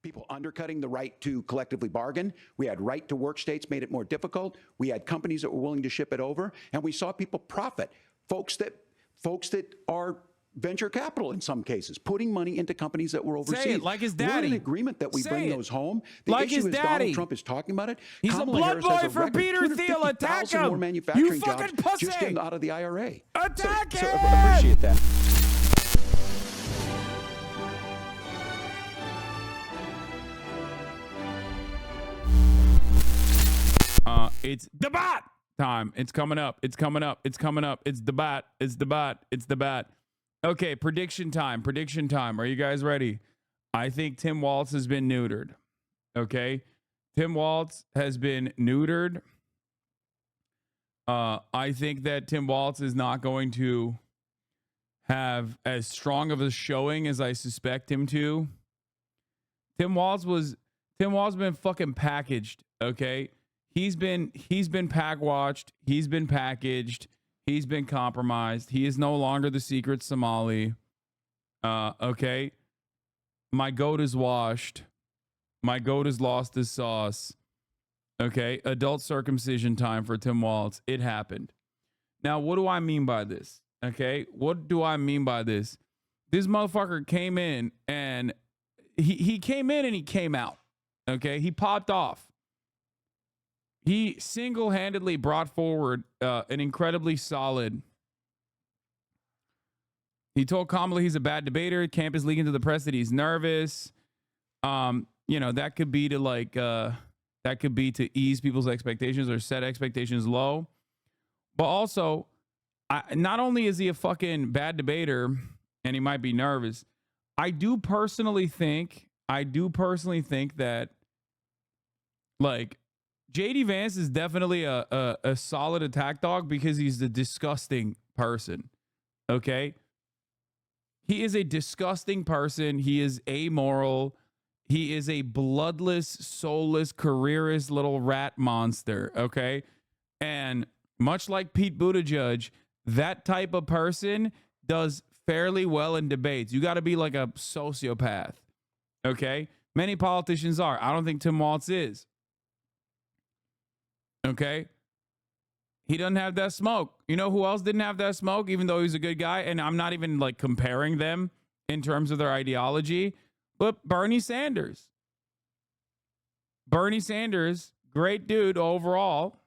people undercutting the right to collectively bargain. We had right to work states made it more difficult. We had companies that were willing to ship it over, and we saw people profit. Folks that are venture capital in some cases, putting money into companies that were overseas. Say it like his daddy. We're in agreement that we bring those home. The like issue his is daddy. Donald Trump is talking about it. He's Kamala a blood Harris boy has a for record Peter Thiel. Attack 250,000 him. more manufacturing You jobs fucking pussy. just out of the IRA. Attack so him. appreciate that. It's debate time. It's coming up. It's coming up. It's coming up. It's debate. It's debate. It's debate. Okay, prediction time. Prediction time. Are you guys ready? I think Tim Walz has been neutered. Okay? Tim Walz has been neutered. I think that Tim Walz is not going to have as strong of a showing as I suspect him to. Tim Walz been fucking packaged, okay? He's been pack watched, he's been packaged, he's been compromised. He is no longer the secret Somali. Okay? My goat is washed. My goat has lost his sauce. Okay? Adult circumcision time for Tim Walz. It happened. Now, what do I mean by this? Okay? What do I mean by this? This motherfucker came in and he came in and he came out. Okay? He popped off. He single-handedly brought forward an incredibly solid. He told Kamala he's a bad debater. Camp is leaking to the press that he's nervous. That could be to ease people's expectations or set expectations low. But also, not only is he a fucking bad debater and he might be nervous, I do personally think that like JD Vance is definitely a solid attack dog because he's a disgusting person. Okay? He is a disgusting person. He is amoral. He is a bloodless, soulless, careerist little rat monster. Okay? And much like Pete Buttigieg, that type of person does fairly well in debates. You got to be like a sociopath. Okay? Many politicians are. I don't think Tim Walz is. Okay? He doesn't have that smoke. You know who else didn't have that smoke, even though he's a good guy? And I'm not even like comparing them in terms of their ideology, but Bernie Sanders. Bernie Sanders, great dude overall,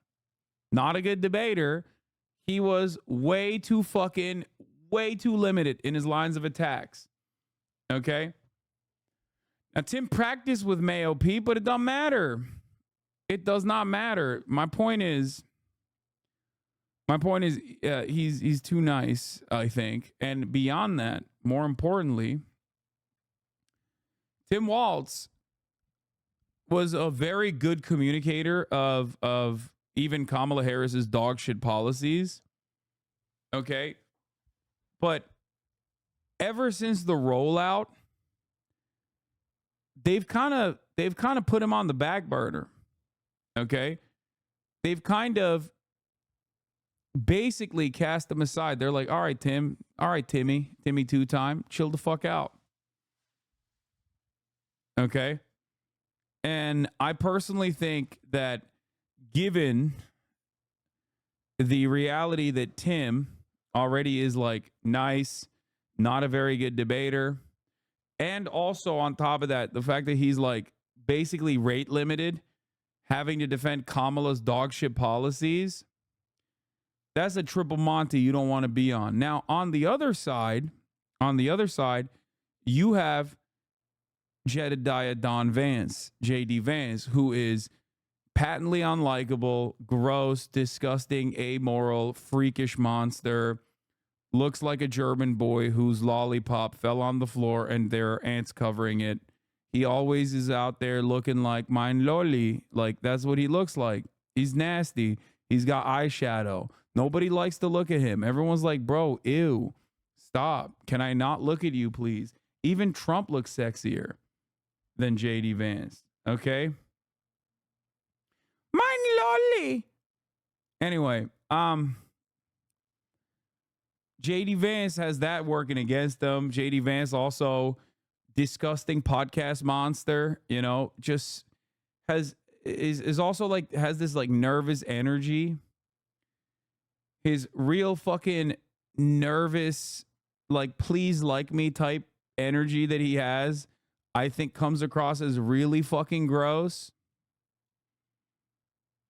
not a good debater. He was way too limited in his lines of attacks. Okay? Now, Tim practiced with Mayo Pete, but it doesn't matter. It does not matter. My point is he's too nice, I think. And beyond that, more importantly, Tim Walz was a very good communicator of even Kamala Harris's dog shit policies. Okay? But ever since the rollout, they've kind of put him on the back burner. Okay? They've kind of basically cast him aside. They're like, all right, Tim. All right, Timmy two-time. Chill the fuck out. Okay? And I personally think that given the reality that Tim already is like nice, not a very good debater, and also on top of that, the fact that he's like basically rate limited, having to defend Kamala's dog shit policies, that's a triple Monty you don't want to be on. Now, on the other side, you have Jedediah Don Vance, JD Vance, who is patently unlikable, gross, disgusting, amoral, freakish monster, looks like a German boy whose lollipop fell on the floor and there are ants covering it. He always is out there looking like mein lolly. Like, that's what he looks like. He's nasty. He's got eyeshadow. Nobody likes to look at him. Everyone's like, bro, ew. Stop. Can I not look at you, please? Even Trump looks sexier than JD Vance. Okay? Mein lolly. Anyway, JD Vance has that working against him. JD Vance also disgusting podcast monster, you know, just is also like has this like nervous energy. His real fucking nervous, like please like me type energy that he has, I think comes across as really fucking gross.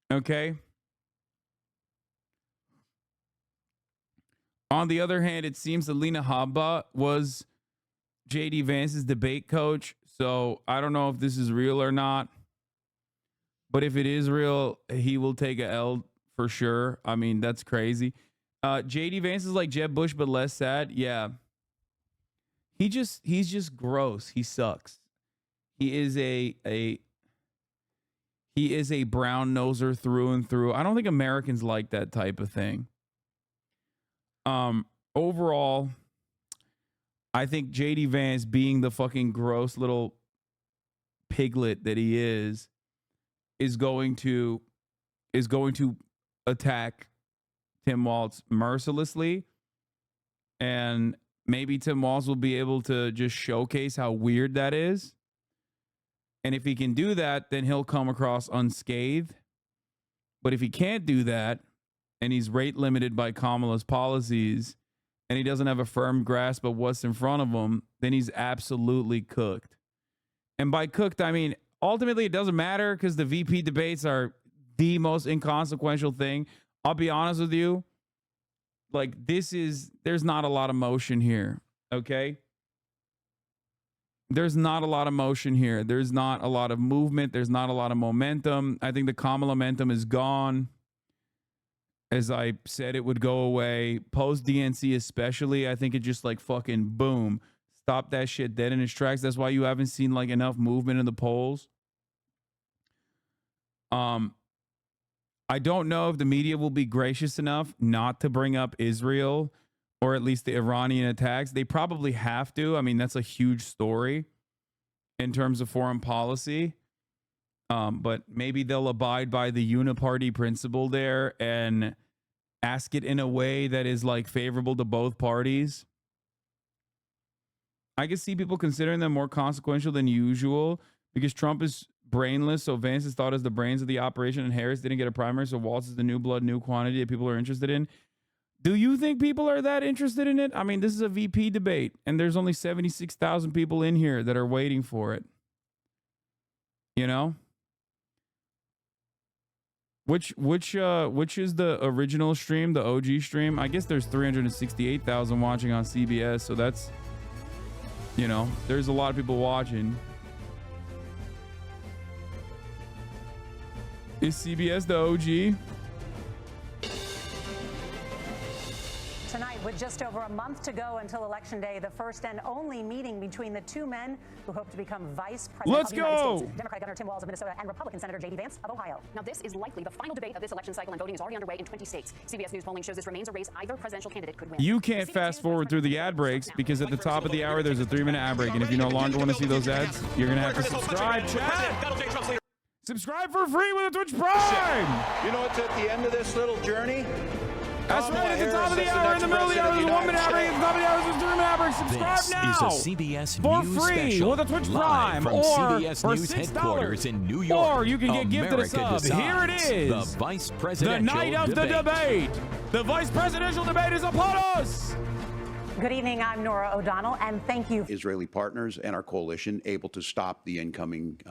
Okay. On the other hand, it seems that Lena Habba was JD Vance's debate coach. So I don't know if this is real or not. But if it is real, he will take a L for sure. I mean, that's crazy. JD Vance is like Jeb Bush, but less sad. Yeah. He's just gross. He sucks. He is a brown noser through and through. I don't think Americans like that type of thing. Overall, I think JD Vance, being the fucking gross little piglet that he is going to attack Tim Walz mercilessly, and maybe Tim Walz will be able to just showcase how weird that is. And if he can do that, then he'll come across unscathed. But if he can't do that, and he's rate limited by Kamala's policies, and he doesn't have a firm grasp of what's in front of him, then he's absolutely cooked. And by cooked, I mean, ultimately it doesn't matter because the VP debates are the most inconsequential thing. I'll be honest with you. Like, there's not a lot of motion here, okay? There's not a lot of motion here. There's not a lot of movement. There's not a lot of momentum. I think the Kamala momentum is gone. As I said, it would go away. Post DNC especially, I think it just like fucking boom. Stop that shit dead in its tracks. That's why you haven't seen like enough movement in the polls. I don't know if the media will be gracious enough not to bring up Israel or at least the Iranian attacks. They probably have to. I mean, that's a huge story in terms of foreign policy. But maybe they'll abide by the uniparty principle there and ask it in a way that is like favorable to both parties. I can see people considering them more consequential than usual because Trump is brainless, so Vance is thought as the brains of the operation, and Harris didn't get a primary, so Walz is the new blood, new quantity that people are interested in. Do you think people are that interested in it? I mean, this is a VP debate, and there's only 76,000 people in here that are waiting for it. You know? Which is the original stream, the OG stream? I guess there's 368,000 watching on CBS, so that's, you know, there's a lot of people watching. Is CBS the OG? Tonight, with just over a month to go until Election Day, the first and only meeting between the two men who hope to become vice president Let's of the United go. States, Democratic Governor Tim Walz of Minnesota and Republican Senator J.D. Vance of Ohio. Now, this is likely the final debate of this election cycle, and voting is already underway in 20 states. CBS News polling shows this remains a race either presidential candidate could win. You can't fast forward through the ad breaks because at the top of the hour, there's a 3-minute ad break. And if you no longer want to see those ads, you're going to have to subscribe, chat. Subscribe for free with a Twitch Prime. You know what's at the end of this little journey? That's right, at the top of the hour, in the middle of the hour, there's a 1-minute ad break, at the top of the hour, there's a 3-minute ad break. Subscribe This now is a CBS for News free special, with a Twitch live Prime, from or CBS for News $6. headquarters in New York. Or you can get gifted a America sub. Here it decides. is. The vice The presidential night of the debate. The vice presidential debate is upon us. Good evening. I'm Nora O'Donnell, and thank you. Israeli partners and our coalition able to stop the incoming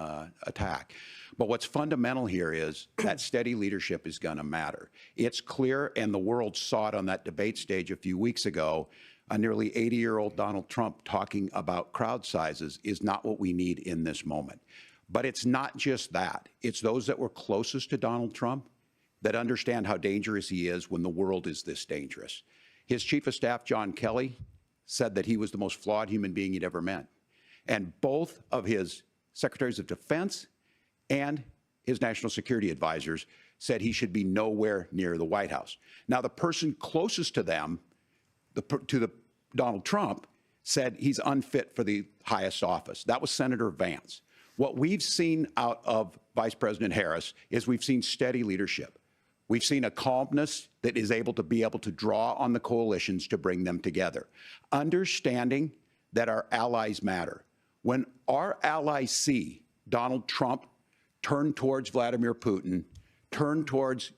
attack. But what's fundamental here is that steady leadership is going to matter. It's clear, and the world saw it on that debate stage a few weeks ago. A nearly 80-year-old Donald Trump talking about crowd sizes is not what we need in this moment. But it's not just that. It's those that were closest to Donald Trump that understand how dangerous he is when the world is this dangerous. His chief of staff, John Kelly, said that he was the most flawed human being he'd ever met. And both of his secretaries of defense and his national security advisors said he should be nowhere near the White House. Now, the person closest to them, Donald Trump, said he's unfit for the highest office. That was Senator Vance. What we've seen out of Vice President Harris is we've seen steady leadership. We've seen a calmness that is able to draw on the coalitions to bring them together. Understanding that our allies matter. when our allies see Donald Trump turn towards Vladimir Putin, turn towards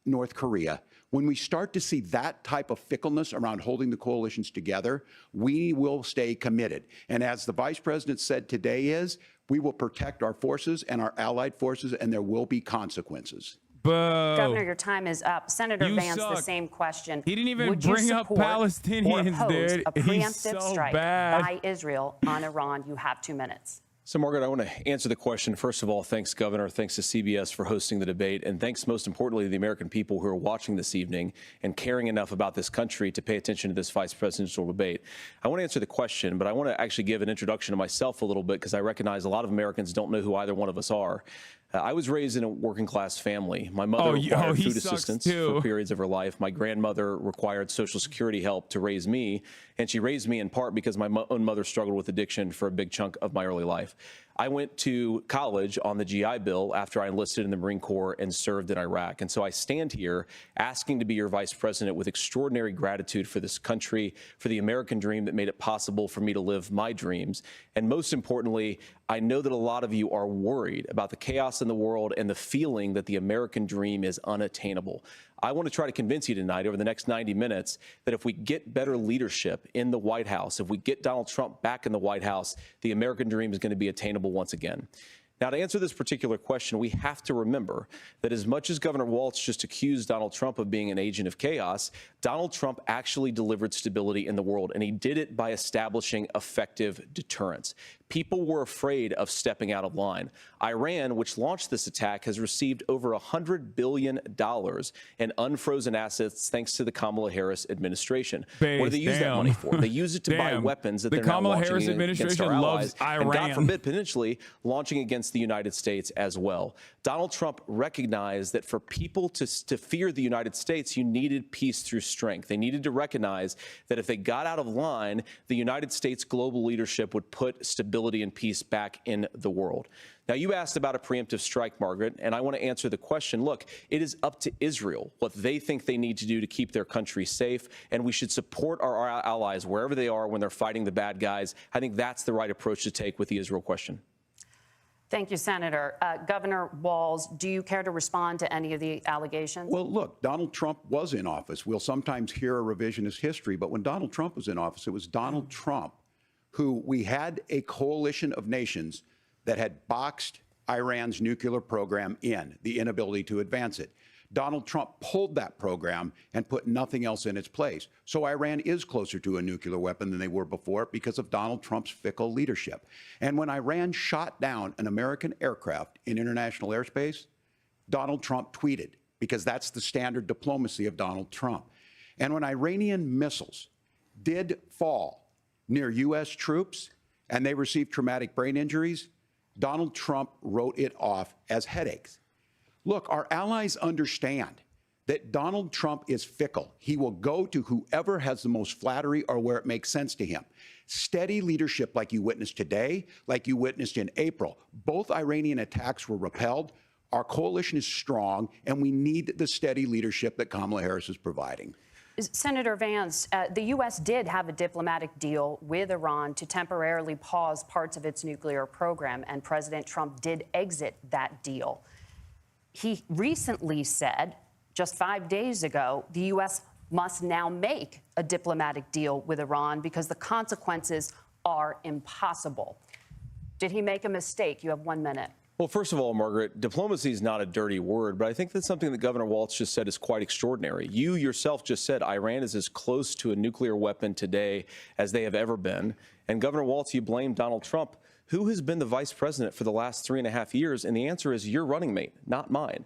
North Korea, when we start to see that type of fickleness around holding the coalitions together, we will stay committed. And as the vice president said today we will protect our forces and our allied forces, and there will be consequences. Governor, your time is up. Senator You Vance, suck. the same question. He didn't even Would you bring up support Palestinians, or oppose dude. a He's preemptive so strike bad. by Israel on Iran? You have 2 minutes. So, Margaret, I want to answer the question. First of all, thanks, Governor. Thanks to CBS for hosting the debate. And thanks, most importantly, to the American people who are watching this evening and caring enough about this country to pay attention to this vice presidential debate. I want to answer the question, but I want to actually give an introduction to myself a little bit because I recognize a lot of Americans don't know who either one of us are. I was raised in a working class family. My mother required food assistance for periods of her life. My grandmother required Social Security help to raise me, and she raised me in part because my own mother struggled with addiction for a big chunk of my early life. I went to college on the GI Bill after I enlisted in the Marine Corps and served in Iraq. And so I stand here asking to be your vice president with extraordinary gratitude for this country, for the American dream that made it possible for me to live my dreams. And most importantly, I know that a lot of you are worried about the chaos in the world and the feeling that the American dream is unattainable. I want to try to convince you tonight over the next 90 minutes that if we get better leadership in the White House, if we get Donald Trump back in the White House, the American dream is going to be attainable once again. Now, to answer this particular question, we have to remember that as much as Governor Walz just accused Donald Trump of being an agent of chaos, Donald Trump actually delivered stability in the world, and he did it by establishing effective deterrence. People were afraid of stepping out of line. Iran, which launched this attack, has received over $100 billion in unfrozen assets thanks to the Kamala Harris administration. What do they use that money for? They use it to buy weapons that they're now launching against our allies, and God forbid, potentially launching against the United States as well. Donald Trump recognized that for people to fear the United States, you needed peace through strength. They needed to recognize that if they got out of line, the United States global leadership would put stability and peace back in the world. Now, you asked about a preemptive strike, Margaret, and I want to answer the question. Look, it is up to Israel what they think they need to do to keep their country safe, and we should support our allies wherever they are when they're fighting the bad guys. I think that's the right approach to take with the Israel question. Thank you, Senator. Governor Walz, do you care to respond to any of the allegations? Well, look, Donald Trump was in office. We'll sometimes hear a revisionist history, but when Donald Trump was in office, it was Donald Trump who we had a coalition of nations that had boxed Iran's nuclear program in, the inability to advance it. Donald Trump pulled that program and put nothing else in its place. So Iran is closer to a nuclear weapon than they were before because of Donald Trump's fickle leadership. And when Iran shot down an American aircraft in international airspace, Donald Trump tweeted, because that's the standard diplomacy of Donald Trump. And when Iranian missiles did fall near U.S. troops and they received traumatic brain injuries, Donald Trump wrote it off as headaches. Look, our allies understand that Donald Trump is fickle. He will go to whoever has the most flattery or where it makes sense to him. Steady leadership like you witnessed today, like you witnessed in April. Both Iranian attacks were repelled. Our coalition is strong, and we need the steady leadership that Kamala Harris is providing. Senator Vance, the U.S. did have a diplomatic deal with Iran to temporarily pause parts of its nuclear program, and President Trump did exit that deal. He recently said, just 5 days ago, the U.S. must now make a diplomatic deal with Iran because the consequences are impossible. Did he make a mistake? You have 1 minute. Well, first of all, Margaret, diplomacy is not a dirty word, but I think that's something that Governor Walz just said is quite extraordinary. You yourself just said Iran is as close to a nuclear weapon today as they have ever been. And Governor Walz, you blame Donald Trump. Who has been the vice president for the last 3.5 years? And the answer is your running mate, not mine.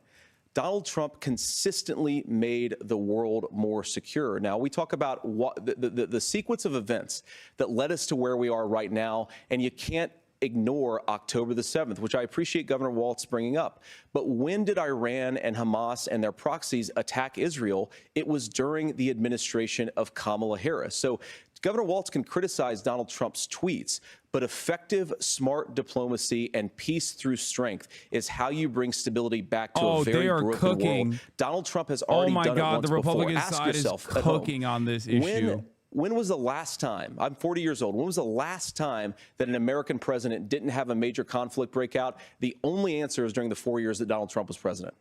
Donald Trump consistently made the world more secure. Now, we talk about the sequence of events that led us to where we are right now, and you can't ignore October the 7th, which I appreciate Governor Walz bringing up. But when did Iran and Hamas and their proxies attack Israel? It was during the administration of Kamala Harris. So Governor Walz can criticize Donald Trump's tweets, but effective, smart diplomacy and peace through strength is how you bring stability back to a very broken world. Donald Trump has already done it once before. The Republican side is cooking on this issue. when was the last time, I'm 40 years old, when was the last time that an American president didn't have a major conflict break out? The only answer is during the 4 years that Donald Trump was president.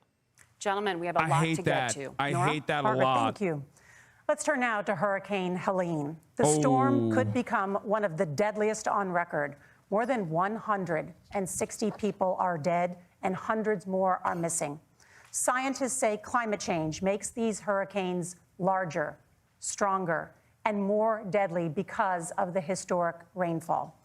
Gentlemen, we have a lot to get to. I Nora? hate that a Barbara, lot. thank you. Let's turn now to Hurricane Helene. The storm could become one of the deadliest on record. More than 160 people are dead and hundreds more are missing. Scientists say climate change makes these hurricanes larger, stronger, and more deadly because of the historic rainfall.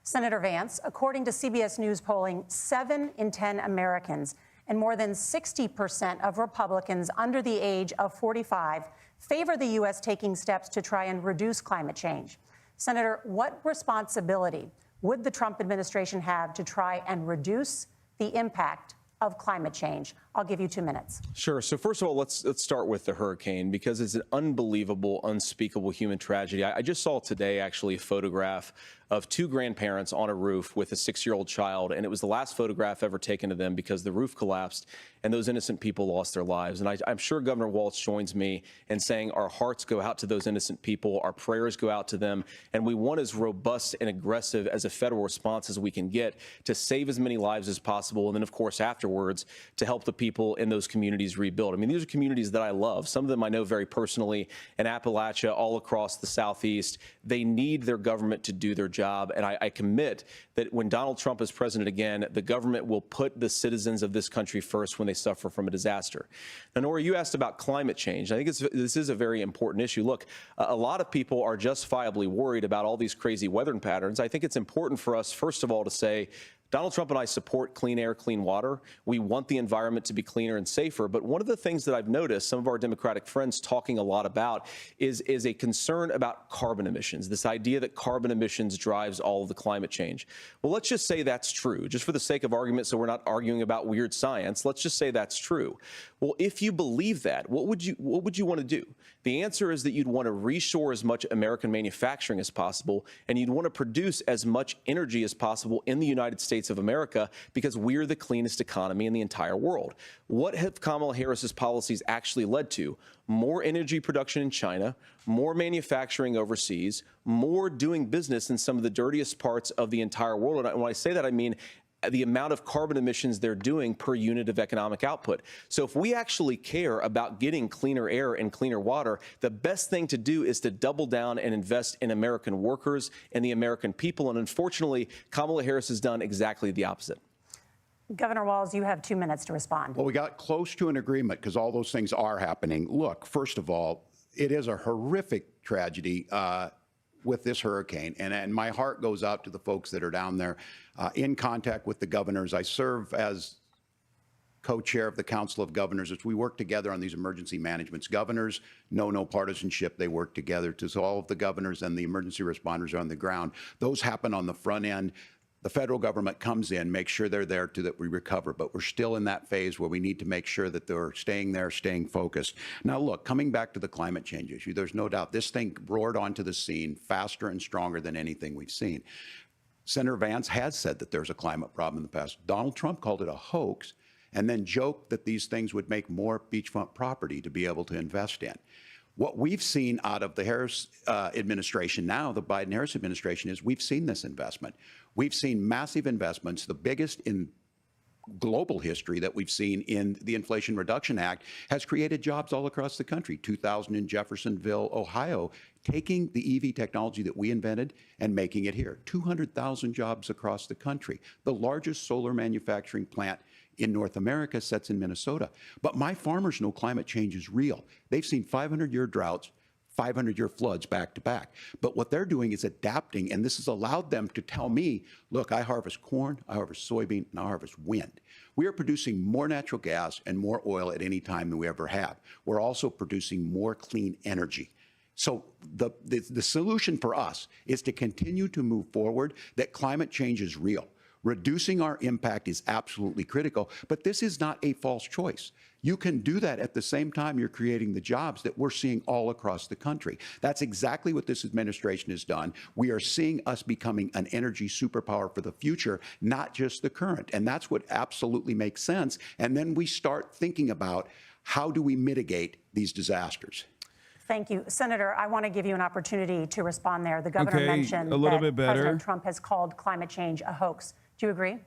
Senator Vance, according to CBS News polling, 7 in 10 Americans and more than 60% of Republicans under the age of 45 favor the U.S. taking steps to try and reduce climate change. Senator, what responsibility would the Trump administration have to try and reduce the impact of climate change? I'll give you 2 minutes. Sure. So first of all, let's start with the hurricane, because it's an unbelievable, unspeakable human tragedy. I just saw today, actually, a photograph of 2 grandparents on a roof with a 6-year-old child, and it was the last photograph ever taken of them because the roof collapsed and those innocent people lost their lives. And I'm sure Governor Walz joins me in saying our hearts go out to those innocent people, our prayers go out to them, and we want as robust and aggressive as a federal response as we can get to save as many lives as possible, and then, of course, afterwards, to help the people in those communities rebuild. I mean, these are communities that I love. Some of them I know very personally in Appalachia, all across the Southeast. They need their government to do their job, and I commit that when Donald Trump is president again, the government will put the citizens of this country first when they suffer from a disaster. Now, Nora, you asked about climate change. I think this is a very important issue. Look, a lot of people are justifiably worried about all these crazy weather patterns. I think it's important for us, first of all, to say Donald Trump and I support clean air, clean water. We want the environment to be cleaner and safer. But one of the things that I've noticed some of our Democratic friends talking a lot about is a concern about carbon emissions, this idea that carbon emissions drives all of the climate change. Well, let's just say that's true, just for the sake of argument, so we're not arguing about weird science. Let's just say that's true. Well, if you believe that, what would you want to do? The answer is that you'd want to reshore as much American manufacturing as possible, and you'd want to produce as much energy as possible in the United States of America, because we're the cleanest economy in the entire world. What have Kamala Harris's policies actually led to? More energy production in China, more manufacturing overseas, more doing business in some of the dirtiest parts of the entire world. And when I say that, I mean the amount of carbon emissions they're doing per unit of economic output. So if we actually care about getting cleaner air and cleaner water, the best thing to do is to double down and invest in American workers and the American people. And unfortunately, Kamala Harris has done exactly the opposite. Governor Walz, you have 2 minutes to respond. Well, we got close to an agreement because all those things are happening. Look, first of all, it is a horrific tragedy with this hurricane, and my heart goes out to the folks that are down there in contact with the governors. I serve as co-chair of the Council of Governors as we work together on these emergency managements. Governors know no partisanship. They work together. So all of the governors and the emergency responders are on the ground. Those happen on the front end. The federal government comes in, makes sure they're there to that we recover, but we're still in that phase where we need to make sure that they're staying there, staying focused. Now, look, coming back to the climate change issue, there's no doubt this thing roared onto the scene faster and stronger than anything we've seen. Senator Vance has said that there's a climate problem in the past. Donald Trump called it a hoax and then joked that these things would make more beachfront property to be able to invest in. What we've seen out of the Harris administration now, the Biden-Harris administration, is we've seen this investment. We've seen massive investments, the biggest in global history that we've seen in the Inflation Reduction Act, has created jobs all across the country. 2,000 in Jeffersonville, Ohio, taking the EV technology that we invented and making it here. 200,000 jobs across the country. The largest solar manufacturing plant in North America sits in Minnesota. But my farmers know climate change is real. They've seen 500-year droughts, 500-year floods back to back. But what they're doing is adapting, and this has allowed them to tell me, look, I harvest corn, I harvest soybean, and I harvest wind. We are producing more natural gas and more oil at any time than we ever have. We're also producing more clean energy. So the solution for us is to continue to move forward, that climate change is real. Reducing our impact is absolutely critical, but this is not a false choice. You can do that at the same time you're creating the jobs that we're seeing all across the country. That's exactly what this administration has done. We are seeing us becoming an energy superpower for the future, not just the current. And that's what absolutely makes sense. And then we start thinking about how do we mitigate these disasters. Thank you. Senator, I want to give you an opportunity to respond there. The governor Okay, mentioned a little that bit better. President Trump has called climate change a hoax. Do you agree?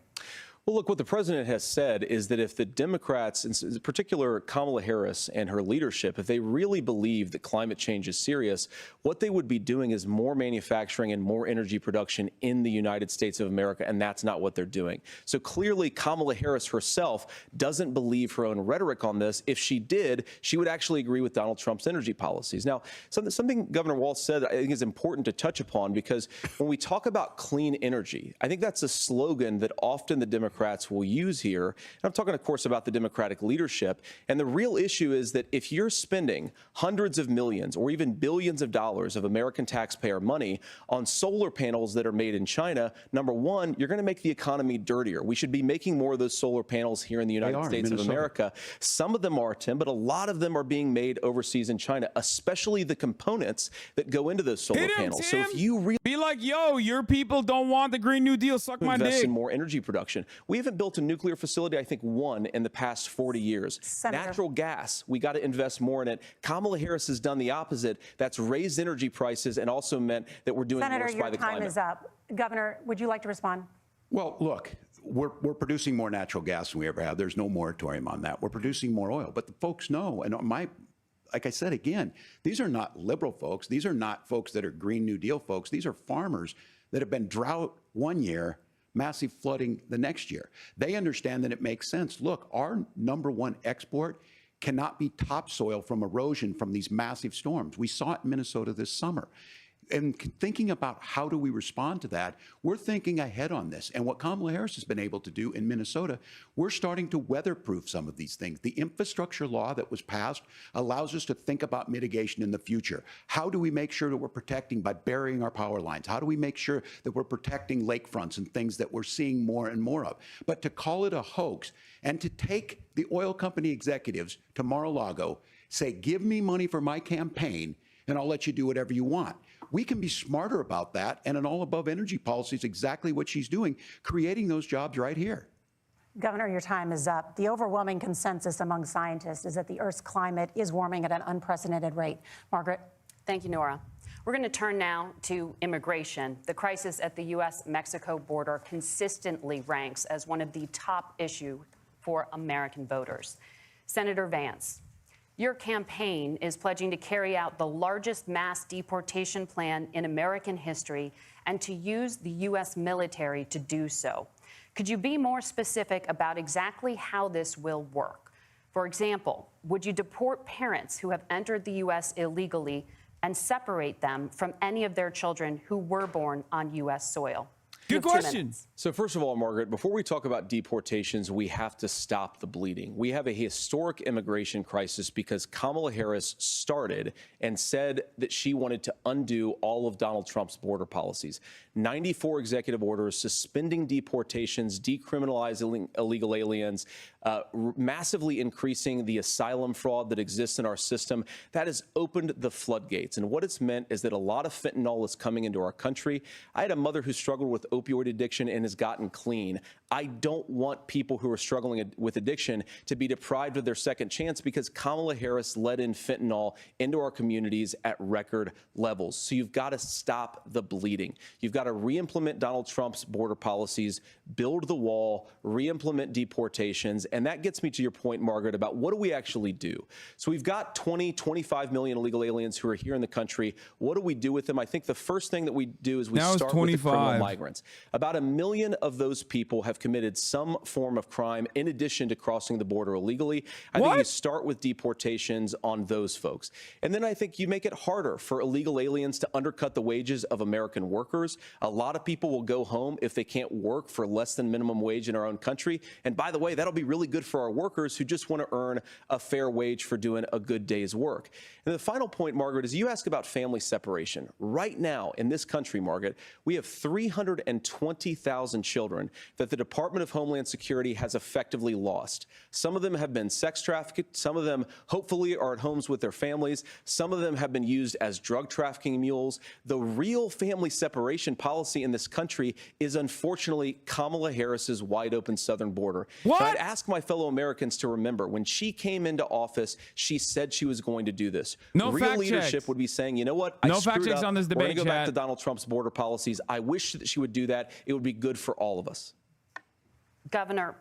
Well, look, what the president has said is that if the Democrats, in particular Kamala Harris and her leadership, if they really believe that climate change is serious, what they would be doing is more manufacturing and more energy production in the United States of America, and that's not what they're doing. So clearly, Kamala Harris herself doesn't believe her own rhetoric on this. If she did, she would actually agree with Donald Trump's energy policies. Now, something Governor Walz said I think is important to touch upon, because when we talk about clean energy, I think that's a slogan that often the Democrats will use here. And I'm talking, of course, about the Democratic leadership. And the real issue is that if you're spending hundreds of millions or even billions of dollars of American taxpayer money on solar panels that are made in China, number one, you're going to make the economy dirtier. We should be making more of those solar panels here in the United States of America. Some of them are, Tim, but a lot of them are being made overseas in China, especially the components that go into those solar panels. So if you really be like, yo, your people don't want the Green New Deal, suck my invest dick. in more energy production. We haven't built a nuclear facility, I think, one in the past 40 years. Senator. Natural gas, we got to invest more in it. Kamala Harris has done the opposite. That's raised energy prices and also meant that we're doing Senator, worse by the climate. your time is up. Governor, would you like to respond? Well, look, we're producing more natural gas than we ever have. There's no moratorium on that. We're producing more oil. But the folks know, and like I said again, these are not liberal folks. These are not folks that are Green New Deal folks. These are farmers that have been drought one year, massive flooding the next year. They understand that it makes sense. Look, our number one export cannot be topsoil from erosion from these massive storms. We saw it in Minnesota this summer. And thinking about how do we respond to that, we're thinking ahead on this. And what Kamala Harris has been able to do in Minnesota, we're starting to weatherproof some of these things. The infrastructure law that was passed allows us to think about mitigation in the future. How do we make sure that we're protecting by burying our power lines? How do we make sure that we're protecting lakefronts and things that we're seeing more and more of? But to call it a hoax and to take the oil company executives to Mar-a-Lago, say, give me money for my campaign, and I'll let you do whatever you want. We can be smarter about that, and an all-above energy policy is exactly what she's doing, creating those jobs right here. Governor, your time is up. The overwhelming consensus among scientists is that the Earth's climate is warming at an unprecedented rate. Margaret? Thank you, Nora. We're going to turn now to immigration. The crisis at the U.S.-Mexico border consistently ranks as one of the top issues for American voters. Senator Vance, your campaign is pledging to carry out the largest mass deportation plan in American history and to use the U.S. military to do so. Could you be more specific about exactly how this will work? For example, would you deport parents who have entered the U.S. illegally and separate them from any of their children who were born on U.S. soil? Good question. So first of all, Margaret, before we talk about deportations, we have to stop the bleeding. We have a historic immigration crisis because Kamala Harris started and said that she wanted to undo all of Donald Trump's border policies. 94 executive orders suspending deportations, decriminalizing illegal aliens, massively increasing the asylum fraud that exists in our system. That has opened the floodgates. And what it's meant is that a lot of fentanyl is coming into our country. I had a mother who struggled with opioid addiction and has gotten clean. I don't want people who are struggling with addiction to be deprived of their second chance because Kamala Harris let in fentanyl into our communities at record levels. So you've got to stop the bleeding. You've got to re-implement Donald Trump's border policies, build the wall, re-implement deportations. And that gets me to your point, Margaret, about what do we actually do? So we've got 25 million illegal aliens who are here in the country. What do we do with them? I think the first thing that we do is we start with the criminal migrants. About 1 million of those people have committed some form of crime in addition to crossing the border illegally. I think you start with deportations on those folks. And then I think you make it harder for illegal aliens to undercut the wages of American workers. A lot of people will go home if they can't work for less than minimum wage in our own country. And by the way, that'll be really good for our workers who just want to earn a fair wage for doing a good day's work. And the final point, Margaret, is you ask about family separation. Right now in this country, Margaret, we have 320,000 children that the Department of Homeland Security has effectively lost. Some of them have been sex trafficked. Some of them hopefully are at homes with their families. Some of them have been used as drug trafficking mules. The real family separation policy in this country is unfortunately Kamala Kamala Harris's wide open southern border. What? And I'd ask my fellow Americans to remember, when she came into office, she said she was going to do this. No Real fact leadership checks. would be saying, you know what? No I fact screwed checks up. on this We're going debate, to go back chat. to Donald Trump's border policies. I wish that she would do that. It would be good for all of us. Governor,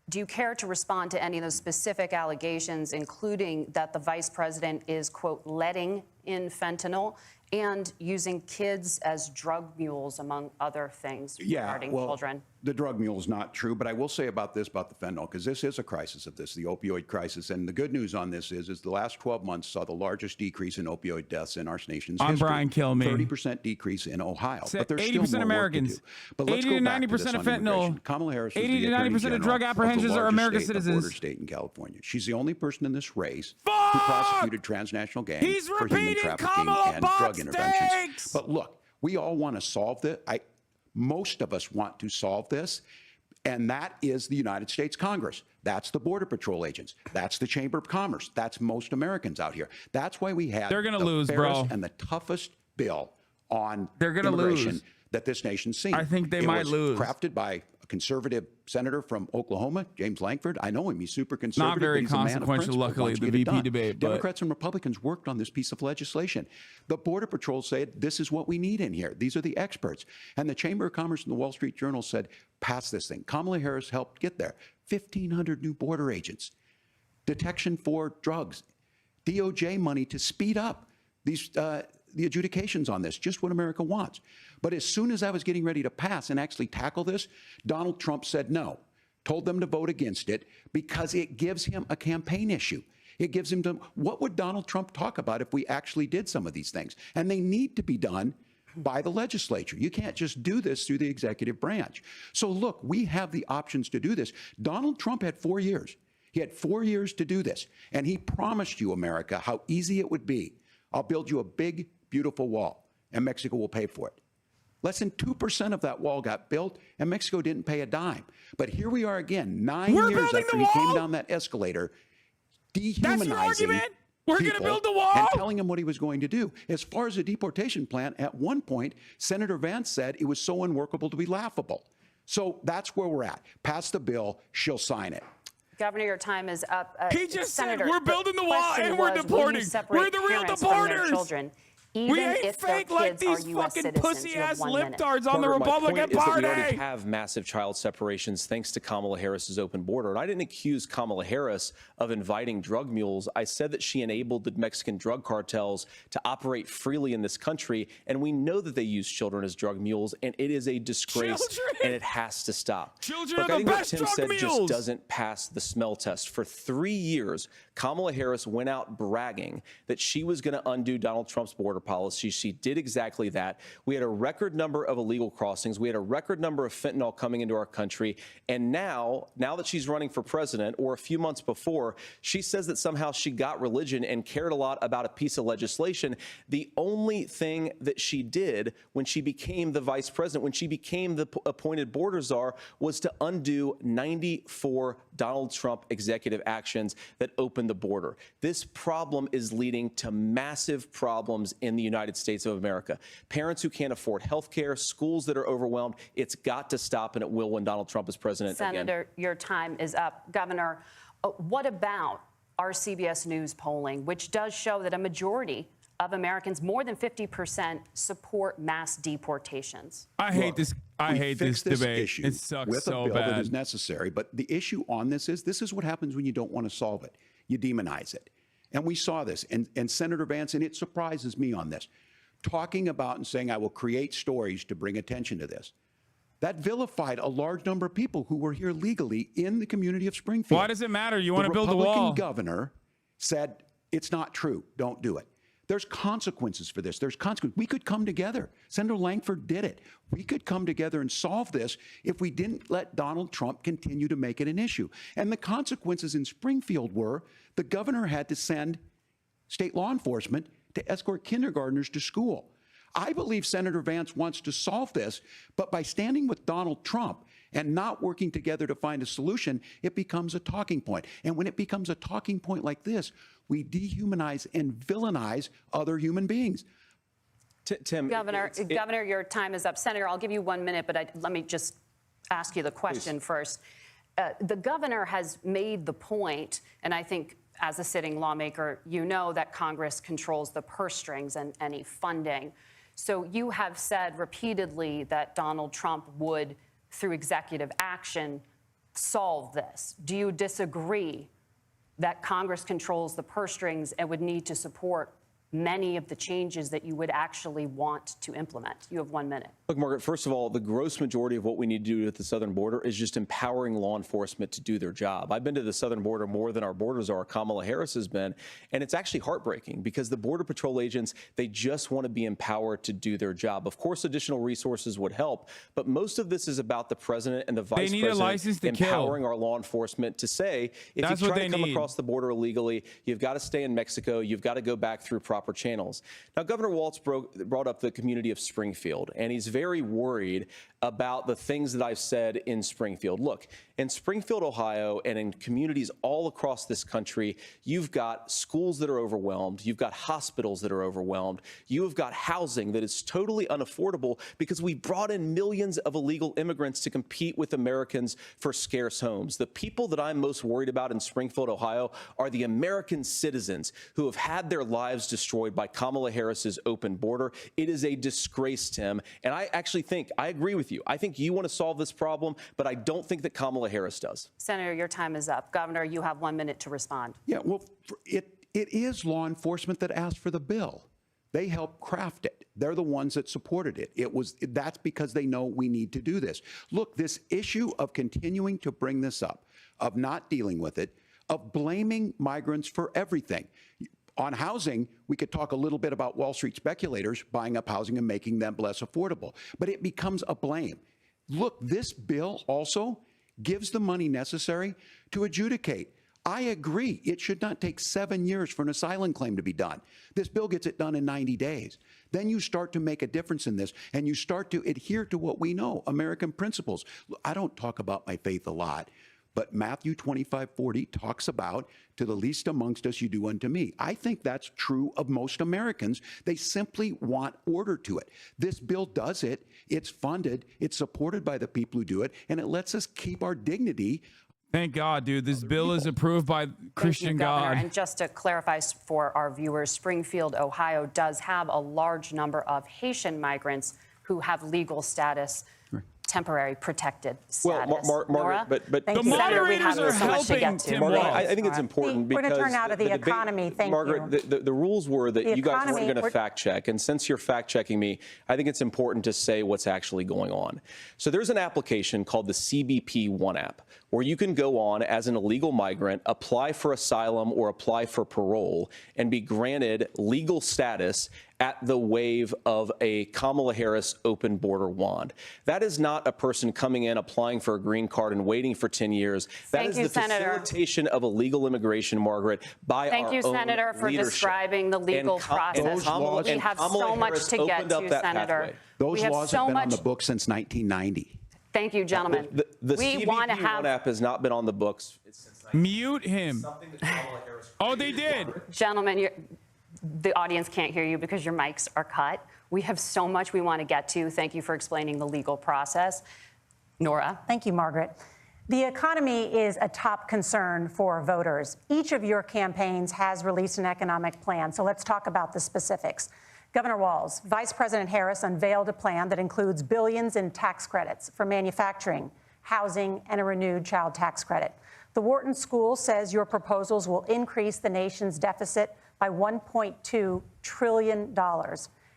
do you care to respond to any of those specific allegations, including that the vice president is, quote, letting in fentanyl and using kids as drug mules, among other things regarding children? The drug mule is not true, but I will say about this, about the fentanyl, because this is a crisis of this, the opioid crisis. And the good news on this is the last 12 months saw the largest decrease in opioid deaths in our nation's history. Brian Kilmeade. 30% decrease in Ohio. So but there's 80% still more Americans, work to do. But let's 80 go to back 90% to this of on fentanyl, immigration. Kamala Harris is 80 the to 90% Attorney of General drug apprehensions of the are largest American state, the citizens. border state in California. She's the only person in this race Fuck! who prosecuted transnational gangs He's for human repeating trafficking Kamala and bought drug interventions. steaks! But look, we all want to solve this. Most of us want to solve this. And that is the United States Congress. That's the Border Patrol agents. That's the Chamber of Commerce. That's most Americans out here. That's why we had They're gonna the lose, fairest bro. and the toughest bill on They're gonna immigration lose. that this nation's seen. I think they It might was lose. crafted by a conservative senator from Oklahoma, James Langford. I know him. He's super conservative. very but he's a man of consequential, principle, luckily, wants the to get it VP done. debate, but- Democrats and Republicans worked on this piece of legislation. The Border Patrol said, this is what we need in here. These are the experts. And the Chamber of Commerce and the Wall Street Journal said, pass this thing. Kamala Harris helped get there. 1,500 new border agents, detection for drugs, DOJ money to speed up these the adjudications on this, just what America wants. But as soon as I was getting ready to pass and actually tackle this, Donald Trump said no, told them to vote against it because it gives him a campaign issue. It gives him to, what would Donald Trump talk about if we actually did some of these things? And they need to be done by the legislature. You can't just do this through the executive branch. So look, we have the options to do this. Donald Trump had 4 years. He had 4 years to do this. And he promised you, America, how easy it would be. I'll build you a big, beautiful wall, and Mexico will pay for it. Less than 2% of that wall got built, and Mexico didn't pay a dime. But here we are again, 9 We're years building after the he came wall? down that escalator, That's your dehumanizing argument? We're going to people build the wall? and telling him what he was going to do. As far as the deportation plan, at one point, Senator Vance said it was so unworkable to be laughable. So that's where we're at. Pass the bill, she'll sign it. Governor, your time is up. He just Senator, said we're building the wall question and we're was, will you deporting. separate We're the real parents from their deporters. children, We even ain't if their fake like kids are these U.S. fucking citizens? You have pussy-ass 1 minute. liptards on the Margaret, my Republican point is that we already Party. have massive child separations thanks to Kamala Harris's open border. And I didn't accuse Kamala Harris of inviting drug mules. I said that she enabled the Mexican drug cartels to operate freely in this country. And we know that they use children as drug mules, and it is a disgrace, Children? and it has to stop. Children Look, are I the think what best Tim drug said mules. just doesn't pass the smell test. For 3 years, Kamala Harris went out bragging that she was going to undo Donald Trump's border policy. She did exactly that. We had a record number of illegal crossings. We had a record number of fentanyl coming into our country. And now that she's running for president, or a few months before, she says that somehow she got religion and cared a lot about a piece of legislation. The only thing that she did when she became the vice president, when she became the appointed border czar, was to undo 94 Donald Trump executive actions that opened the border. This problem is leading to massive problems in the United States of America. Parents who can't afford health care, schools that are overwhelmed. It's got to stop, and it will when Donald Trump is president again. Senator, your time is up. Governor, what about our CBS News polling, which does show that a majority of Americans, more than 50%, support mass deportations? I hate this. I hate this debate. Issue It sucks with so a bill that is bad. necessary. But the issue on this is what happens when you don't want to solve it. You demonize it. And we saw this. And Senator Vance, and it surprises me on this, talking about and saying, I will create stories to bring attention to this. That vilified a large number of people who were here legally in the community of Springfield. Why does it matter? You want to build the Republican wall. governor said, it's not true. Don't do it. There's consequences for this. There's consequences. We could come together. Senator Langford did it. We could come together and solve this if we didn't let Donald Trump continue to make it an issue. And the consequences in Springfield were the governor had to send state law enforcement to escort kindergartners to school. I believe Senator Vance wants to solve this, but by standing with Donald Trump and not working together to find a solution, it becomes a talking point. And when it becomes a talking point like this, we dehumanize and villainize other human beings. Tim, Governor, your time is up. Senator, I'll give you 1 minute, but let me just ask you the question first. The governor has made the point, and I think as a sitting lawmaker, you know that Congress controls the purse strings and any funding. So you have said repeatedly that Donald Trump would, through executive action, solve this. Do you disagree that Congress controls the purse strings and would need to support many of the changes that you would actually want to implement? You have 1 minute. Look, Margaret, first of all, the gross majority of what we need to do at the southern border is just empowering law enforcement to do their job. I've been to the southern border more than our borders are. Kamala Harris has been, and it's actually heartbreaking because the Border Patrol agents, they just want to be empowered to do their job. Of course, additional resources would help, but most of this is about the president and the vice president empowering our law enforcement to say, if you try to come across the border illegally, you've got to stay in Mexico, you've got to go back through proper channels. Now, Governor Walz brought up the community of Springfield, and he's very worried about the things that I've said in Springfield. Look, in Springfield, Ohio, and in communities all across this country, you've got schools that are overwhelmed. You've got hospitals that are overwhelmed. You've got housing that is totally unaffordable because we brought in millions of illegal immigrants to compete with Americans for scarce homes. The people that I'm most worried about in Springfield, Ohio, are the American citizens who have had their lives destroyed by Kamala Harris's open border. It is a disgrace, Tim. And I actually think, I agree with you. I think you want to solve this problem, but I don't think that Kamala Harris does. Senator, your time is up. Governor, you have 1 minute to respond. Yeah, well, it is law enforcement that asked for the bill. They helped craft it. They're the ones that supported it. That's because they know we need to do this. Look, this issue of continuing to bring this up, of not dealing with it, of blaming migrants for everything. On housing, we could talk a little bit about Wall Street speculators buying up housing and making them less affordable, but it becomes a blame. Look, this bill also gives the money necessary to adjudicate. I agree, it should not take 7 years for an asylum claim to be done. This bill gets it done in 90 days. Then you start to make a difference in this, and you start to adhere to what we know, American principles. I don't talk about my faith a lot, but Matthew 25:40 talks about, to the least amongst us you do unto me. I think that's true of most Americans. They simply want order to it. This bill does it. It's funded. It's supported by the people who do it, and it lets us keep our dignity. Thank God, dude. This bill is approved by Christian God. And just to clarify for our viewers, Springfield, Ohio does have a large number of Haitian migrants who have legal status, temporary protected status. Well, Margaret, but the moderators are helping Tim Walz. I think it's important because we're going to turn now to the economy. Thank you. Margaret, the rules were that you guys weren't going to fact check. And since you're fact checking me, I think it's important to say what's actually going on. So there's an application called the CBP One app where you can go on as an illegal migrant, apply for asylum or apply for parole, and be granted legal status at the wave of a Kamala Harris open border wand. That is not a person coming in, applying for a green card and waiting for 10 years. That is the facilitation of illegal immigration, Margaret, by our own leadership. Thank you, Senator, for describing the legal process. We have so much to get to, Senator. Those laws have been on the books since 1990. Thank you, gentlemen. The CBP One app has not been on the books since 1990. Mute him. Oh, they did. Gentlemen, the audience can't hear you because your mics are cut. We have so much we want to get to. Thank you for explaining the legal process. Nora. Thank you, Margaret. The economy is a top concern for voters. Each of your campaigns has released an economic plan, so let's talk about the specifics. Governor Walz, Vice President Harris unveiled a plan that includes billions in tax credits for manufacturing, housing, and a renewed child tax credit. The Wharton School says your proposals will increase the nation's deficit by $1.2 trillion.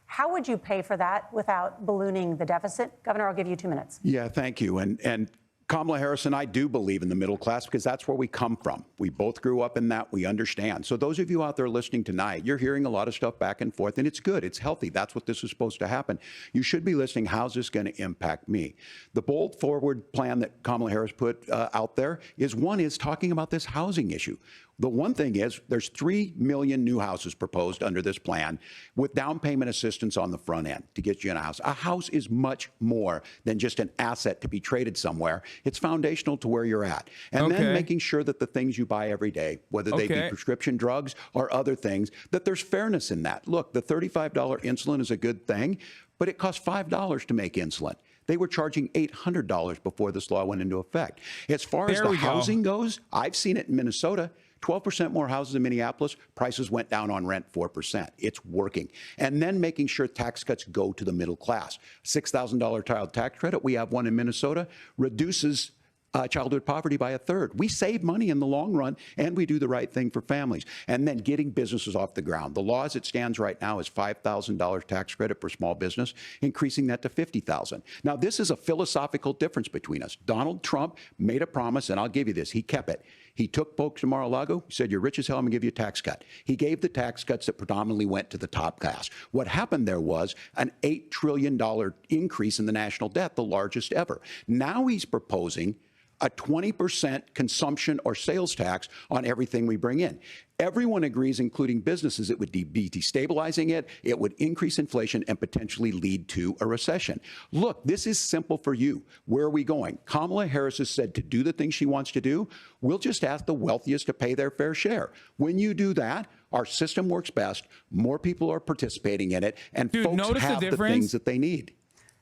How would you pay for that without ballooning the deficit? Governor, I'll give you 2 minutes. Yeah, thank you. And Kamala Harris and I do believe in the middle class because that's where we come from. We both grew up in that. We understand. So those of you out there listening tonight, you're hearing a lot of stuff back and forth, and it's good. It's healthy. That's what this is supposed to happen. You should be listening. How's this going to impact me? The bold forward plan that Kamala Harris put out there is talking about this housing issue. The one thing is there's 3 million new houses proposed under this plan with down payment assistance on the front end to get you in a house. A house is much more than just an asset to be traded somewhere. It's foundational to where you're at. And then making sure that the things you buy every day, whether they be prescription drugs or other things, that there's fairness in that. Look, the $35 insulin is a good thing, but it costs $5 to make insulin. They were charging $800 before this law went into effect. As far as the housing goes, I've seen it in Minnesota. 12% more houses in Minneapolis, prices went down on rent 4%. It's working. And then making sure tax cuts go to the middle class. $6,000 child tax credit, we have one in Minnesota, reduces childhood poverty by a third. We save money in the long run, and we do the right thing for families. And then getting businesses off the ground. The law as it stands right now is $5,000 tax credit for small business, increasing that to $50,000. Now, this is a philosophical difference between us. Donald Trump made a promise, and I'll give you this. He kept it. He took folks to Mar-a-Lago, said, you're rich as hell, I'm going to give you a tax cut. He gave the tax cuts that predominantly went to the top class. What happened there was an $8 trillion increase in the national debt, the largest ever. Now he's proposing a 20% consumption or sales tax on everything we bring in. Everyone agrees, including businesses, it would be destabilizing it, it would increase inflation and potentially lead to a recession. Look, this is simple for you. Where are we going? Kamala Harris has said to do the things she wants to do, we'll just ask the wealthiest to pay their fair share. When you do that, our system works best, more people are participating in it, and folks have the things that they need.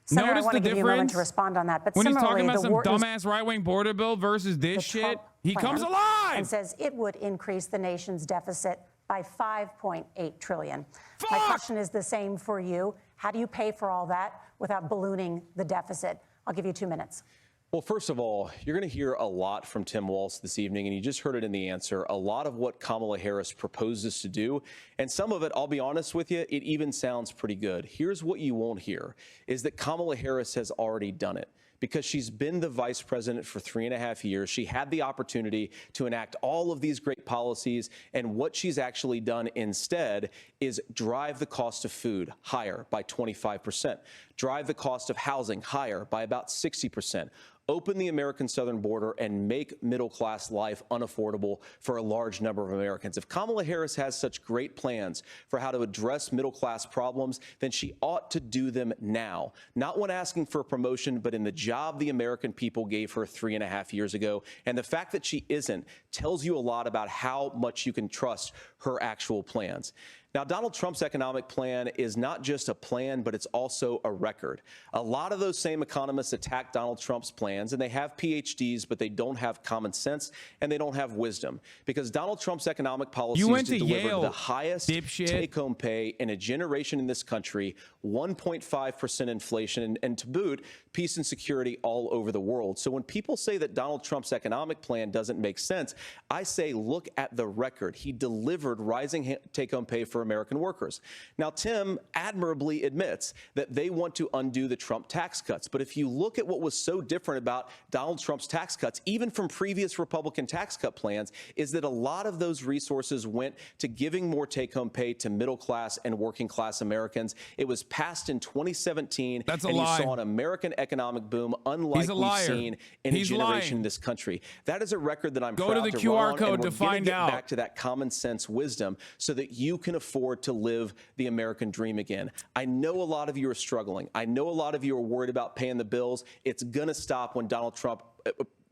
Senator, Notice I want the to give you a moment to respond on that. But when he's similarly, talking about some Wharton's dumbass right-wing border bill versus this shit, Trump he plan comes alive and says it would increase the nation's deficit by $5.8 trillion. Fuck! My question is the same for you. How do you pay for all that without ballooning the deficit? I'll give you 2 minutes. Well, first of all, you're going to hear a lot from Tim Walz this evening, and you just heard it in the answer, a lot of what Kamala Harris proposes to do. And some of it, I'll be honest with you, it even sounds pretty good. Here's what you won't hear, is that Kamala Harris has already done it. Because she's been the vice president for 3.5 years. She had the opportunity to enact all of these great policies. And what she's actually done instead is drive the cost of food higher by 25%, drive the cost of housing higher by about 60%. Open the American southern border and make middle-class life unaffordable for a large number of Americans. If Kamala Harris has such great plans for how to address middle-class problems, then she ought to do them now. Not when asking for a promotion, but in the job the American people gave her 3.5 years ago. And the fact that she isn't tells you a lot about how much you can trust her actual plans. Now, Donald Trump's economic plan is not just a plan, but it's also a record. A lot of those same economists attack Donald Trump's plans, and they have PhDs, but they don't have common sense and they don't have wisdom. Because Donald Trump's economic policies to deliver the highest take-home pay in a generation in this country, 1.5% inflation, and to boot, peace and security all over the world. So when people say that Donald Trump's economic plan doesn't make sense, I say look at the record. He delivered rising take-home pay for American workers. Now, Tim admirably admits that they want to undo the Trump tax cuts. But if you look at what was so different about Donald Trump's tax cuts, even from previous Republican tax cut plans, is that a lot of those resources went to giving more take-home pay to middle-class and working-class Americans. It was passed in 2017. That's a and lie. You saw an American economic boom unlike we've seen in a generation in this country. That is a record that I'm proud to run. Go to the QR code to find out. Back to that common sense wisdom so that you can afford to live the American dream again. I know a lot of you are struggling. I know a lot of you are worried about paying the bills. It's going to stop when Donald Trump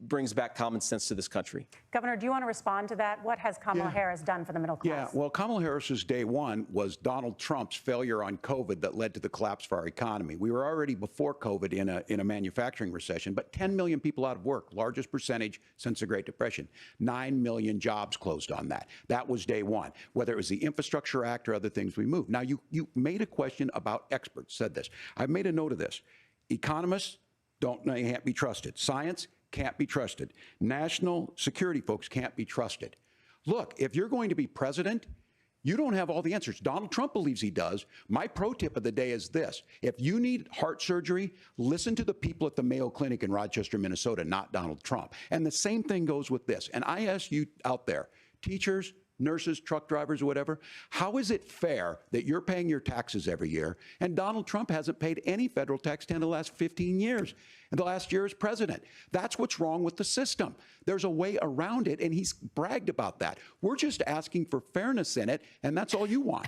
brings back common sense to this country. Governor, do you want to respond to that? What has Kamala Harris done for the middle class? Yeah, well, Kamala Harris's day one was Donald Trump's failure on COVID that led to the collapse of our economy. We were already before COVID in a manufacturing recession, but 10 million people out of work, largest percentage since the Great Depression. 9 million jobs closed on that. That was day one. Whether it was the Infrastructure Act or other things we moved. Now, you made a question about experts, said this. I've made a note of this. Economists can't be trusted. Science can't be trusted. National security folks can't be trusted. Look, if you're going to be president, you don't have all the answers. Donald Trump believes he does. My pro tip of the day is this. If you need heart surgery, listen to the people at the Mayo Clinic in Rochester, Minnesota, not Donald Trump. And the same thing goes with this. And I ask you out there, teachers, nurses, truck drivers, or whatever, how is it fair that you're paying your taxes every year and Donald Trump hasn't paid any federal tax in the last 15 years? And the last year as president. That's what's wrong with the system. There's a way around it, and he's bragged about that. We're just asking for fairness in it, and that's all you want.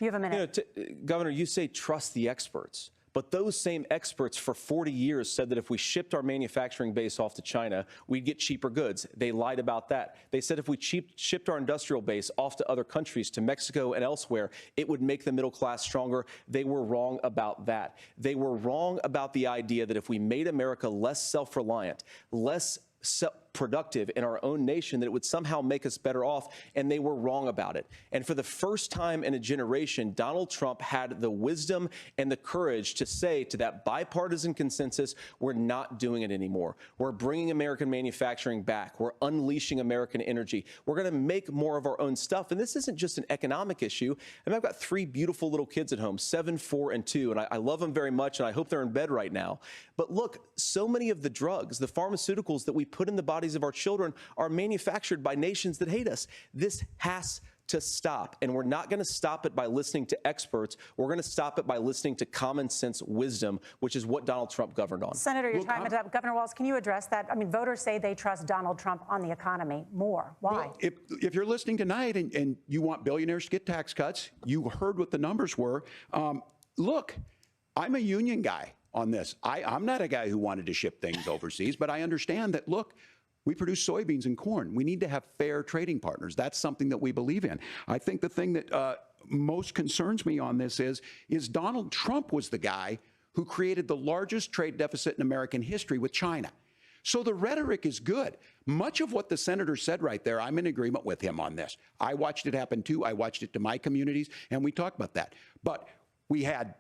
You have a minute. Governor, you say trust the experts. But those same experts for 40 years said that if we shipped our manufacturing base off to China, we'd get cheaper goods. They lied about that. They said if we shipped our industrial base off to other countries, to Mexico and elsewhere, it would make the middle class stronger. They were wrong about that. They were wrong about the idea that if we made America less self-reliant, less productive in our own nation, that it would somehow make us better off, and they were wrong about it. And for the first time in a generation, Donald Trump had the wisdom and the courage to say to that bipartisan consensus, we're not doing it anymore. We're bringing American manufacturing back. We're unleashing American energy. We're going to make more of our own stuff. And this isn't just an economic issue. I mean, I've got 3 beautiful little kids at home, 7, 4, and 2, and I love them very much, and I hope they're in bed right now. But look, so many of the drugs, the pharmaceuticals that we put in the bodies of our children are manufactured by nations that hate us. This has to stop, and we're not going to stop it by listening to experts. We're going to stop it by listening to common sense wisdom, which is what Donald Trump governed on. Senator, your time is up. Governor Walz, can you address that? I mean, voters say they trust Donald Trump on the economy more. Why? Well, if you're listening tonight and you want billionaires to get tax cuts, you heard what the numbers were. Look, I'm a union guy on this. I'm not a guy who wanted to ship things overseas, but I understand that, look, we produce soybeans and corn. We need to have fair trading partners. That's something that we believe in. I think the thing that most concerns me on this is Donald Trump was the guy who created the largest trade deficit in American history with China. So the rhetoric is good. Much of what the senator said right there, I'm in agreement with him on this. I watched it happen too. I watched it to my communities, and we talked about that. But we had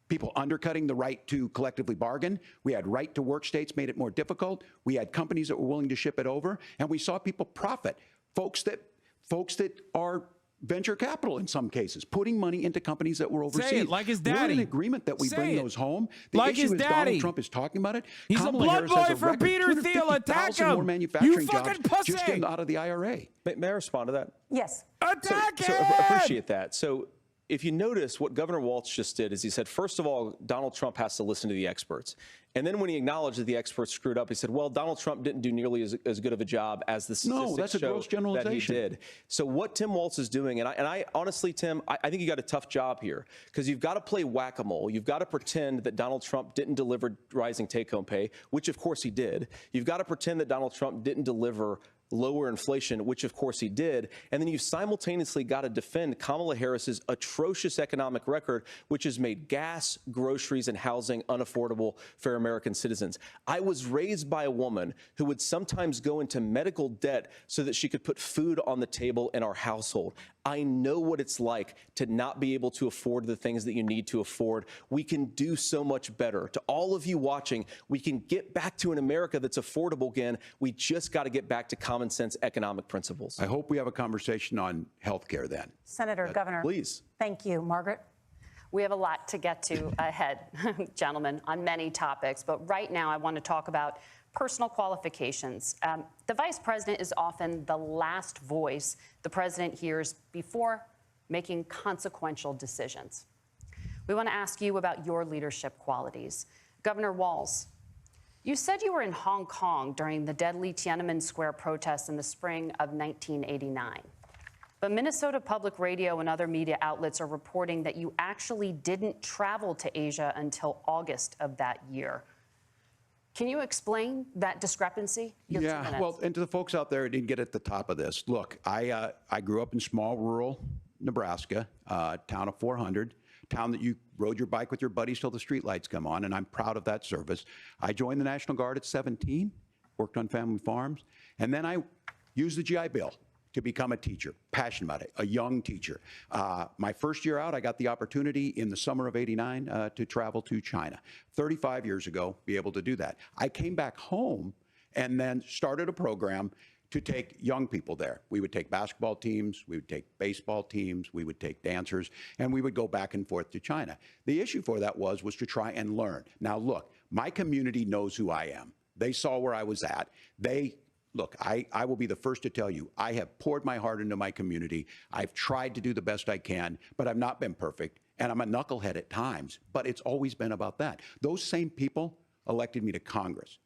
people undercutting the right to collectively bargain. We had right to work states made it more difficult. We had companies that were willing to ship it over, and we saw people profit. Folks that are venture capital in some cases, putting money into companies that were overseas. Say it like his daddy. We're in agreement that we bring those home. The like issue his is daddy. Donald Trump is talking about it. He's Kamala a blood Harris has boy a for record, Peter Thiel. Attack 250,000 him. more manufacturing You fucking jobs pussy. just getting out of the IRA. May I respond to that? Yes. Attack So him! I appreciate that. So if you notice, what Governor Walz just did is he said, first of all, Donald Trump has to listen to the experts. And then when he acknowledged that the experts screwed up, he said, well, Donald Trump didn't do nearly as good of a job as the statistics that's a show gross generalization. that he did. So what Tim Walz is doing, and I honestly, Tim, I think you got a tough job here because you've got to play whack-a-mole. You've got to pretend that Donald Trump didn't deliver rising take-home pay, which of course he did. You've got to pretend that Donald Trump didn't deliver lower inflation, which of course he did. And then you simultaneously got to defend Kamala Harris's atrocious economic record, which has made gas, groceries, and housing unaffordable for American citizens. I was raised by a woman who would sometimes go into medical debt so that she could put food on the table in our household. I know what it's like to not be able to afford the things that you need to afford. We can do so much better. To all of you watching, we can get back to an America that's affordable again. We just got to get back to common sense economic principles. I hope we have a conversation on health care then. Senator, Governor. Please. Thank you. Margaret? We have a lot to get to ahead, gentlemen, on many topics. But right now, I want to talk about personal qualifications. The vice president is often the last voice the president hears before making consequential decisions. We want to ask you about your leadership qualities. Governor Walz, you said you were in Hong Kong during the deadly Tiananmen Square protests in the spring of 1989. But Minnesota Public Radio and other media outlets are reporting that you actually didn't travel to Asia until August of that year. Can you explain that discrepancy? Yeah, well, and to the folks out there who didn't get at the top of this, look, I grew up in small rural Nebraska, town of 400, town that you rode your bike with your buddies till the streetlights come on, and I'm proud of that service. I joined the National Guard at 17, worked on family farms, and then I used the GI Bill to become a teacher, passionate about it, a young teacher. My first year out, I got the opportunity in the summer of '89 to travel to China. 35 years ago, be able to do that. I came back home and then started a program to take young people there. We would take basketball teams, we would take baseball teams, we would take dancers, and we would go back and forth to China. The issue for that was to try and learn. Now, look, my community knows who I am. They saw where I was at. Look, I will be the first to tell you, I have poured my heart into my community. I've tried to do the best I can, but I've not been perfect. And I'm a knucklehead at times, but it's always been about that. Those same people elected me to Congress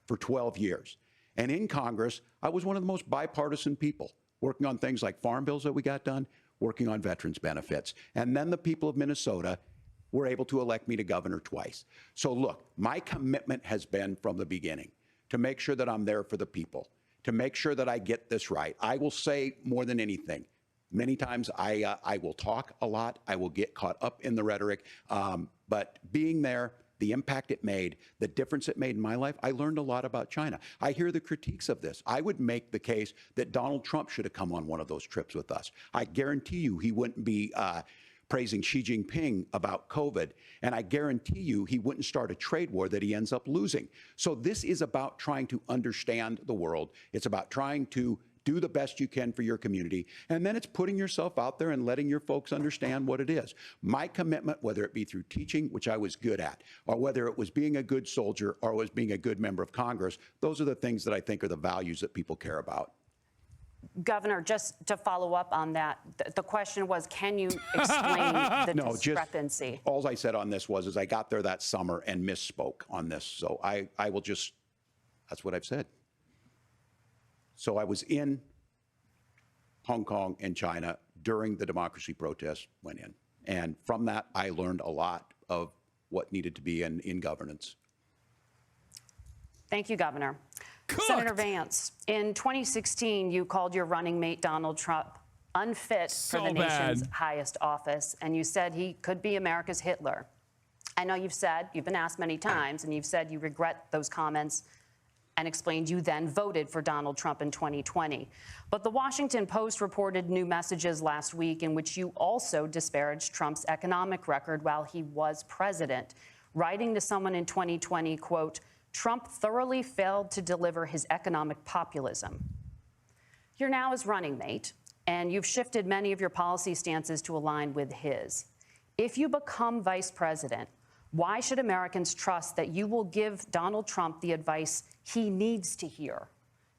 for 12 years. And in Congress, I was one of the most bipartisan people, working on things like farm bills that we got done, working on veterans benefits. And then the people of Minnesota were able to elect me to governor twice. So look, my commitment has been from the beginning to make sure that I'm there for the people, to make sure that I get this right. I will say more than anything, many times I will talk a lot. I will get caught up in the rhetoric. But being there, the impact it made, the difference it made in my life, I learned a lot about China. I hear the critiques of this. I would make the case that Donald Trump should have come on one of those trips with us. I guarantee you he wouldn't be praising Xi Jinping about COVID, and I guarantee you he wouldn't start a trade war that he ends up losing. So this is about trying to understand the world. It's about trying to do the best you can for your community, and then it's putting yourself out there and letting your folks understand what it is. My commitment, whether it be through teaching, which I was good at, or whether it was being a good soldier or was being a good member of Congress, those are the things that I think are the values that people care about. Governor, just to follow up on that, the question was, can you explain the discrepancy? All I said on this was I got there that summer and misspoke on this. So I will just, that's what I've said. So I was in Hong Kong and China during the democracy protests went in. And from that, I learned a lot of what needed to be in governance. Thank you, Governor. Cooked. Senator Vance, in 2016, you called your running mate, Donald Trump, unfit for the nation's highest office, and you said he could be America's Hitler. I know you've been asked many times, and you've said you regret those comments and explained you then voted for Donald Trump in 2020. But the Washington Post reported new messages last week in which you also disparaged Trump's economic record while he was president, writing to someone in 2020, quote, Trump thoroughly failed to deliver his economic populism. You're now his running mate, and you've shifted many of your policy stances to align with his. If you become vice president, why should Americans trust that you will give Donald Trump the advice he needs to hear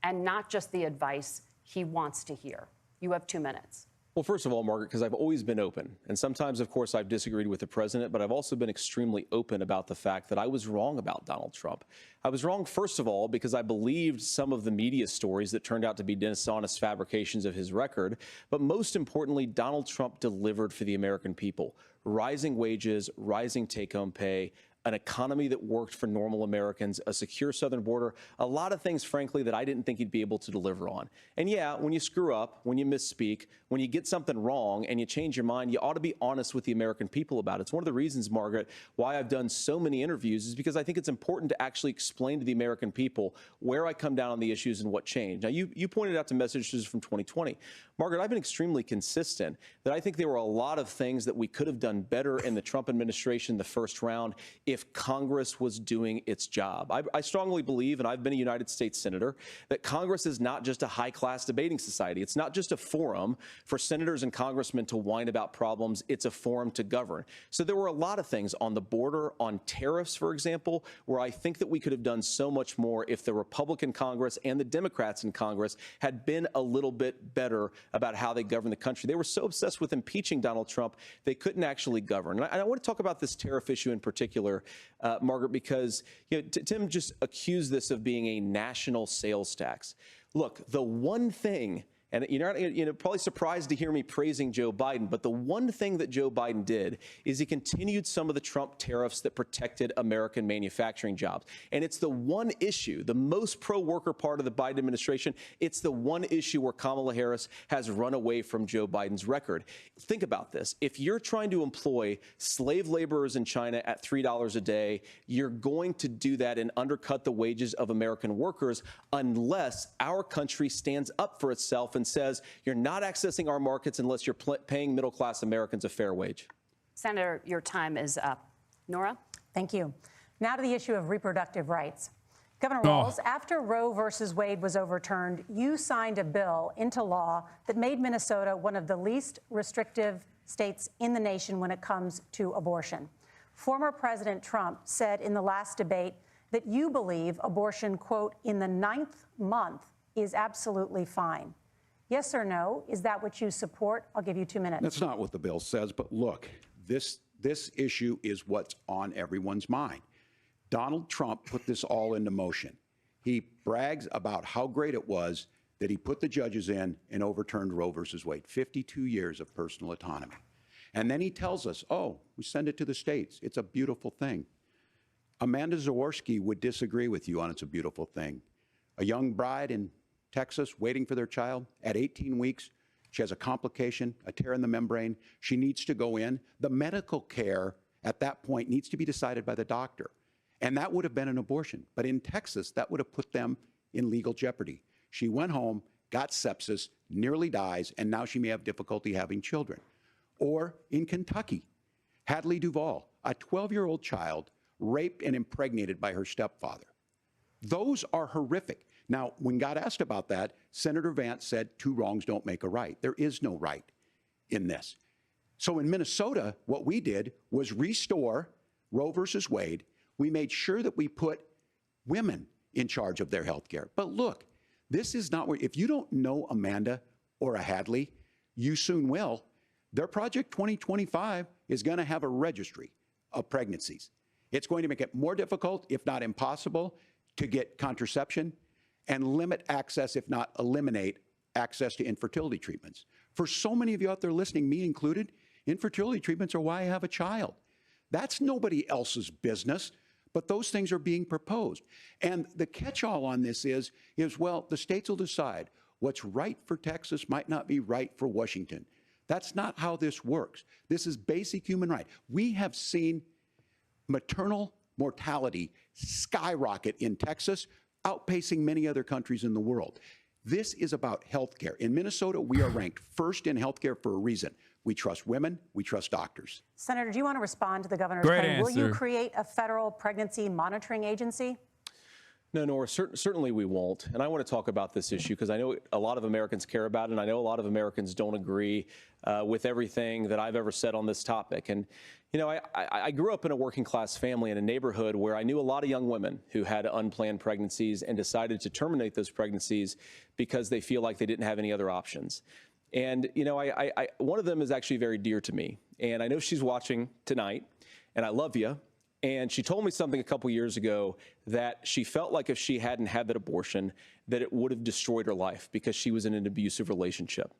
and not just the advice he wants to hear? You have 2 minutes. Well, first of all, Margaret, because I've always been open. And sometimes, of course, I've disagreed with the president, but I've also been extremely open about the fact that I was wrong about Donald Trump. I was wrong, first of all, because I believed some of the media stories that turned out to be dishonest fabrications of his record. But most importantly, Donald Trump delivered for the American people. Rising wages, rising take-home pay, an economy that worked for normal Americans, a secure southern border, a lot of things, frankly, that I didn't think he'd be able to deliver on. And yeah, when you screw up, when you misspeak, when you get something wrong and you change your mind, you ought to be honest with the American people about it. It's one of the reasons, Margaret, why I've done so many interviews is because I think it's important to actually explain to the American people where I come down on the issues and what changed. Now, you pointed out to messages from 2020. Margaret, I've been extremely consistent that I think there were a lot of things that we could have done better in the Trump administration the first round if Congress was doing its job. I strongly believe, and I've been a United States Senator, that Congress is not just a high-class debating society. It's not just a forum for senators and congressmen to whine about problems. It's a forum to govern. So there were a lot of things on the border, on tariffs, for example, where I think that we could have done so much more if the Republican Congress and the Democrats in Congress had been a little bit better about how they govern the country. They were so obsessed with impeaching Donald Trump, they couldn't actually govern. And I want to talk about this tariff issue in particular, Margaret, because Tim just accused this of being a national sales tax. Look, the one thing, and you're probably surprised to hear me praising Joe Biden, but the one thing that Joe Biden did is he continued some of the Trump tariffs that protected American manufacturing jobs. And it's the one issue, the most pro-worker part of the Biden administration, it's the one issue where Kamala Harris has run away from Joe Biden's record. Think about this. If you're trying to employ slave laborers in China at $3 a day, you're going to do that and undercut the wages of American workers unless our country stands up for itself and says you're not accessing our markets unless you're paying middle-class Americans a fair wage. Senator, your time is up. Nora? Thank you. Now to the issue of reproductive rights. Governor Walz, after Roe versus Wade was overturned, you signed a bill into law that made Minnesota one of the least restrictive states in the nation when it comes to abortion. Former President Trump said in the last debate that you believe abortion, quote, in the 9th month is absolutely fine. Yes or no? Is that what you support? I'll give you 2 minutes. That's not what the bill says, but look, this issue is what's on everyone's mind. Donald Trump put this all into motion. He brags about how great it was that he put the judges in and overturned Roe versus Wade, 52 years of personal autonomy. And then he tells us, oh, we send it to the states. It's a beautiful thing. Amanda Zaworski would disagree with you on it's a beautiful thing. A young bride in Texas waiting for their child at 18 weeks. She has a complication, a tear in the membrane. She needs to go in. The medical care at that point needs to be decided by the doctor. And that would have been an abortion. But in Texas, that would have put them in legal jeopardy. She went home, got sepsis, nearly dies, and now she may have difficulty having children. Or in Kentucky, Hadley Duvall, a 12-year-old child raped and impregnated by her stepfather. Those are horrific. Now, when God asked about that, Senator Vance said, 2 wrongs don't make a right. There is no right in this. So in Minnesota, what we did was restore Roe versus Wade. We made sure that we put women in charge of their health care. But look, this is not where, if you don't know Amanda or a Hadley, you soon will. Their Project 2025 is going to have a registry of pregnancies. It's going to make it more difficult, if not impossible, to get contraception and limit access, if not eliminate access to infertility treatments. For so many of you out there listening, me included, infertility treatments are why I have a child. That's nobody else's business, but those things are being proposed. And the catch-all on this is, well, the states will decide what's right for Texas might not be right for Washington. That's not how this works. This is basic human right. We have seen maternal mortality skyrocket in Texas, outpacing many other countries in the world. This is about health care. In Minnesota, we are ranked first in health care for a reason. We trust women, we trust doctors. Senator, do you want to respond to the governor's Great claim? Will you answer. create a federal pregnancy monitoring agency? No, Nora, certainly we won't. And I want to talk about this issue because I know a lot of Americans care about it, and I know a lot of Americans don't agree with everything that I've ever said on this topic. And, you know, I grew up in a working class family in a neighborhood where I knew a lot of young women who had unplanned pregnancies and decided to terminate those pregnancies because they feel like they didn't have any other options. And, you know, one of them is actually very dear to me. And I know she's watching tonight, and I love you. And she told me something a couple years ago that she felt like if she hadn't had that abortion, that it would have destroyed her life because she was in an abusive relationship.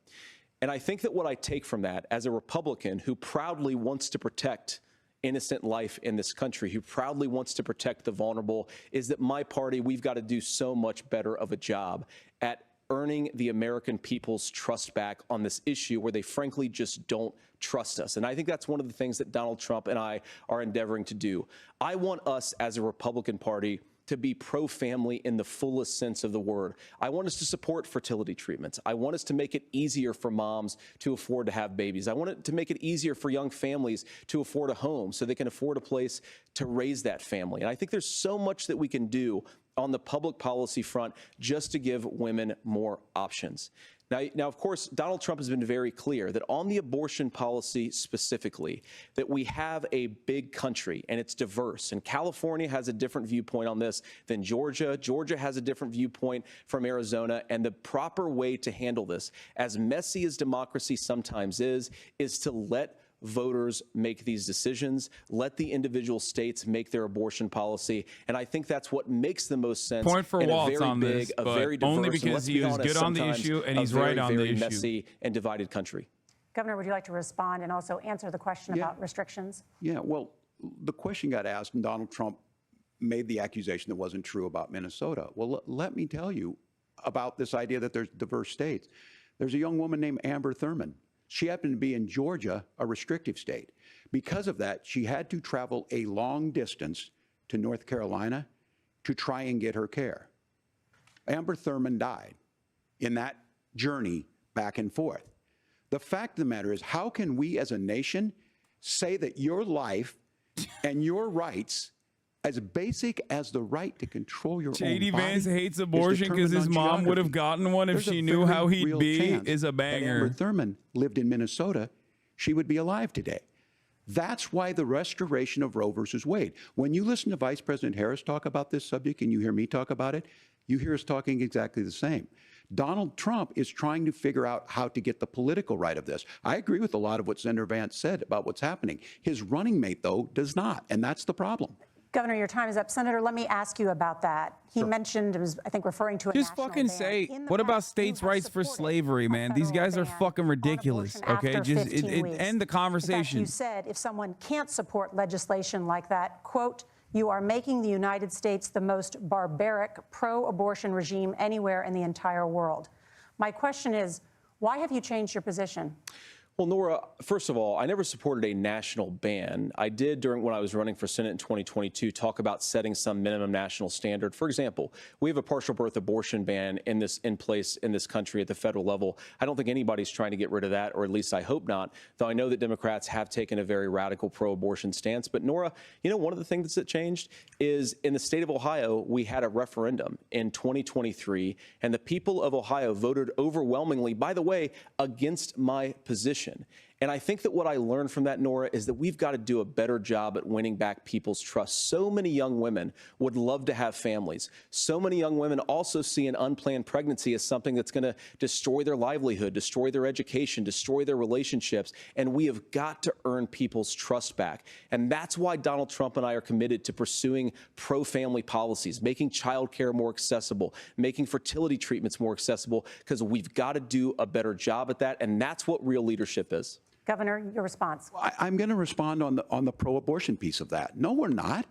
And I think that what I take from that as a Republican who proudly wants to protect innocent life in this country, who proudly wants to protect the vulnerable, is that my party, we've got to do so much better of a job at earning the American people's trust back on this issue where they frankly just don't trust us. And I think that's one of the things that Donald Trump and I are endeavoring to do. I want us as a Republican Party to be pro-family in the fullest sense of the word. I want us to support fertility treatments. I want us to make it easier for moms to afford to have babies. I want it to make it easier for young families to afford a home so they can afford a place to raise that family. And I think there's so much that we can do on the public policy front just to give women more options. Now, of course, Donald Trump has been very clear that on the abortion policy specifically, that we have a big country and it's diverse. And California has a different viewpoint on this than Georgia. Georgia has a different viewpoint from Arizona. And the proper way to handle this, as messy as democracy sometimes is to let voters make these decisions, let the individual states make their abortion policy. And I think that's what makes the most sense. Point for in Walz a very on big, this, a but very diverse, only and because let's he be is honest, good on the sometimes issue and a he's very, right on the very issue. messy and divided country. Governor, would you like to respond and also answer the question about restrictions? Yeah, well, the question got asked, and Donald Trump made the accusation that wasn't true about Minnesota. Well, let me tell you about this idea that there's diverse states. There's a young woman named Amber Thurman. She happened to be in Georgia, a restrictive state. Because of that, she had to travel a long distance to North Carolina to try and get her care. Amber Thurman died in that journey back and forth. The fact of the matter is, how can we as a nation say that your life and your rights, as basic as the right to control your own J.D. body, Vance hates is abortion because determined his on mom would have geography? gotten one if There's a she knew very how he'd real be, chance is a that banger. Amber Thurman lived in Minnesota, she would be alive today. That's why the restoration of Roe versus Wade. When you listen to Vice President Harris talk about this subject and you hear me talk about it, you hear us talking exactly the same. Donald Trump is trying to figure out how to get the political right of this. I agree with a lot of what Senator Vance said about what's happening. His running mate, though, does not, and that's the problem. Governor, your time is up. Senator, let me ask you about that. He mentioned, it was, I think, referring to a Just national fucking ban. say, In the what about past, you states' have rights for supported slavery, a man? These federal guys are ban fucking on ridiculous, abortion okay? after Just 15 end weeks. the In fact, conversation. you said if someone can't support legislation like that, quote, you are making the United States the most barbaric pro-abortion regime anywhere in the entire world. My question is, why have you changed your position? Well, Nora, first of all, I never supported a national ban. I did when I was running for Senate in 2022 talk about setting some minimum national standard. For example, we have a partial birth abortion ban in place in this country at the federal level. I don't think anybody's trying to get rid of that, or at least I hope not, though I know that Democrats have taken a very radical pro-abortion stance. But Nora, you know, one of the things that changed is in the state of Ohio, we had a referendum in 2023, and the people of Ohio voted overwhelmingly, by the way, against my position. And I think that what I learned from that, Nora, is that we've got to do a better job at winning back people's trust. So many young women would love to have families. So many young women also see an unplanned pregnancy as something that's going to destroy their livelihood, destroy their education, destroy their relationships. And we have got to earn people's trust back. And that's why Donald Trump and I are committed to pursuing pro-family policies, making childcare more accessible, making fertility treatments more accessible, because we've got to do a better job at that. And that's what real leadership is. Governor, your response. I'm going to respond on the pro-abortion piece of that. No, we're not.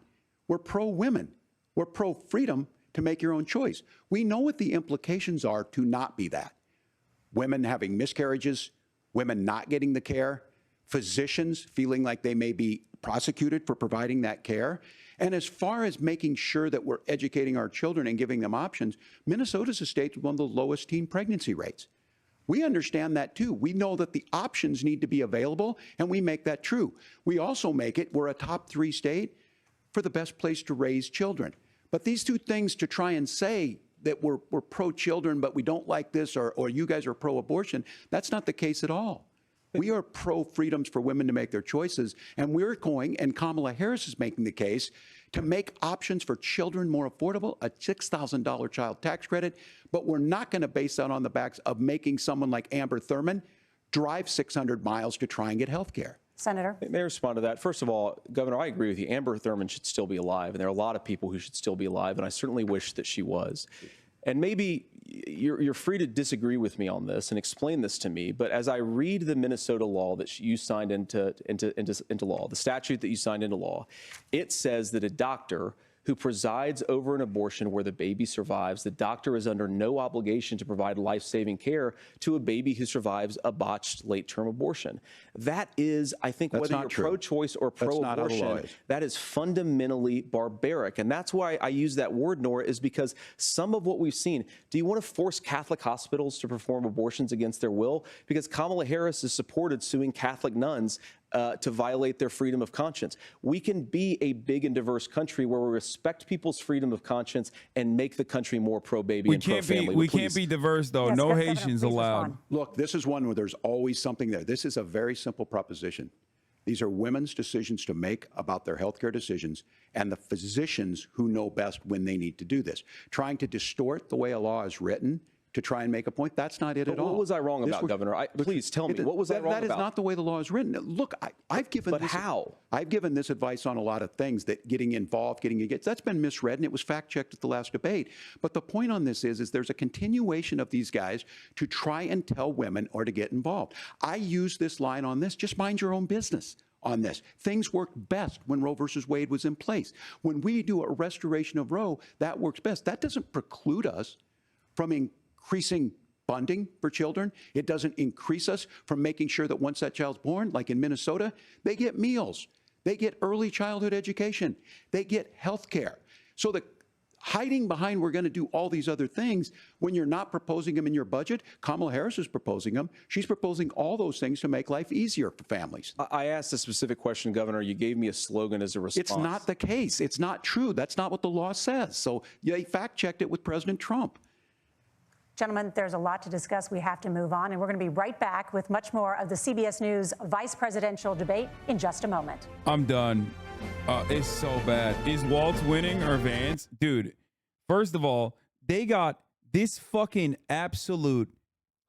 We're pro-women. We're pro-freedom to make your own choice. We know what the implications are to not be that. Women having miscarriages, women not getting the care, physicians feeling like they may be prosecuted for providing that care. And as far as making sure that we're educating our children and giving them options, Minnesota's a state with one of the lowest teen pregnancy rates. We understand that too. We know that the options need to be available, and we make that true. We also make it, we're a top 3 state for the best place to raise children. But these two things, to try and say that we're pro-children, but we don't like this, or you guys are pro-abortion, that's not the case at all. We are pro-freedoms for women to make their choices, and we're going, and Kamala Harris is making the case, to make options for children more affordable, a $6,000 child tax credit, but we're not going to base that on the backs of making someone like Amber Thurman drive 600 miles to try and get health care. Senator. May I respond to that? First of all, Governor, I agree with you. Amber Thurman should still be alive, and there are a lot of people who should still be alive, and I certainly wish that she was. And maybe you're free to disagree with me on this and explain this to me, but as I read the Minnesota law that you signed into law, the statute that you signed into law, it says that a doctor who presides over an abortion where the baby survives, the doctor is under no obligation to provide life-saving care to a baby who survives a botched late-term abortion. That is, I think, That's whether not you're true. pro-choice or pro-abortion, that is fundamentally barbaric. And that's why I use that word, Nora, is because some of what we've seen, do you want to force Catholic hospitals to perform abortions against their will? Because Kamala Harris has supported suing Catholic nuns to violate their freedom of conscience. We can be a big and diverse country where we respect people's freedom of conscience and make the country more pro-baby and pro-family. We can't be diverse, though. Yes, no Governor, Haitians please allowed. respond. Look, this is one where there's always something there. This is a very simple proposition. These are women's decisions to make about their healthcare decisions, and the physicians who know best when they need to do this. Trying to distort the way a law is written to try and make a point, that's not it at all. What was I wrong about, Governor? Please tell me, what was I wrong about? That is not the way the law is written. Look, I've given But this, how? I've given this advice on a lot of things, that getting involved, getting against, that's been misread, and it was fact-checked at the last debate. But the point on this is there's a continuation of these guys to try and tell women or to get involved. I use this line on this, just mind your own business on this. Things worked best when Roe versus Wade was in place. When we do a restoration of Roe, that works best. That doesn't preclude us from increasing funding for children. It doesn't increase us from making sure that once that child's born, like in Minnesota, they get meals, they get early childhood education, they get health care. So the hiding behind we're going to do all these other things when you're not proposing them in your budget, Kamala Harris is proposing them. She's proposing all those things to make life easier for families. I asked a specific question, Governor. You gave me a slogan as a response. It's not the case. It's not true. That's not what the law says. So they fact-checked it with President Trump. Gentlemen, there's a lot to discuss. We have to move on, and we're going to be right back with much more of the CBS News vice presidential debate in just a moment. I'm done. It's so bad. Is Walz winning or Vance? Dude, first of all, they got this fucking absolute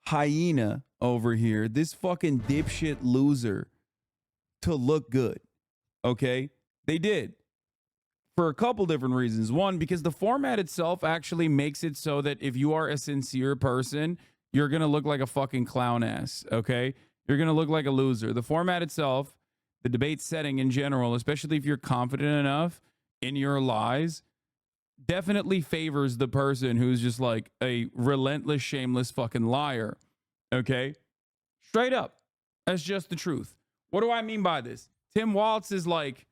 hyena over here, this fucking dipshit loser, to look good. Okay? They did. for a couple different reasons. One, because the format itself actually makes it so that if you are a sincere person, you're going to look like a fucking clown ass, okay? You're going to look like a loser. The format itself, the debate setting in general, especially if you're confident enough in your lies, definitely favors the person who's just like a relentless, shameless fucking liar, okay? Straight up. That's just the truth. What do I mean by this? Tim Walz is like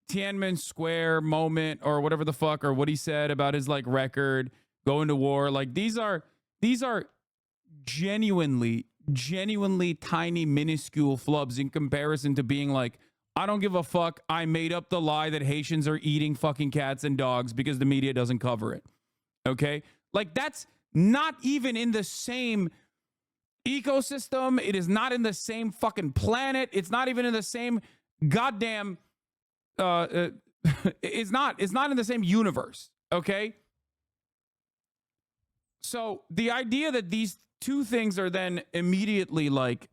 Tiananmen Square moment or whatever the fuck, or what he said about his like record going to war. Like these are genuinely tiny, minuscule flubs in comparison to being like, I don't give a fuck. I made up the lie that Haitians are eating fucking cats and dogs because the media doesn't cover it. Okay? Like that's not even in the same ecosystem. It is not in the same fucking planet. It's not even in the same goddamn it's not in the same universe, okay? So the idea that these two things are then immediately like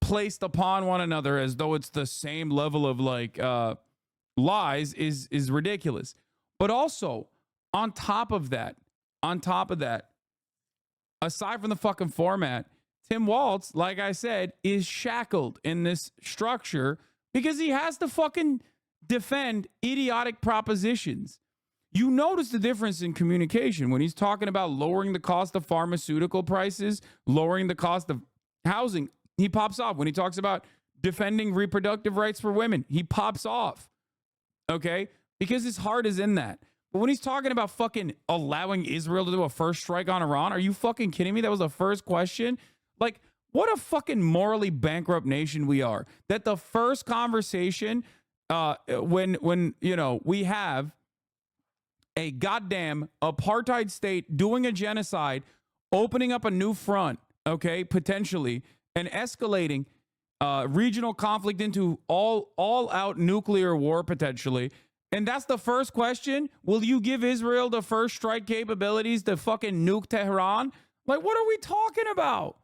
placed upon one another as though it's the same level of like lies is ridiculous. But also on top of that, aside from the fucking format, Tim Walz, like I said, is shackled in this structure because he has to fucking defend idiotic propositions. You notice the difference in communication when he's talking about lowering the cost of pharmaceutical prices, lowering the cost of housing. He pops off. When he talks about defending reproductive rights for women, he pops off. Okay? Because his heart is in that. But when he's talking about fucking allowing Israel to do a first strike on Iran, are you fucking kidding me? That was the first question. Like, what a fucking morally bankrupt nation we are. That the first conversation when you know, we have a goddamn apartheid state doing a genocide, opening up a new front, okay, potentially, and escalating regional conflict into all-out nuclear war, potentially. And that's the first question. Will you give Israel the first strike capabilities to fucking nuke Tehran? Like, what are we talking about?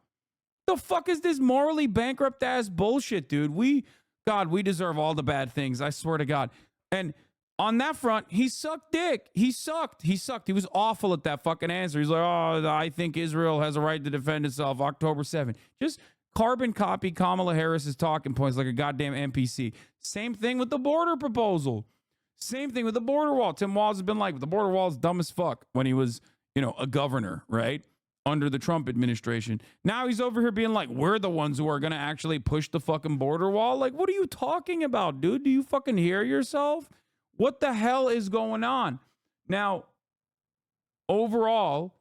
The fuck is this morally bankrupt ass bullshit, dude? God, we deserve all the bad things. I swear to God. And on that front, he sucked dick. He sucked. He was awful at that fucking answer. He's like, oh, I think Israel has a right to defend itself October 7th. Just carbon copy Kamala Harris's talking points like a goddamn NPC. Same thing with the border proposal. Same thing with the border wall. Tim Walz has been like, the border wall is dumb as fuck when he was, you know, a governor, right? Under the Trump administration. Now he's over here being like, we're the ones who are going to actually push the fucking border wall. Like, what are you talking about, dude? Do you fucking hear yourself? What the hell is going on? Now, overall,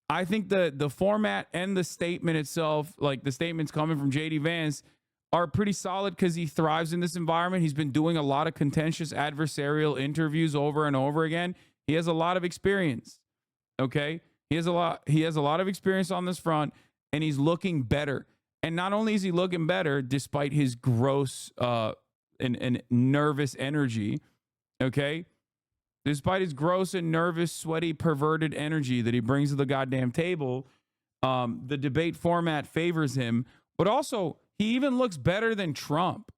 I think the format and the statement itself, like the statements coming from JD Vance, are pretty solid because he thrives in this environment. He's been doing a lot of contentious adversarial interviews over and over again. He has a lot of experience. Okay, he has a lot of experience on this front, and he's looking better. And not only is he looking better, despite his gross and nervous energy, okay, despite his gross and nervous, sweaty, perverted energy that he brings to the goddamn table, the debate format favors him. But also, he even looks better than Trump.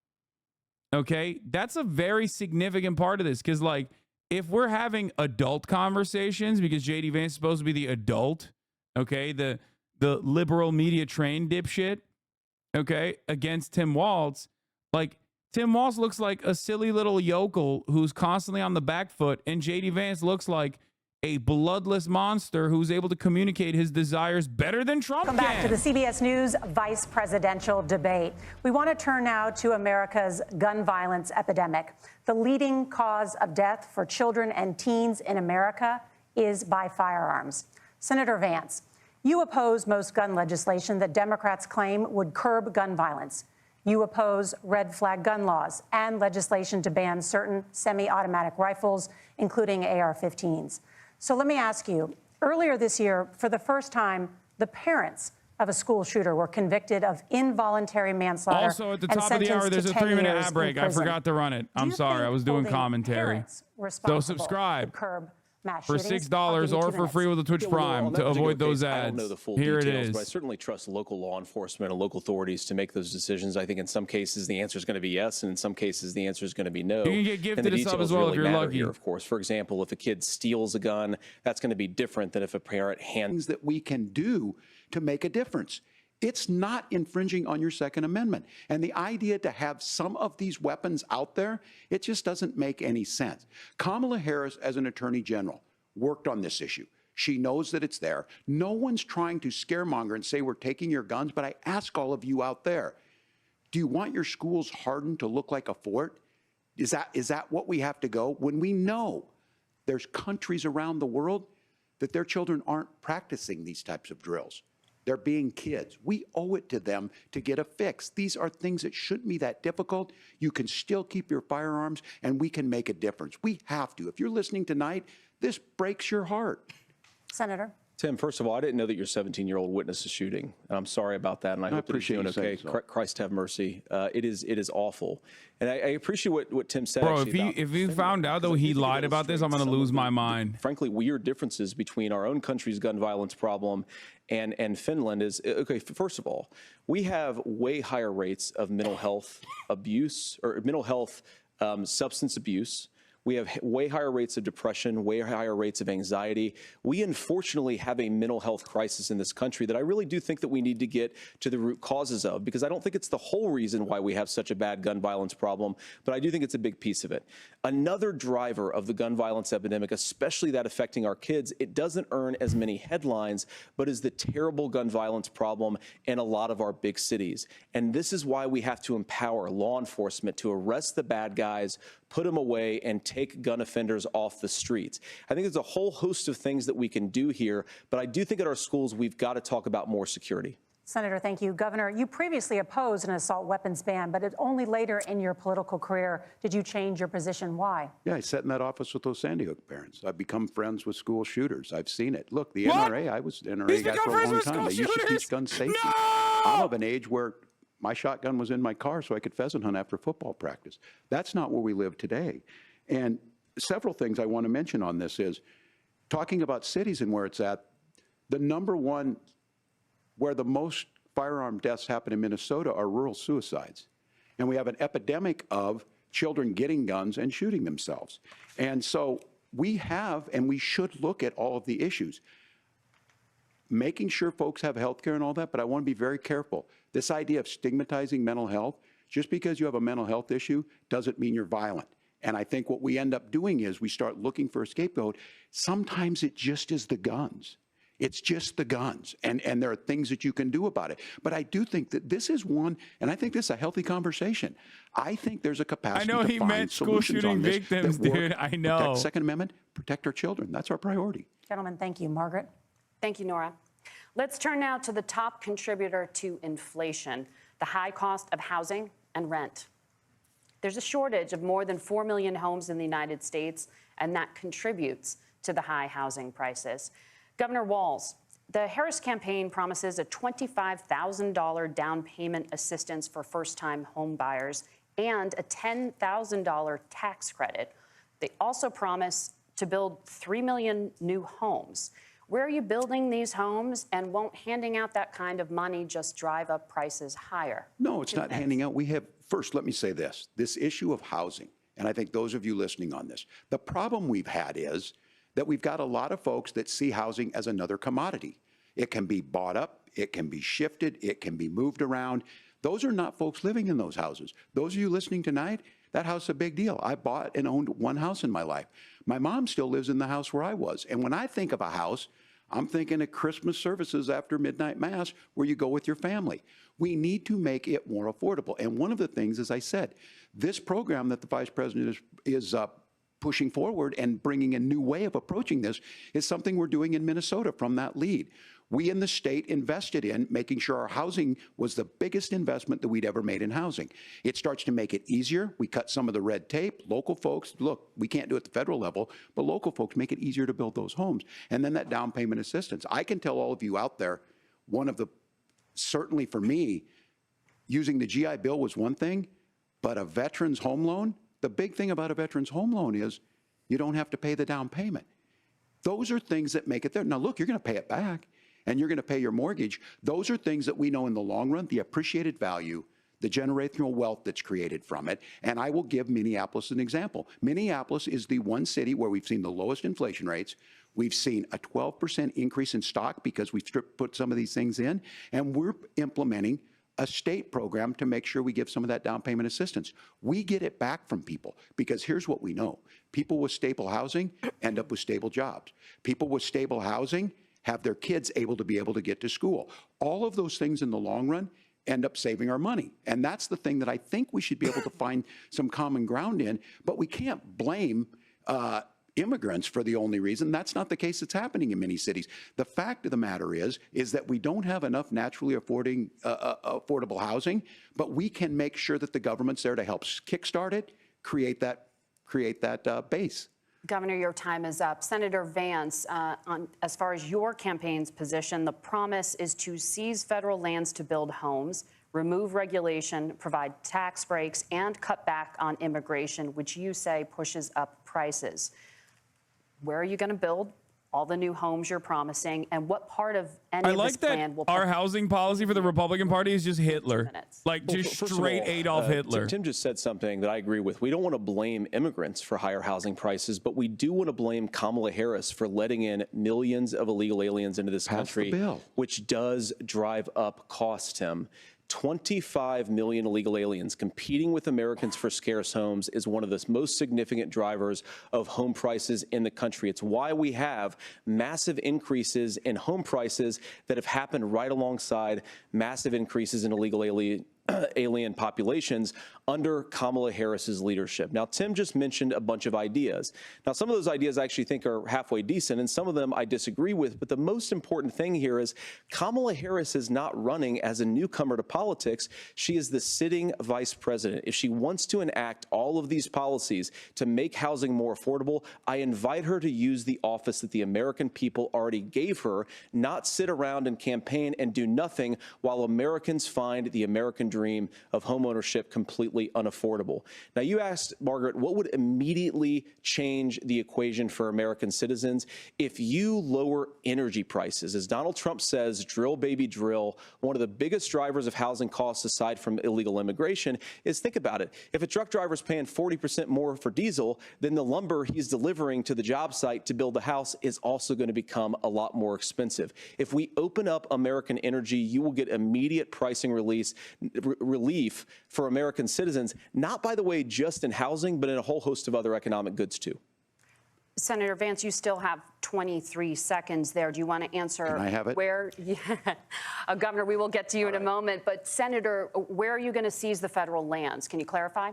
Okay, that's a very significant part of this because, like, if we're having adult conversations, because JD Vance is supposed to be the adult, okay, the liberal media trained dipshit, okay, against Tim Walz, like Tim Walz looks like a silly little yokel who's constantly on the back foot, and JD Vance looks like a bloodless monster who's able to communicate his desires better than Trump can. Welcome back to the CBS News vice presidential debate. We want to turn now to America's gun violence epidemic. The leading cause of death for children and teens in America is by firearms. Senator Vance, you oppose most gun legislation that Democrats claim would curb gun violence. You oppose red flag gun laws and legislation to ban certain semi-automatic rifles, including AR-15s. So let me ask you, earlier this year, for the first time, the parents of a school shooter were convicted of involuntary manslaughter. Also, at the top of the hour, there's a 3-minute ad break. I forgot to run it. I'm sorry. I was doing commentary. So subscribe. Curb mass For shootings. $6 I'll give you or 2 for minutes. free with a Twitch Yeah, well, Prime on to that particular avoid those case, ads. I don't know the full Here details, it but I is. certainly trust local law enforcement and local authorities to make those decisions. I think in some cases the answer is going to be yes, and in some cases the answer is going to be no. You can get gifted and the a sub details as well if really you're matter lucky. here, of course. For example, if a kid steals a gun, that's going to be different than if a parent hands. Things that we can do to make a difference. It's not infringing on your Second Amendment. And the idea to have some of these weapons out there, it just doesn't make any sense. Kamala Harris, as an attorney general, worked on this issue. She knows that it's there. No one's trying to scaremonger and say we're taking your guns, but I ask all of you out there, do you want your schools hardened to look like a fort? Is that what we have to go? When we know there's countries around the world that their children aren't practicing these types of drills. They're being kids. We owe it to them to get a fix. These are things that shouldn't be that difficult. You can still keep your firearms, and we can make a difference. We have to. If you're listening tonight, this breaks your heart. Senator. Tim, first of all, I didn't know that your 17-year-old witnessed a shooting, and I'm sorry about that, and I hope that he's appreciate doing you saying okay. so. Christ have mercy. It is awful, and I appreciate what Tim said. Bro, actually, about if you Finland, found out because though I do he think it lied about this, I'm illustrates gonna some lose of my the, mind. frankly, weird differences between our own country's gun violence problem and Finland. Is okay. First of all, we have way higher rates of mental health abuse or mental health substance abuse. We have way higher rates of depression, way higher rates of anxiety. We unfortunately have a mental health crisis in this country that I really do think that we need to get to the root causes of, because I don't think it's the whole reason why we have such a bad gun violence problem, but I do think it's a big piece of it. Another driver of the gun violence epidemic, especially that affecting our kids, it doesn't earn as many headlines, but is the terrible gun violence problem in a lot of our big cities. And this is why we have to empower law enforcement to arrest the bad guys, put them away, and take gun offenders off the streets. I think there's a whole host of things that we can do here, but I do think at our schools we've got to talk about more security. Senator, thank you. Governor, you previously opposed an assault weapons ban, but only later in your political career did you change your position. Why? Yeah, I sat in that office with those Sandy Hook parents. I've become friends with school shooters. I've seen it. Look, the What? NRA, I was NRA He's guy become for a friends long with time. school They used to shooters? teach gun safety. No! I'm of an age where my shotgun was in my car so I could pheasant hunt after football practice. That's not where we live today. And several things I want to mention on this is talking about cities and where it's at. The number one where the most firearm deaths happen in Minnesota are rural suicides. And we have an epidemic of children getting guns and shooting themselves. And so we have, and we should look at all of the issues. Making sure folks have health care and all that, but I want to be very careful. This idea of stigmatizing mental health, just because you have a mental health issue doesn't mean you're violent. And I think what we end up doing is we start looking for a scapegoat. Sometimes it just is the guns. It's just the guns, and there are things that you can do about it. But I do think that this is one, and I think this is a healthy conversation. I think there's a capacity I know to he find meant school solutions shooting on this victims, that work, dude. I know. Protect Second Amendment, protect our children. That's our priority. Gentlemen, thank you. Margaret? Thank you, Nora. Let's turn now to the top contributor to inflation, the high cost of housing and rent. There's a shortage of more than 4 million homes in the United States, and that contributes to the high housing prices. Governor Walz, the Harris campaign promises a $25,000 down payment assistance for first-time home buyers and a $10,000 tax credit. They also promise to build 3 million new homes. Where are you building these homes, and won't handing out that kind of money just drive up prices higher? No, it's not handing out. We have, first, let me say this issue of housing, and I think those of you listening on this, the problem we've had is that we've got a lot of folks that see housing as another commodity. It can be bought up, it can be shifted, it can be moved around. Those are not folks living in those houses. Those of you listening tonight, that house is a big deal. I bought and owned one house in my life. My mom still lives in the house where I was. And when I think of a house, I'm thinking of Christmas services after midnight mass where you go with your family. We need to make it more affordable. And one of the things, as I said, this program that the Vice President is pushing forward and bringing a new way of approaching this is something we're doing in Minnesota from that lead. We in the state invested in making sure our housing was the biggest investment that we'd ever made in housing. It starts to make it easier. We cut some of the red tape. Local folks, look, we can't do it at the federal level, but local folks make it easier to build those homes. And then that down payment assistance. I can tell all of you out there, certainly for me, using the GI Bill was one thing, but a veteran's home loan, the big thing about a veteran's home loan is you don't have to pay the down payment. Those are things that make it there. Now, look, you're going to pay it back, and you're going to pay your mortgage. Those are things that we know in the long run, the appreciated value, the generational wealth that's created from it. And I will give Minneapolis an example. Minneapolis is the one city where we've seen the lowest inflation rates. We've seen a 12% increase in stock because we've put some of these things in, and we're implementing a state program to make sure we give some of that down payment assistance. We get it back from people because here's what we know. People with stable housing end up with stable jobs. People with stable housing have their kids able to get to school. All of those things in the long run end up saving our money. And that's the thing that I think we should be able to find some common ground in, but we can't blame immigrants for the only reason. That's not the case that's happening in many cities. The fact of the matter is that we don't have enough naturally affordable housing, but we can make sure that the government's there to help kickstart it, create that base. Governor, your time is up. Senator Vance, as far as your campaign's position, the promise is to seize federal lands to build homes, remove regulation, provide tax breaks, and cut back on immigration, which you say pushes up prices. Where are you going to build all the new homes you're promising, and what part of any of this plan will... Our housing policy for the Republican Party is just Hitler. Like, just straight Adolf Hitler. Tim just said something that I agree with. We don't want to blame immigrants for higher housing prices, but we do want to blame Kamala Harris for letting in millions of illegal aliens into this country, which does drive up costs, Tim. 25 million illegal aliens competing with Americans for scarce homes is one of the most significant drivers of home prices in the country. It's why we have massive increases in home prices that have happened right alongside massive increases in illegal alien populations under Kamala Harris's leadership. Now, Tim just mentioned a bunch of ideas. Now, some of those ideas I actually think are halfway decent, and some of them I disagree with. But the most important thing here is Kamala Harris is not running as a newcomer to politics. She is the sitting vice president. If she wants to enact all of these policies to make housing more affordable, I invite her to use the office that the American people already gave her, not sit around and campaign and do nothing while Americans find the American dream of homeownership completely unaffordable. Now, you asked, Margaret, what would immediately change the equation for American citizens if you lower energy prices? As Donald Trump says, drill, baby, drill. One of the biggest drivers of housing costs, aside from illegal immigration, is, think about it. If a truck driver is paying 40% more for diesel, then the lumber he's delivering to the job site to build the house is also going to become a lot more expensive. If we open up American energy, you will get immediate pricing relief for American citizens, not, by the way, just in housing, but in a whole host of other economic goods, too. Senator Vance, you still have 23 seconds there. Do you want to answer? Can I have it? Where, Governor, we will get to you in a moment. But, Senator, where are you going to seize the federal lands? Can you clarify?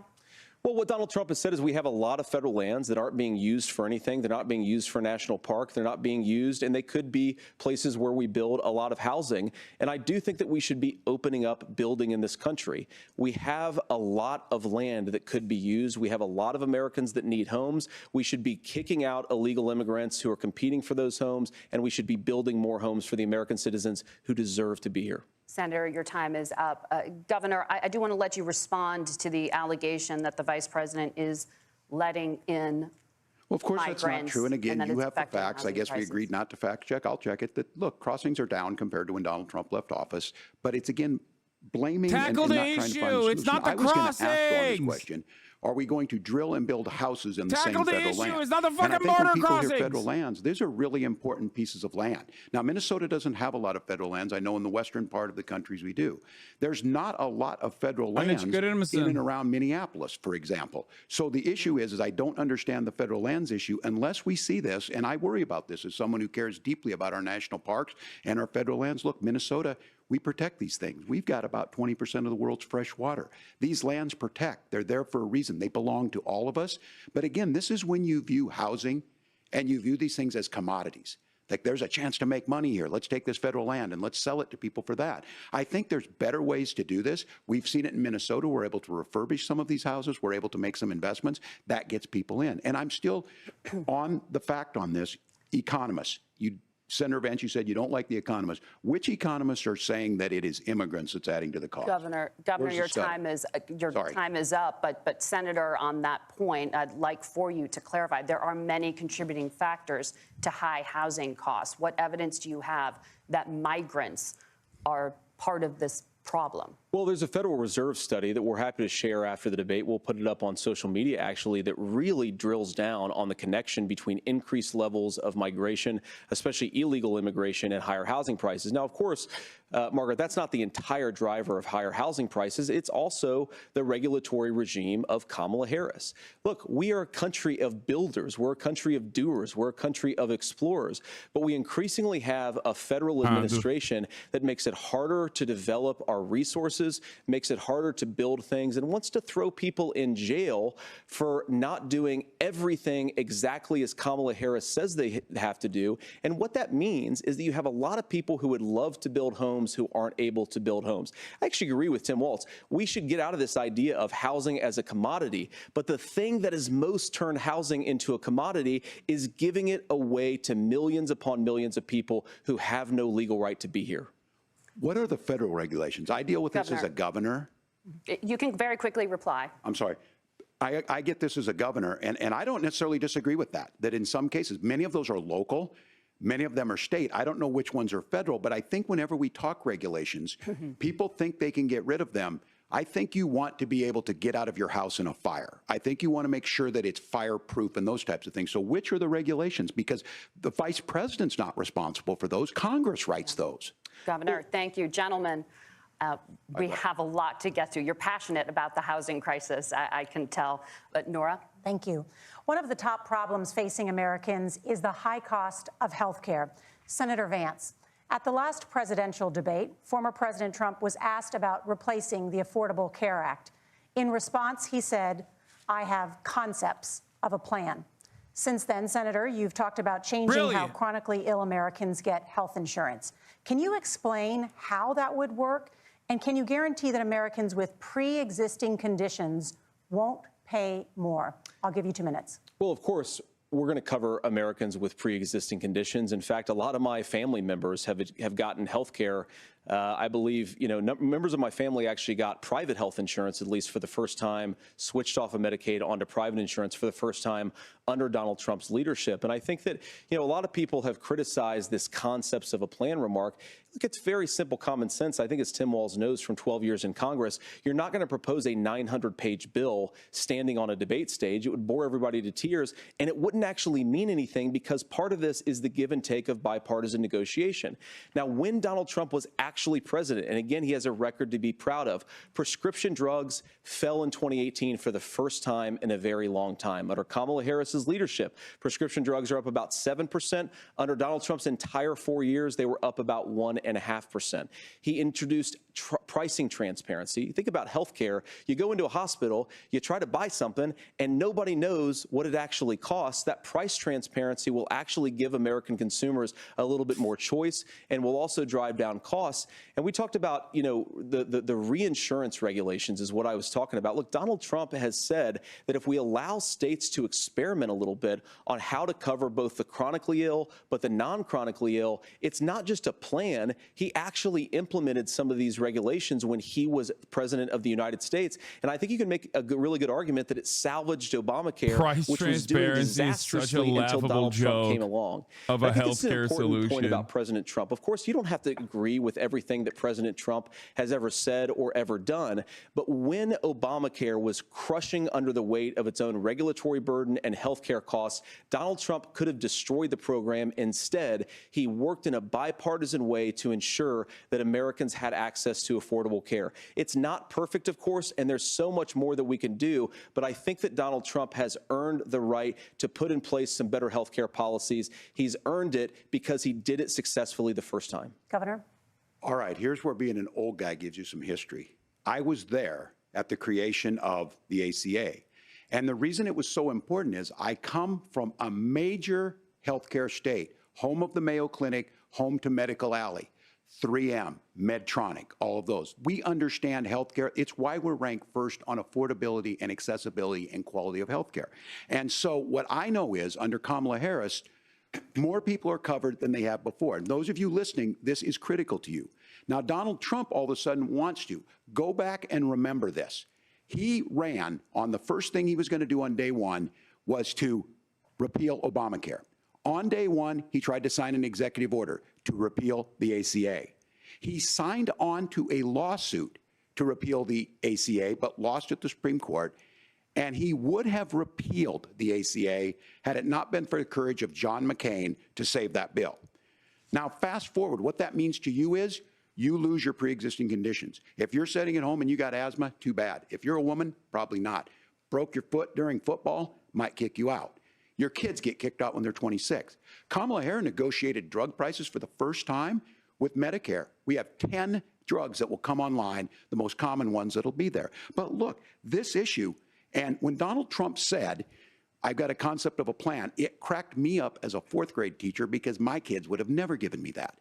Well, what Donald Trump has said is we have a lot of federal lands that aren't being used for anything. They're not being used for a national park. They're not being used, and they could be places where we build a lot of housing. And I do think that we should be opening up building in this country. We have a lot of land that could be used. We have a lot of Americans that need homes. We should be kicking out illegal immigrants who are competing for those homes, and we should be building more homes for the American citizens who deserve to be here. Senator, your time is up. Governor, I do want to let you respond to the allegation that the vice president is letting in Well, of course, that's not true. And again, you have the facts. I guess we agreed not to fact check. I'll check it. That, look, crossings are down compared to when Donald Trump left office. But it's, again, blaming and not trying to find a solution. It's not the crossings. I was going to ask on this question. Are we going to drill and build houses in the same federal land? It's not the fucking and I think border when people crossings. hear federal lands, these are really important pieces of land. Now, Minnesota doesn't have a lot of federal lands. I know in the western part of the countries we do. There's not a lot of federal lands in and around Minneapolis, for example. So the issue is I don't understand the federal lands issue unless we see this, and I worry about this as someone who cares deeply about our national parks and our federal lands. Look, Minnesota, we protect these things. We've got about 20% of the world's fresh water. These lands protect. They're there for a reason. They belong to all of us. But again, this is when you view housing and you view these things as commodities. Like, there's a chance to make money here. Let's take this federal land and let's sell it to people for that. I think there's better ways to do this. We've seen it in Minnesota. We're able to refurbish some of these houses. We're able to make some investments. That gets people in. And I'm still on the fact on this. Economists, Senator Vance, you said you don't like the economists. Which economists are saying that it is immigrants that's adding to the cost? Governor, Where's your the study? time is up. But Senator, on that point, I'd like for you to clarify. There are many contributing factors to high housing costs. What evidence do you have that migrants are part of this problem? Well, there's a Federal Reserve study that we're happy to share after the debate. We'll put it up on social media, actually, that really drills down on the connection between increased levels of migration, especially illegal immigration, and higher housing prices. Now, of course, Margaret, that's not the entire driver of higher housing prices. It's also the regulatory regime of Kamala Harris. Look, we are a country of builders. We're a country of doers. We're a country of explorers. But we increasingly have a federal administration that makes it harder to develop our resources, makes it harder to build things, and wants to throw people in jail for not doing everything exactly as Kamala Harris says they have to do. And what that means is that you have a lot of people who would love to build homes who aren't able to build homes. I actually agree with Tim Walz. We should get out of this idea of housing as a commodity. But the thing that has most turned housing into a commodity is giving it away to millions upon millions of people who have no legal right to be here. What are the federal regulations? I deal with this as a governor. You can very quickly reply. I'm sorry. I get this as a governor, and I don't necessarily disagree with that in some cases, many of those are local, many of them are state. I don't know which ones are federal, but I think whenever we talk regulations, people think they can get rid of them. I think you want to be able to get out of your house in a fire. I think you want to make sure that it's fireproof and those types of things. So which are the regulations? Because the vice president's not responsible for those. Congress writes those. Governor, thank you. Gentlemen, we have a lot to get to. You're passionate about the housing crisis, I can tell. But Nora? Thank you. One of the top problems facing Americans is the high cost of health care. Senator Vance, at the last presidential debate, former President Trump was asked about replacing the Affordable Care Act. In response, he said, "I have concepts of a plan." Since then, Senator, you've talked about changing how chronically ill Americans get health insurance. Can you explain how that would work? And can you guarantee that Americans with pre-existing conditions won't pay more? I'll give you 2 minutes. Well, of course, we're going to cover Americans with pre-existing conditions. In fact, a lot of my family members have gotten health care. I believe, members of my family actually got private health insurance, at least for the first time, switched off of Medicaid onto private insurance for the first time under Donald Trump's leadership. And I think that, a lot of people have criticized this concepts of a plan remark. Look, it's very simple common sense. I think as Tim Walz knows from 12 years in Congress, you're not going to propose a 900-page bill standing on a debate stage. It would bore everybody to tears, and it wouldn't actually mean anything because part of this is the give and take of bipartisan negotiation. Now, when Donald Trump was actually president, and again, he has a record to be proud of, prescription drugs fell in 2018 for the first time in a very long time. Under Kamala Harris's leadership, prescription drugs are up about 7%. Under Donald Trump's entire 4 years, they were up about 1.5%. He introduced pricing transparency. Think about healthcare. You go into a hospital, you try to buy something, and nobody knows what it actually costs. That price transparency will actually give American consumers a little bit more choice and will also drive down costs. And we talked about, the reinsurance regulations is what I was talking about. Look, Donald Trump has said that if we allow states to experiment a little bit on how to cover both the chronically ill but the non-chronically ill, it's not just a plan. He actually implemented some of these regulations when he was president of the United States. And I think you can make a really good argument that it salvaged Obamacare, which was doing disastrously until Donald Trump came along. Of a healthcare solution. Point about President Trump. Of course, you don't have to agree with everything that President Trump has ever said or ever done. But when Obamacare was crushing under the weight of its own regulatory burden and healthcare costs, Donald Trump could have destroyed the program. Instead, he worked in a bipartisan way to ensure that Americans had access to affordable care. It's not perfect, of course, and there's so much more that we can do, but I think that Donald Trump has earned the right to put in place some better health care policies. He's earned it because he did it successfully the first time. Governor? All right, here's where being an old guy gives you some history. I was there at the creation of the ACA. And the reason it was so important is I come from a major healthcare state, home of the Mayo Clinic, home to Medical Alley, 3M, Medtronic, all of those. We understand healthcare. It's why we're ranked first on affordability and accessibility and quality of healthcare. And so what I know is under Kamala Harris, More people are covered than they have before. And those of you listening, this is critical to you. Now, Donald Trump all of a sudden wants to. Go back and remember this. He ran on the first thing he was going to do on day one was to repeal Obamacare. On day one, he tried to sign an executive order to repeal the ACA. He signed on to a lawsuit to repeal the ACA, but lost at the Supreme Court. And he would have repealed the ACA had it not been for the courage of John McCain to save that bill. Now, fast forward, what that means to you is you lose your pre-existing conditions. If you're sitting at home and you got asthma, too bad. If you're a woman, probably not. Broke your foot during football, might kick you out. Your kids get kicked out when they're 26. Kamala Harris negotiated drug prices for the first time with Medicare. We have 10 drugs that will come online, the most common ones that'll be there. But look, this issue, and when Donald Trump said, I've got a concept of a plan, it cracked me up as a fourth grade teacher because my kids would have never given me that.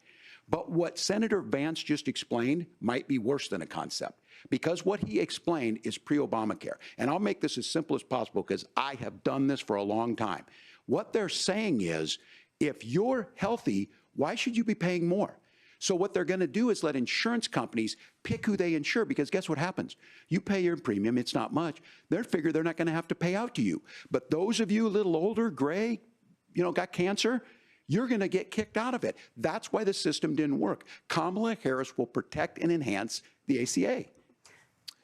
But what Senator Vance just explained might be worse than a concept, because what he explained is pre-Obamacare. And I'll make this as simple as possible because I have done this for a long time. What they're saying is, if you're healthy, why should you be paying more? So what they're going to do is let insurance companies pick who they insure, because guess what happens? You pay your premium, it's not much. They figure they're not going to have to pay out to you. But those of you a little older, gray, got cancer, you're going to get kicked out of it. That's why the system didn't work. Kamala Harris will protect and enhance the ACA.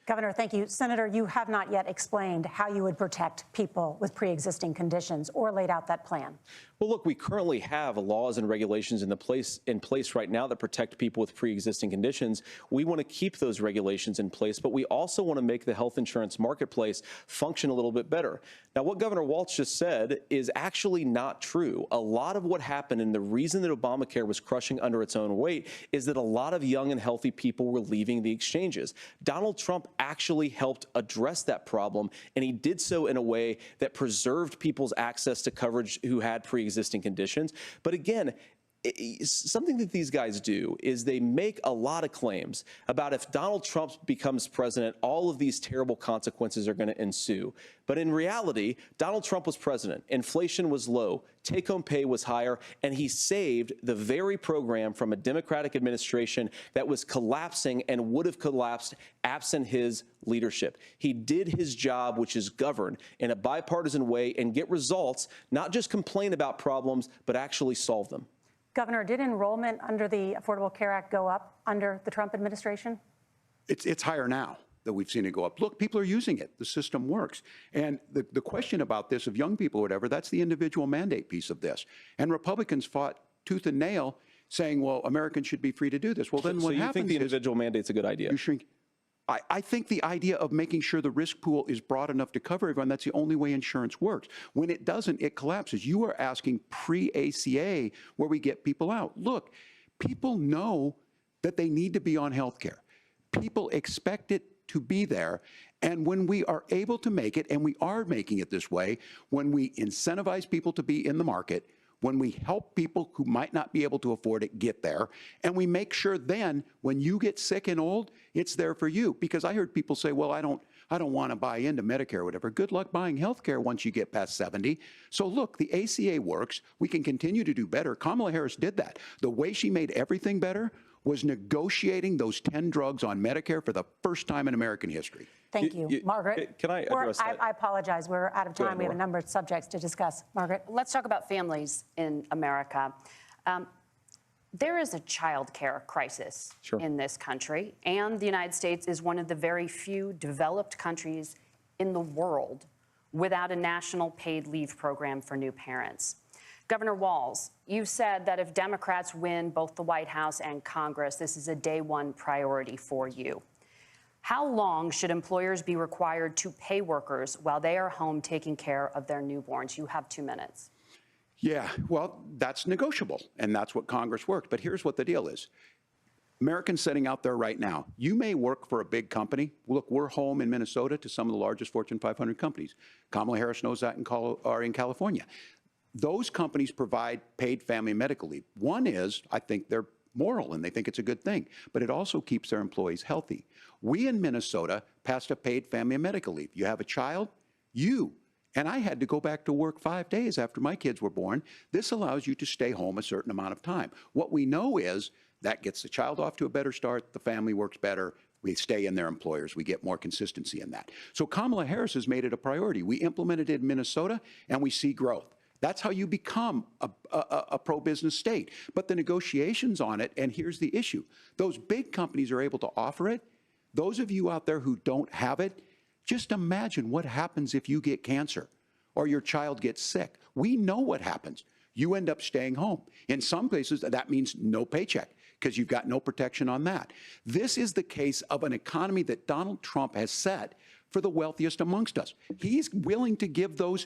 Governor, thank you. Senator, you have not yet explained how you would protect people with pre-existing conditions or laid out that plan. Well, look, we currently have laws and regulations in place right now that protect people with pre-existing conditions. We want to keep those regulations in place, but we also want to make the health insurance marketplace function a little bit better. Now, what Governor Walz just said is actually not true. A lot of what happened, and the reason that Obamacare was crushing under its own weight, is that a lot of young and healthy people were leaving the exchanges. Donald Trump actually helped address that problem, and he did so in a way that preserved people's access to coverage who had pre-existing conditions. But again, something that these guys do is they make a lot of claims about if Donald Trump becomes president, all of these terrible consequences are going to ensue. But in reality, Donald Trump was president. Inflation was low. Take-home pay was higher. And he saved the very program from a Democratic administration that was collapsing and would have collapsed absent his leadership. He did his job, which is govern in a bipartisan way and get results, not just complain about problems, but actually solve them. Governor, did enrollment under the Affordable Care Act go up under the Trump administration? It's higher now that we've seen it go up. Look, people are using it. The system works. And the question about this of young people or whatever, that's the individual mandate piece of this. And Republicans fought tooth and nail saying, well, Americans should be free to do this. Well, then what happens is— So you think the individual mandate's a good idea? You shrink. I think the idea of making sure the risk pool is broad enough to cover everyone, that's the only way insurance works. When it doesn't, it collapses. You are asking pre-ACA where we get people out. Look, people know that they need to be on health care. People expect it to be there. And when we are able to make it, and we are making it this way, when we incentivize people to be in the market, when we help people who might not be able to afford it get there, and we make sure then when you get sick and old, it's there for you. Because I heard people say, well, I don't want to buy into Medicare or whatever. Good luck buying health care once you get past 70. So look, the ACA works. We can continue to do better. Kamala Harris did that. The way she made everything better was negotiating those 10 drugs on Medicare for the first time in American history. Thank you. Margaret. Can I address that? I apologize. We're out of time. ahead, We have a Nora. number of subjects to discuss. Margaret. Let's talk about families in America. There is a child care crisis in this country, and the United States is one of the very few developed countries in the world without a national paid leave program for new parents. Governor Walz, you said that if Democrats win both the White House and Congress, this is a day one priority for you. How long should employers be required to pay workers while they are home taking care of their newborns? You have 2 minutes. Yeah, well, that's negotiable, and that's what Congress worked. But here's what the deal is. Americans sitting out there right now, you may work for a big company. Look, we're home in Minnesota to some of the largest Fortune 500 companies. Kamala Harris knows that in California. Those companies provide paid family medical leave. One is, I think they're moral and they think it's a good thing, but it also keeps their employees healthy. We in Minnesota passed a paid family medical leave. You have a child, you and I had to go back to work 5 days after my kids were born. This allows you to stay home a certain amount of time. What we know is that gets the child off to a better start, the family works better, we stay in their employers, we get more consistency in that. So Kamala Harris has made it a priority. We implemented it in Minnesota, and we see growth. That's how you become a pro-business state. But the negotiations on it, and here's the issue, those big companies are able to offer it. Those of you out there who don't have it, just imagine what happens if you get cancer or your child gets sick. We know what happens. You end up staying home. In some places, that means no paycheck because you've got no protection on that. This is the case of an economy that Donald Trump has set for the wealthiest amongst us. He's willing to give those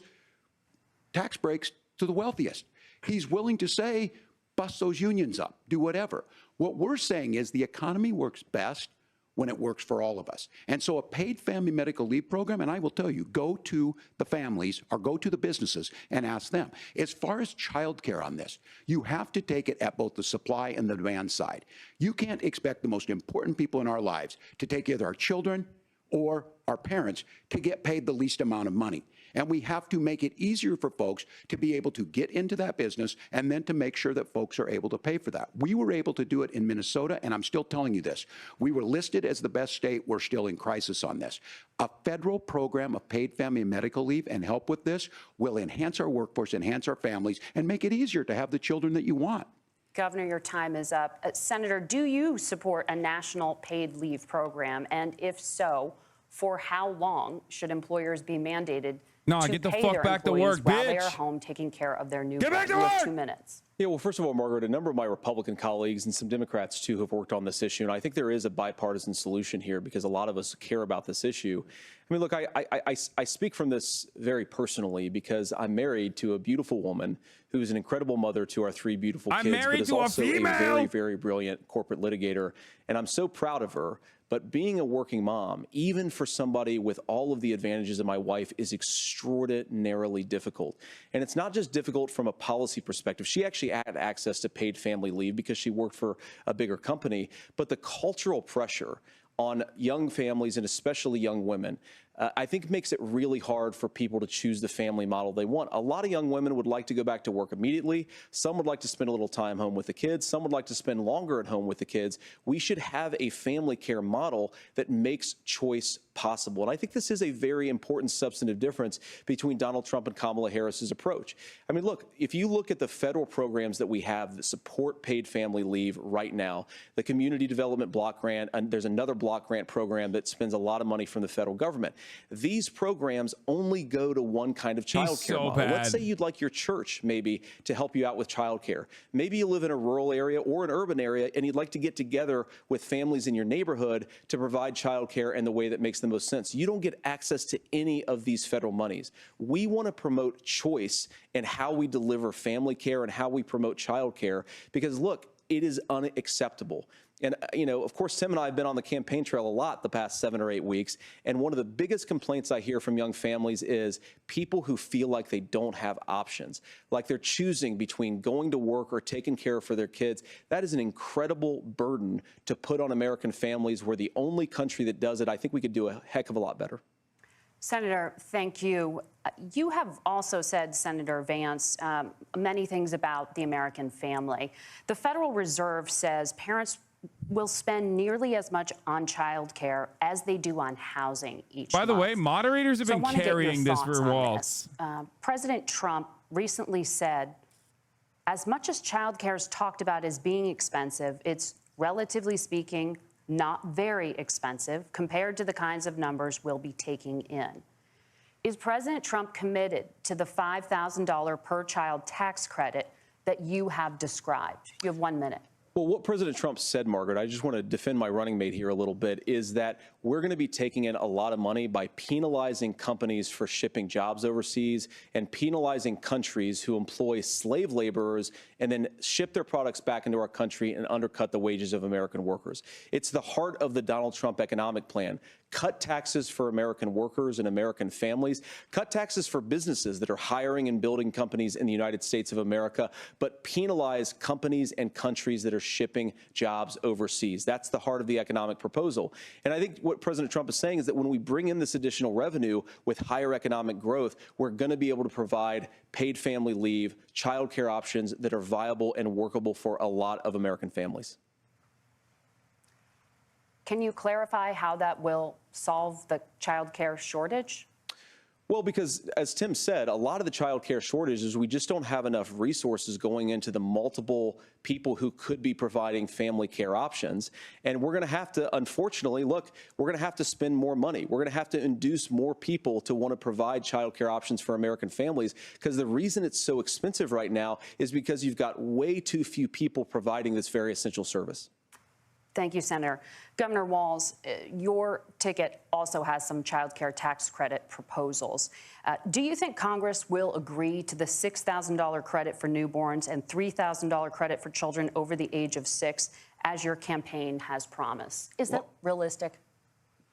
tax breaks to the wealthiest. He's willing to say, bust those unions up, do whatever. What we're saying is the economy works best when it works for all of us. And so a paid family medical leave program, and I will tell you, go to the families or go to the businesses and ask them. As far as childcare on this, you have to take it at both the supply and the demand side. You can't expect the most important people in our lives to take either our children or our parents to get paid the least amount of money. And we have to make it easier for folks to be able to get into that business and then to make sure that folks are able to pay for that. We were able to do it in Minnesota, and I'm still telling you this. We were listed as the best state. We're still in crisis on this. A federal program of paid family and medical leave and help with this will enhance our workforce, enhance our families, and make it easier to have the children that you want. Governor, your time is up. Senator, do you support a national paid leave program? And if so, for how long should employers be mandated to get the pay fuck their back to employees work, while they are bitch. home taking care of their newborn? Get back to You have work! 2 minutes. Yeah, well, first of all, Margaret, a number of my Republican colleagues and some Democrats, too, have worked on this issue. And I think there is a bipartisan solution here because a lot of us care about this issue. I mean, look, I speak from this very personally because I'm married to a beautiful woman who is an incredible mother to our 3 beautiful kids, but is also a very, very brilliant corporate litigator. And I'm so proud of her. But being a working mom, even for somebody with all of the advantages of my wife, is extraordinarily difficult. And it's not just difficult from a policy perspective. She actually had access to paid family leave because she worked for a bigger company. But the cultural pressure on young families and especially young women, I think makes it really hard for people to choose the family model they want. A lot of young women would like to go back to work immediately. Some would like to spend a little time home with the kids. Some would like to spend longer at home with the kids. We should have a family care model that makes choice possible. And I think this is a very important substantive difference between Donald Trump and Kamala Harris's approach. I mean, look, if you look at the federal programs that we have that support paid family leave right now, the Community Development Block Grant, and there's another block grant program that spends a lot of money from the federal government. These programs only go to one kind of child care model. Let's say you'd like your church maybe to help you out with child care. Maybe you live in a rural area or an urban area and you'd like to get together with families in your neighborhood to provide child care in the way that makes the most sense. You don't get access to any of these federal monies. We want to promote choice in how we deliver family care and how we promote child care because, look, it is unacceptable. And, you know, of course, Tim and I have been on the campaign trail a lot the past 7 or 8 weeks. And one of the biggest complaints I hear from young families is people who feel like they don't have options, like they're choosing between going to work or taking care for their kids. That is an incredible burden to put on American families. We're the only country that does it. I think we could do a heck of a lot better. Senator, thank you. You have also said, Senator Vance, many things about the American family. The Federal Reserve says parents will spend nearly as much on child care as they do on housing each month. By the way, moderators have been I carrying this for Walz. President Trump recently said, as much as child care is talked about as being expensive, it's relatively speaking not very expensive compared to the kinds of numbers we'll be taking in. Is President Trump committed to the $5,000 per child tax credit that you have described? You have 1 minute. Well, what President Trump said, Margaret, I just want to defend my running mate here a little bit, is that we're going to be taking in a lot of money by penalizing companies for shipping jobs overseas and penalizing countries who employ slave laborers and then ship their products back into our country and undercut the wages of American workers. It's the heart of the Donald Trump economic plan. Cut taxes for American workers and American families. Cut taxes for businesses that are hiring and building companies in the United States of America, but penalize companies and countries that are shipping jobs overseas. That's the heart of the economic proposal. And I think what President Trump is saying is that when we bring in this additional revenue with higher economic growth, we're going to be able to provide paid family leave, child care options that are viable and workable for a lot of American families. Can you clarify how that will solve the child care shortage? Well, because as Tim said, a lot of the child care shortage is we just don't have enough resources going into the multiple people who could be providing family care options. And we're going to have to, unfortunately, look, we're going to have to spend more money. We're going to have to induce more people to want to provide child care options for American families, because the reason it's so expensive right now is because you've got way too few people providing this very essential service. Thank you, Senator. Governor Walz, your ticket also has some child care tax credit proposals. Do you think Congress will agree to the $6,000 credit for newborns and $3,000 credit for children over the age of 6, as your campaign has promised? Is that realistic?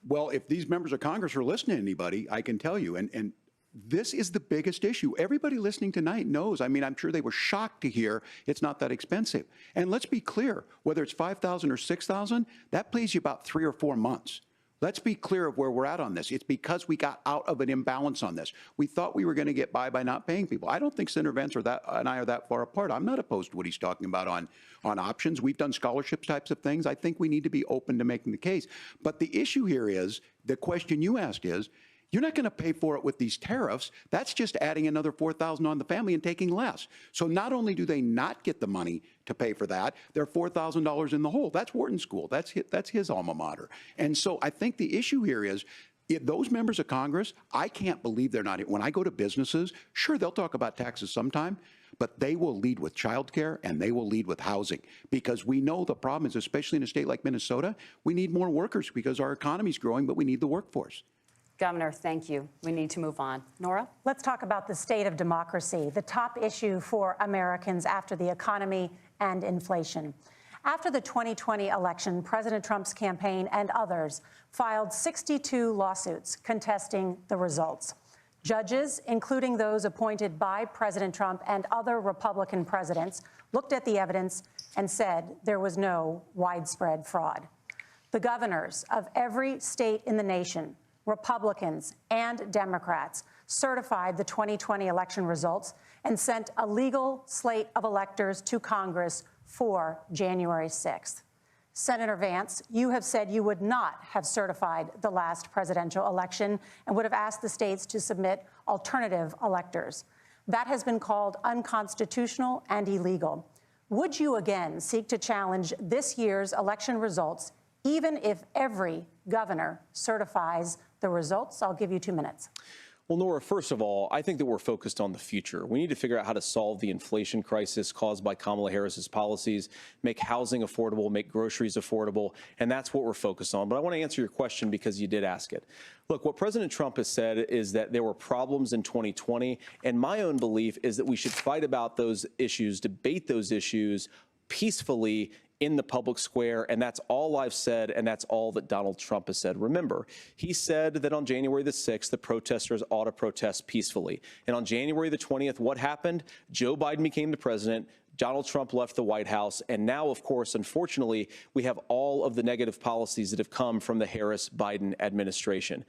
Well, if these members of Congress are listening to anybody, I can tell you, and this is the biggest issue. Everybody listening tonight knows. I mean, I'm sure they were shocked to hear it's not that expensive. And let's be clear, whether it's $5,000 or $6,000, that pays you about 3 or 4 months. Let's be clear of where we're at on this. It's because we got out of an imbalance on this. We thought we were going to get by not paying people. I don't think Senator Vance and I are that far apart. I'm not opposed to what he's talking about on options. We've done scholarship types of things. I think we need to be open to making the case. But the issue here is, the question you asked is, you're not going to pay for it with these tariffs. That's just adding another $4,000 on the family and taking less. So not only do they not get the money to pay for that, they're $4,000 in the hole. That's Wharton School. That's his alma mater. And so I think the issue here is, those members of Congress, I can't believe they're not. When I go to businesses, sure, they'll talk about taxes sometime, but they will lead with childcare and they will lead with housing, because we know the problem is, especially in a state like Minnesota, we need more workers because our economy's growing, but we need the workforce. Governor, thank you. We need to move on. Nora? Let's talk about the state of democracy, the top issue for Americans after the economy and inflation. After the 2020 election, President Trump's campaign and others filed 62 lawsuits contesting the results. Judges, including those appointed by President Trump and other Republican presidents, looked at the evidence and said there was no widespread fraud. The governors of every state in the nation, Republicans and Democrats, certified the 2020 election results and sent a legal slate of electors to Congress for January 6th. Senator Vance, you have said you would not have certified the last presidential election and would have asked the states to submit alternative electors. That has been called unconstitutional and illegal. Would you again seek to challenge this year's election results, even if every governor certifies the results? I'll give you 2 minutes. Well, Nora, first of all, I think that we're focused on the future. We need to figure out how to solve the inflation crisis caused by Kamala Harris's policies, make housing affordable, make groceries affordable, and that's what we're focused on. But I want to answer your question because you did ask it. Look, what President Trump has said is that there were problems in 2020, and my own belief is that we should fight about those issues, debate those issues peacefully in the public square, and that's all I've said, and that's all that Donald Trump has said. Remember, he said that on January the 6th, the protesters ought to protest peacefully. And on January the 20th, what happened? Joe Biden became the president, Donald Trump left the White House, and now, of course, unfortunately, we have all of the negative policies that have come from the Harris-Biden administration.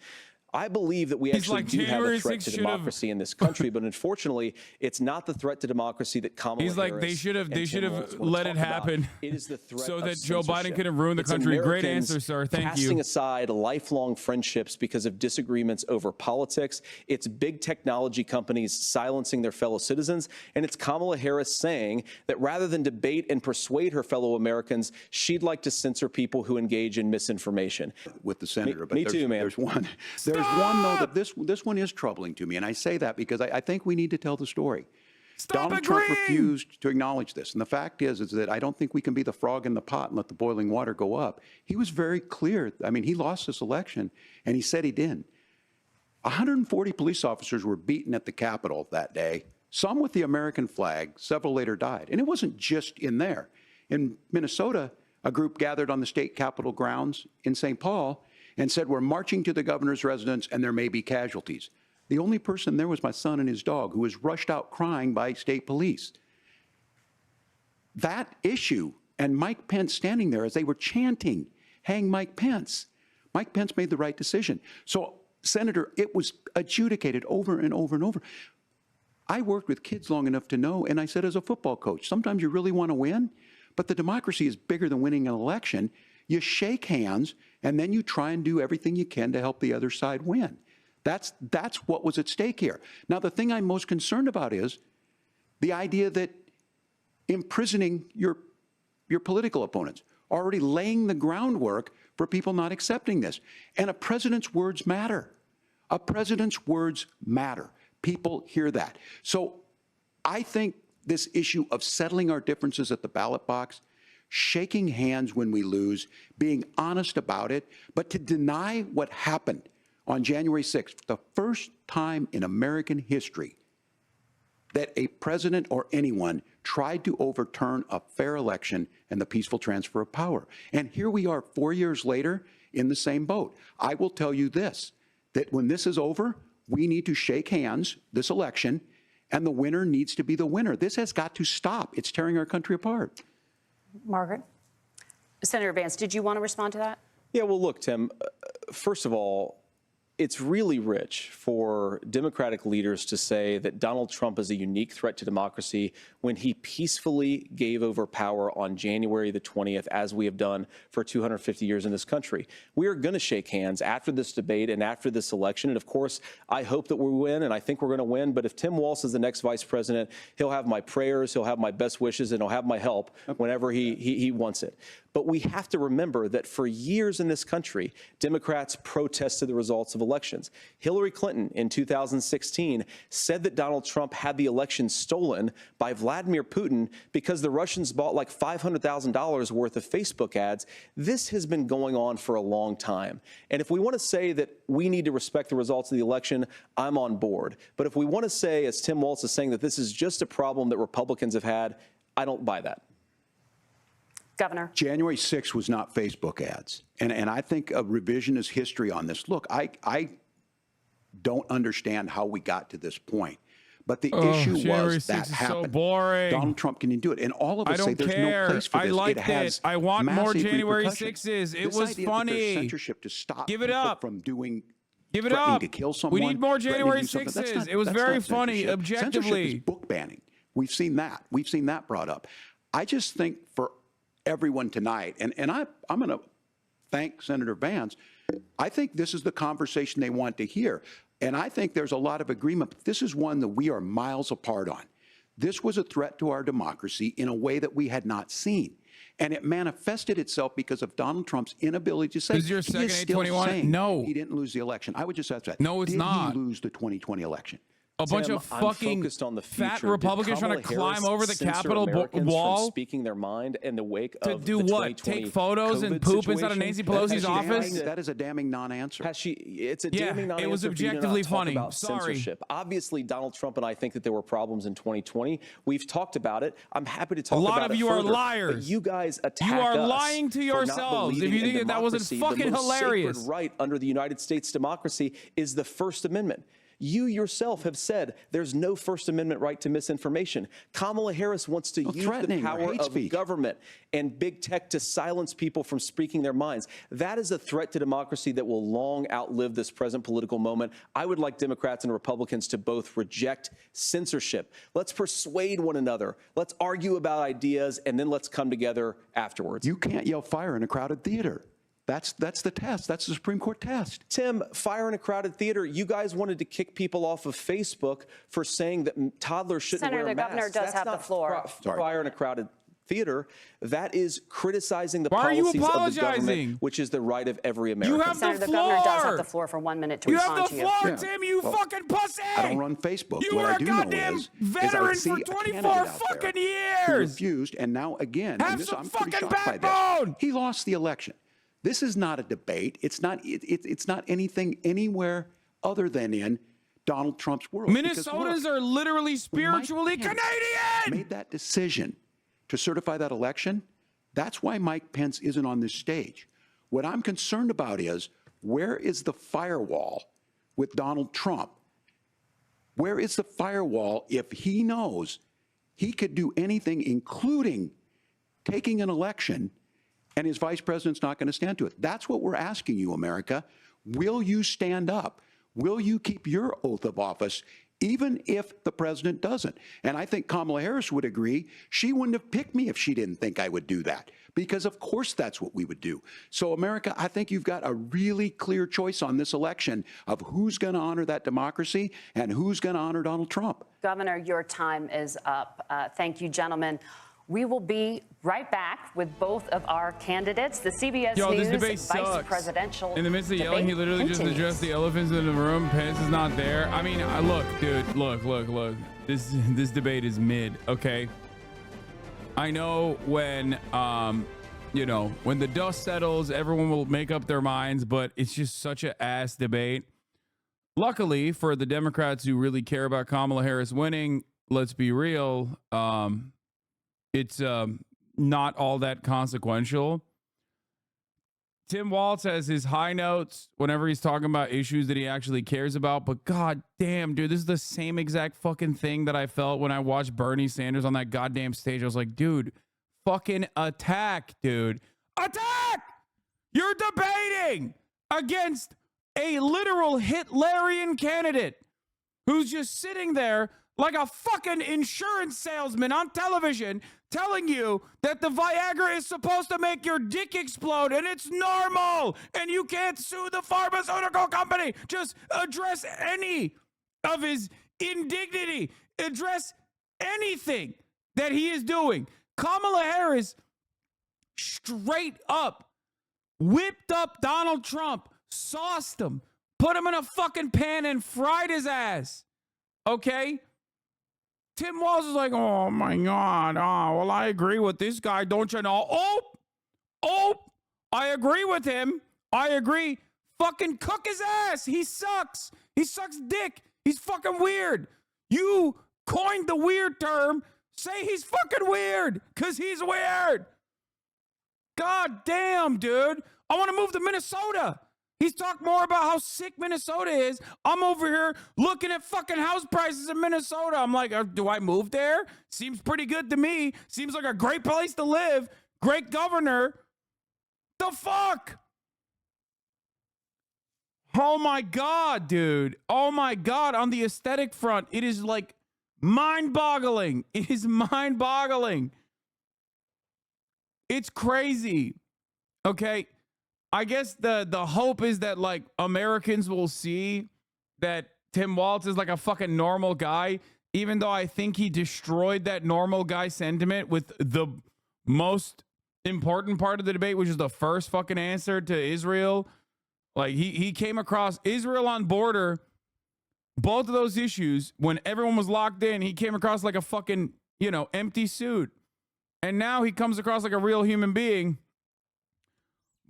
I believe that we actually do have a threat to democracy in this country, but unfortunately, it's not the threat to democracy that Kamala Harris. He's like, they should have let it happen. It is the threat so that of Joe Biden censorship. couldn't ruin the It's country. Great Americans answer, sir. Thank casting you. aside lifelong friendships because of disagreements over politics. It's big technology companies silencing their fellow citizens, and it's Kamala Harris saying that rather than debate and persuade her fellow Americans, she'd like to censor people who engage in misinformation. With the senator, but me too, man. There's one though that this one is troubling to me, and I say that because I think we need to tell the story. Donald Trump refused to acknowledge this, and the fact is that I don't think we can be the frog in the pot and let the boiling water go up. He was very clear. I mean, he lost this election, and he said he didn't. 140 police officers were beaten at the Capitol that day, some with the American flag. Several later died, and it wasn't just in there. In Minnesota, a group gathered on the state capitol grounds in St. Paul and said, we're marching to the governor's residence and there may be casualties. The only person there was my son and his dog, who was rushed out crying by state police. That issue and Mike Pence standing there as they were chanting, hang Mike Pence. Mike Pence made the right decision. So, Senator, it was adjudicated over and over and over. I worked with kids long enough to know, and I said as a football coach, sometimes you really want to win, but the democracy is bigger than winning an election. You shake hands, and then you try and do everything you can to help the other side win. That's what was at stake here. Now, the thing I'm most concerned about is the idea that imprisoning your political opponents, already laying the groundwork for people not accepting this. And a president's words matter. A president's words matter. People hear that. So I think this issue of settling our differences at the ballot box, shaking hands when we lose, being honest about it, but to deny what happened on January 6th, the first time in American history that a president or anyone tried to overturn a fair election and the peaceful transfer of power. And here we are 4 years later in the same boat. I will tell you this, that when this is over, we need to shake hands this election, and the winner needs to be the winner. This has got to stop. It's tearing our country apart. Margaret? Senator Vance, did you want to respond to that? Yeah, well, look, Tim, first of all, it's really rich for Democratic leaders to say that Donald Trump is a unique threat to democracy when he peacefully gave over power on January the 20th, as we have done for 250 years in this country. We are going to shake hands after this debate and after this election. And of course, I hope that we win, and I think we're going to win. But if Tim Walz is the next vice president, he'll have my prayers, he'll have my best wishes, and he'll have my help whenever he wants it. But we have to remember that for years in this country, Democrats protested the results of elections. Hillary Clinton in 2016 said that Donald Trump had the election stolen by Vladimir Putin because the Russians bought like $500,000 worth of Facebook ads. This has been going on for a long time. And if we want to say that we need to respect the results of the election, I'm on board. But if we want to say, as Tim Walz is saying, that this is just a problem that Republicans have had, I don't buy that. Governor. January 6th was not Facebook ads. And I think a revisionist history on this. Look, I don't understand how we got to this point. But the issue January was that 6th is happened. so boring. Donald Trump can do it. And all of us I say don't there's care. no place for this. I liked it. I want more massive January repercussions. 6s. It This was idea that funny. there's censorship to stop Give it people up. from doing Give it threatening up. to kill someone. We need more threatening to January do something. That's 6s. not- It was that's very not funny, censorship. objectively. Censorship is book banning. We've seen that. We've seen that brought up. I just think for everyone tonight, and I'm going to thank Senator Vance. I think this is the conversation they want to hear. And I think there's a lot of agreement. But this is one that we are miles apart on. This was a threat to our democracy in a way that we had not seen. And it manifested itself because of Donald Trump's inability to say, Is your he second is still 821? saying No. he didn't lose the election. I would just ask that. No, it's Did not. he lose the 2020 election? A bunch Tim, of I'm fucking focused on the fat future. Republicans Did trying to Kamala climb Harris over the censor Capitol Americans wall from speaking their mind in the wake to of do the what? 2020 Take photos and COVID poop inside of situation? Nancy Pelosi's office? That is a damning non-answer. Has she? It's a Yeah, damning non-answer. it was for you to not objectively talk funny. about Sorry. censorship. Obviously, Donald Trump and I think that there were problems in 2020. We've talked about it. I'm happy to talk about it. A lot of you are further, liars. But you guys attack You are us lying to for not yourselves if you believing think in that wasn't democracy. fucking the most hilarious. Sacred right under the United States democracy is the First Amendment. You yourself have said there's no First Amendment right to misinformation. Kamala Harris wants to use the threatening or power hate of speech. government and big tech to silence people from speaking their minds. That is a threat to democracy that will long outlive this present political moment. I would like Democrats and Republicans to both reject censorship. Let's persuade one another. Let's argue about ideas, and then let's come together afterwards. You can't yell fire in a crowded theater. That's the test. That's the Supreme Court test. Tim, fire in a crowded theater. You guys wanted to kick people off of Facebook for saying that toddlers shouldn't Senator, wear the masks. governor does That's have the not floor. Fire in a crowded theater. That is criticizing the Why are you policies of the apologizing? government, which is the right of every American. You have Senator, the the governor does floor. have the floor for 1 minute to You have respond the to you. floor, Yeah. Tim, you Well, fucking pussy! I don't run Facebook. You What were I a do know goddamn is veteran I see for a 24 candidate out there fucking who years. refused, and now again, Have and this, some I'm pretty fucking shocked by backbone. this. He lost the election. This is not a debate. It's not. It's not anything anywhere other than in Donald Trump's world. Because, Minnesotans look, are literally when Mike spiritually Pence Canadian. made that decision to certify that election. That's why Mike Pence isn't on this stage. What I'm concerned about is, where is the firewall with Donald Trump? Where is the firewall if he knows he could do anything, including taking an election and his vice president's not going to stand to it. That's what we're asking you, America. Will you stand up? Will you keep your oath of office, even if the president doesn't? And I think Kamala Harris would agree. She wouldn't have picked me if she didn't think I would do that, because of course that's what we would do. So America, I think you've got a really clear choice on this election of who's going to honor that democracy and who's going to honor Donald Trump. Governor, your time is up. Thank you, gentlemen. We will be right back with both of our candidates. The CBS This News debate vice presidential in the midst of yelling, he literally just addressed the elephants in the room. Pence is not there. I mean, look, dude, look. This debate is mid, okay? I know when, when the dust settles, everyone will make up their minds, but it's just such an ass debate. Luckily for the Democrats who really care about Kamala Harris winning, let's be real, it's not all that consequential. Tim Walz has his high notes whenever he's talking about issues that he actually cares about. But god damn, dude, this is the same exact fucking thing that I felt when I watched Bernie Sanders on that goddamn stage. I was like, dude, fucking attack, dude. Attack! You're debating against a literal Hitlerian candidate who's just sitting there like a fucking insurance salesman on television telling you that the Viagra is supposed to make your dick explode and it's normal and you can't sue the pharmaceutical company. Just address any of his indignity. Address anything that he is doing. Kamala Harris straight up whipped up Donald Trump, sauced him, put him in a fucking pan and fried his ass. Okay? Tim Walz is like, oh my God. Oh, well, I agree with this guy. Don't you know? Oh, I agree with him. I agree. Fucking cook his ass. He sucks. He sucks dick. He's fucking weird. You coined the weird term. Say he's fucking weird because he's weird. God damn, dude. I want to move to Minnesota. He's talked more about how sick Minnesota is. I'm over here looking at fucking house prices in Minnesota. I'm like, do I move there? Seems pretty good to me. Seems like a great place to live. Great governor. The fuck? Oh my God, dude. Oh my God. On the aesthetic front, it is like mind-boggling. It is mind-boggling. It's crazy. Okay. I guess the hope is that like Americans will see that Tim Walz is like a fucking normal guy, even though I think he destroyed that normal guy sentiment with the most important part of the debate, which is the first fucking answer to Israel. Like he came across Israel on border, both of those issues when everyone was locked in, he came across like a fucking, empty suit. And now he comes across like a real human being.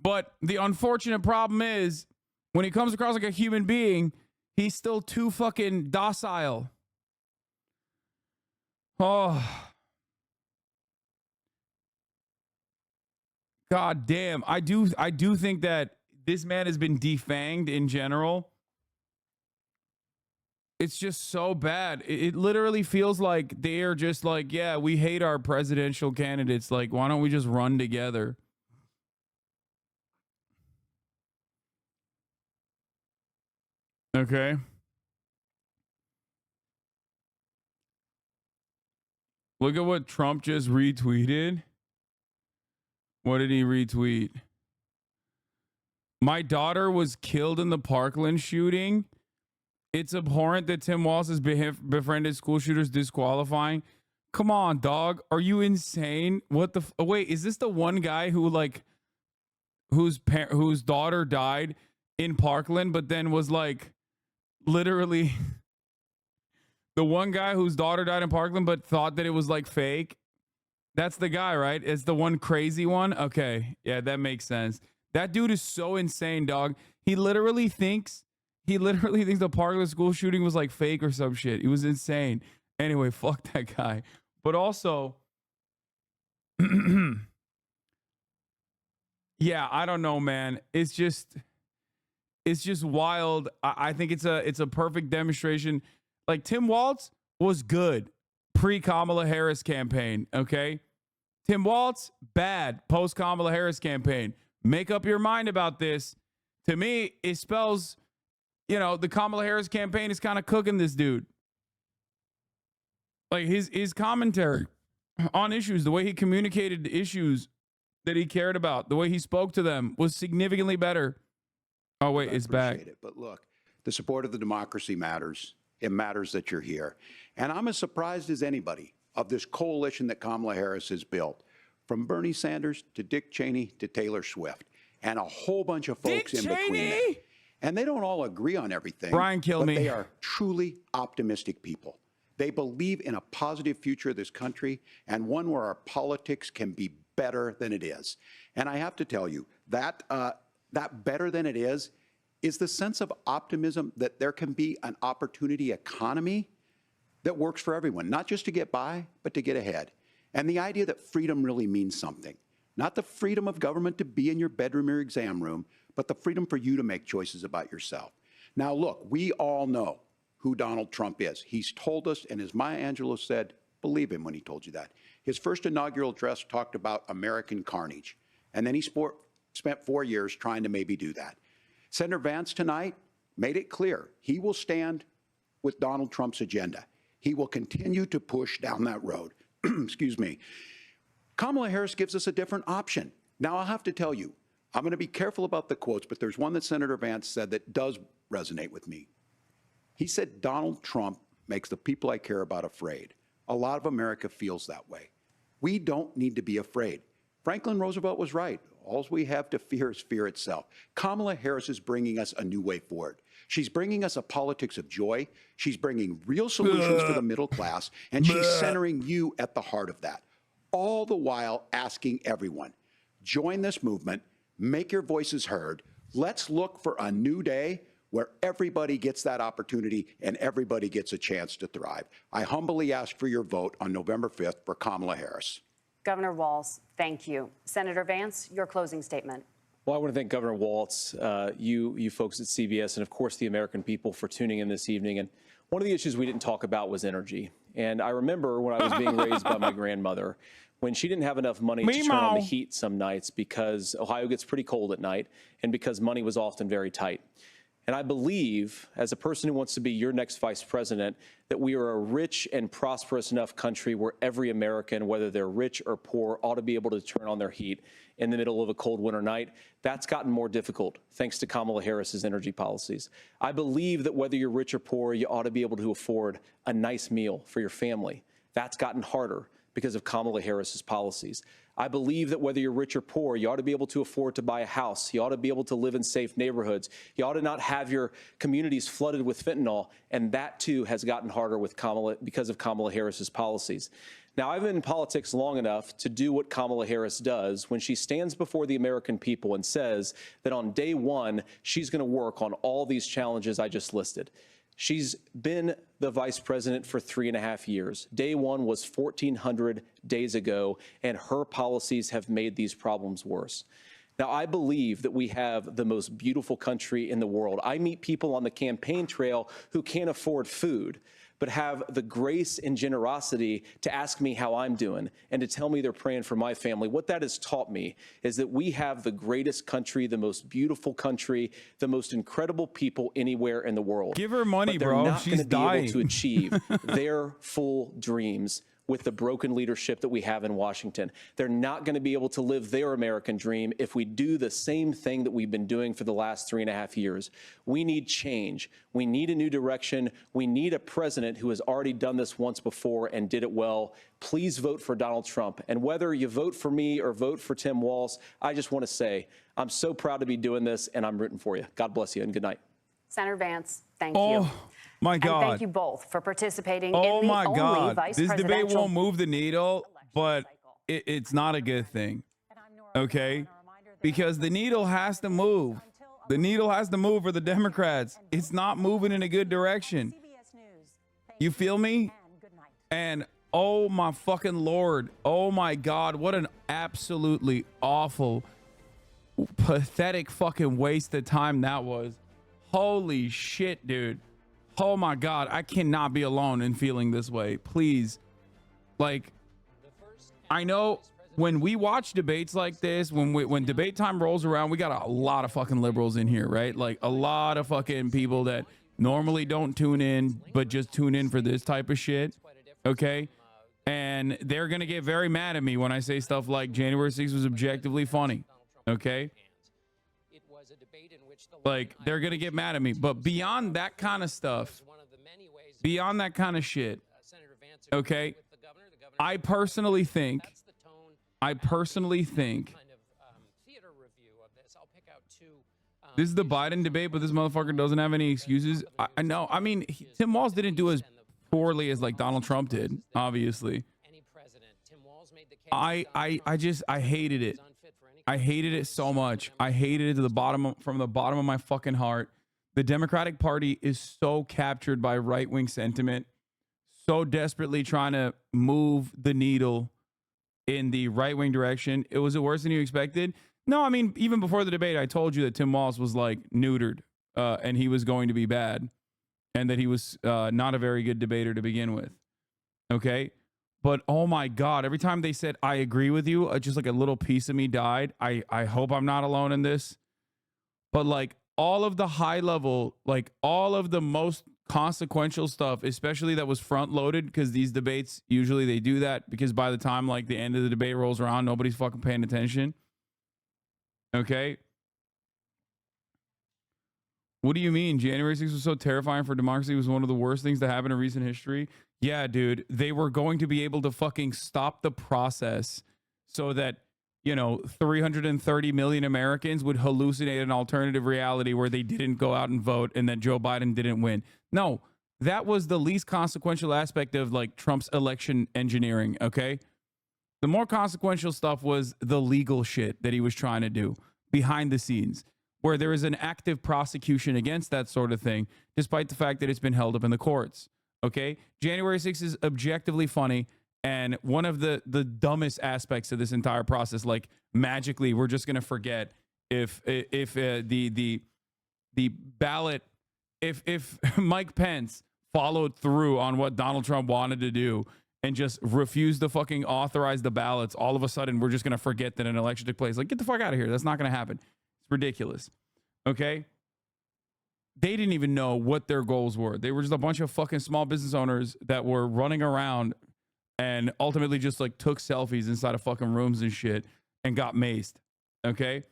But the unfortunate problem is when he comes across like a human being, he's still too fucking docile. Oh. God damn. I do think that this man has been defanged in general. It's just so bad. It literally feels like they are just like, yeah, we hate our presidential candidates. Like, why don't we just run together? Okay. Look at what Trump just retweeted. What did he retweet? My daughter was killed in the Parkland shooting. It's abhorrent that Tim Walz has befriended school shooters, disqualifying. Come on, dog. Are you insane? What the? Wait, is this the one guy who like whose daughter died in Parkland, but then was like literally the one guy whose daughter died in Parkland, but thought that it was like fake? That's the guy, right? It's the one crazy one. Okay, yeah, that makes sense. That dude is so insane, dog. He literally thinks the Parkland school shooting was like fake or some shit. It was insane. Anyway, fuck that guy. But also, yeah, I don't know, man. It's just wild. I think it's a perfect demonstration. Like Tim Walz was good pre-Kamala Harris campaign, okay? Tim Walz, bad post Kamala Harris campaign. Make up your mind about this. To me, it spells, you know, the Kamala Harris campaign is kind of cooking this dude. Like his commentary on issues, the way he communicated the issues that he cared about, the way he spoke to them was significantly better. Oh, wait, it's back. It. But look, the support of the democracy matters. It matters that you're here. And I'm as surprised as anybody of this coalition that Kamala Harris has built, from Bernie Sanders to Dick Cheney to Taylor Swift, and a whole bunch of folks in between it. And they don't all agree on everything. Brian, kill but me. They are truly optimistic people. They believe in a positive future of this country and one where our politics can be better than it is. And I have to tell you, that better than it is the sense of optimism that there can be an opportunity economy that works for everyone, not just to get by, but to get ahead. And the idea that freedom really means something, not the freedom of government to be in your bedroom or exam room, but the freedom for you to make choices about yourself. Now, look, we all know who Donald Trump is. He's told us, and as Maya Angelou said, believe him when he told you that. His first inaugural address talked about American carnage, and then he spent 4 years trying to maybe do that. Senator Vance tonight made it clear he will stand with Donald Trump's agenda. He will continue to push down that road. Excuse me. Kamala Harris gives us a different option. Now, I'll have to tell you, I'm going to be careful about the quotes, but there's one that Senator Vance said that does resonate with me. He said, Donald Trump makes the people I care about afraid. A lot of America feels that way. We don't need to be afraid. Franklin Roosevelt was right. All we have to fear is fear itself. Kamala Harris is bringing us a new way forward. She's bringing us a politics of joy. She's bringing real solutions for the middle class, and she's centering you at the heart of that. All the while asking everyone, join this movement, make your voices heard. Let's look for a new day where everybody gets that opportunity and everybody gets a chance to thrive. I humbly ask for your vote on November 5th for Kamala Harris. Governor Walz, thank you. Senator Vance, your closing statement. Well, I want to thank Governor Walz, you folks at CBS, and of course the American people for tuning in this evening. And one of the issues we didn't talk about was energy. And I remember when I was being raised by my grandmother, when she didn't have enough money to turn on the heat some nights because Ohio gets pretty cold at night and because money was often very tight. And I believe, as a person who wants to be your next vice president, that we are a rich and prosperous enough country where every American, whether they're rich or poor, ought to be able to turn on their heat in the middle of a cold winter night. That's gotten more difficult thanks to Kamala Harris's energy policies. I believe that whether you're rich or poor, you ought to be able to afford a nice meal for your family. That's gotten harder because of Kamala Harris's policies. I believe that whether you're rich or poor, you ought to be able to afford to buy a house. You ought to be able to live in safe neighborhoods. You ought to not have your communities flooded with fentanyl. And that, too, has gotten harder with because of Kamala Harris's policies. Now, I've been in politics long enough to do what Kamala Harris does when she stands before the American people and says that on day one, she's going to work on all these challenges I just listed. She's been the vice president for 3.5 years. Day one was 1,400 days ago, and her policies have made these problems worse. Now, I believe that we have the most beautiful country in the world. I meet people on the campaign trail who can't afford food, but have the grace and generosity to ask me how I'm doing and to tell me they're praying for my family. What that has taught me is that we have the greatest country, the most beautiful country, the most incredible people anywhere in the world. Give her money, but they're bro. not She's gonna be dying. able to achieve their full dreams with the broken leadership that we have in Washington. They're not going to be able to live their American dream if we do the same thing that we've been doing for the last 3.5 years. We need change. We need a new direction. We need a president who has already done this once before and did it well. Please vote for Donald Trump. And whether you vote for me or vote for Tim Walz, I just want to say I'm so proud to be doing this, and I'm rooting for you. God bless you, and good night. Senator Vance, thank you. My God. And thank you both for participating in Oh the my only God. vice This debate presidential won't move the needle, but cycle. it's not a good thing. Okay? Because the needle has to move. The needle has to move for the Democrats. It's not moving in a good direction. You feel me? And oh my fucking Lord. Oh my God. What an absolutely awful, pathetic fucking waste of time that was. Holy shit, dude. Oh my God. I cannot be alone in feeling this way. Please. Like, I know when we watch debates like this, when debate time rolls around, we got a lot of fucking liberals in here, right? Like a lot of fucking people that normally don't tune in, but just tune in for this type of shit. Okay. And they're going to get very mad at me when I say stuff like January 6th was objectively funny. Okay. Like they're going to get mad at me. But beyond that kind of stuff, beyond that kind of shit, okay, I personally think this is the Biden debate, but this motherfucker doesn't have any excuses. I know. I mean, Tim Walz didn't do as poorly as like Donald Trump did, obviously. I hated it. I hated it so much. I hated it from the bottom of my fucking heart. The Democratic Party is so captured by right-wing sentiment, so desperately trying to move the needle in the right-wing direction. Was it worse than you expected? No, I mean, even before the debate, I told you that Tim Walz was like neutered and he was going to be bad and that he was not a very good debater to begin with. Okay. But oh my God, every time they said, I agree with you, just like a little piece of me died. I hope I'm not alone in this. But like all of the high level, like all of the most consequential stuff, especially that was front loaded, because these debates, usually they do that because by the time like the end of the debate rolls around, nobody's fucking paying attention. Okay. What do you mean? January 6th was so terrifying for democracy. It was one of the worst things to happen in recent history. Yeah, dude, they were going to be able to fucking stop the process so that, 330 million Americans would hallucinate an alternative reality where they didn't go out and vote and that Joe Biden didn't win. No, that was the least consequential aspect of like Trump's election engineering. Okay. The more consequential stuff was the legal shit that he was trying to do behind the scenes, where there is an active prosecution against that sort of thing, despite the fact that it's been held up in the courts. Okay. January 6th is objectively funny. And one of the dumbest aspects of this entire process, like magically, we're just going to forget if the ballot, if Mike Pence followed through on what Donald Trump wanted to do and just refused to fucking authorize the ballots, all of a sudden, we're just going to forget that an election took place. Like, get the fuck out of here. That's not going to happen. It's ridiculous. Okay. They didn't even know what their goals were. They were just a bunch of fucking small business owners that were running around and ultimately just like took selfies inside of fucking rooms and shit and got maced. Okay.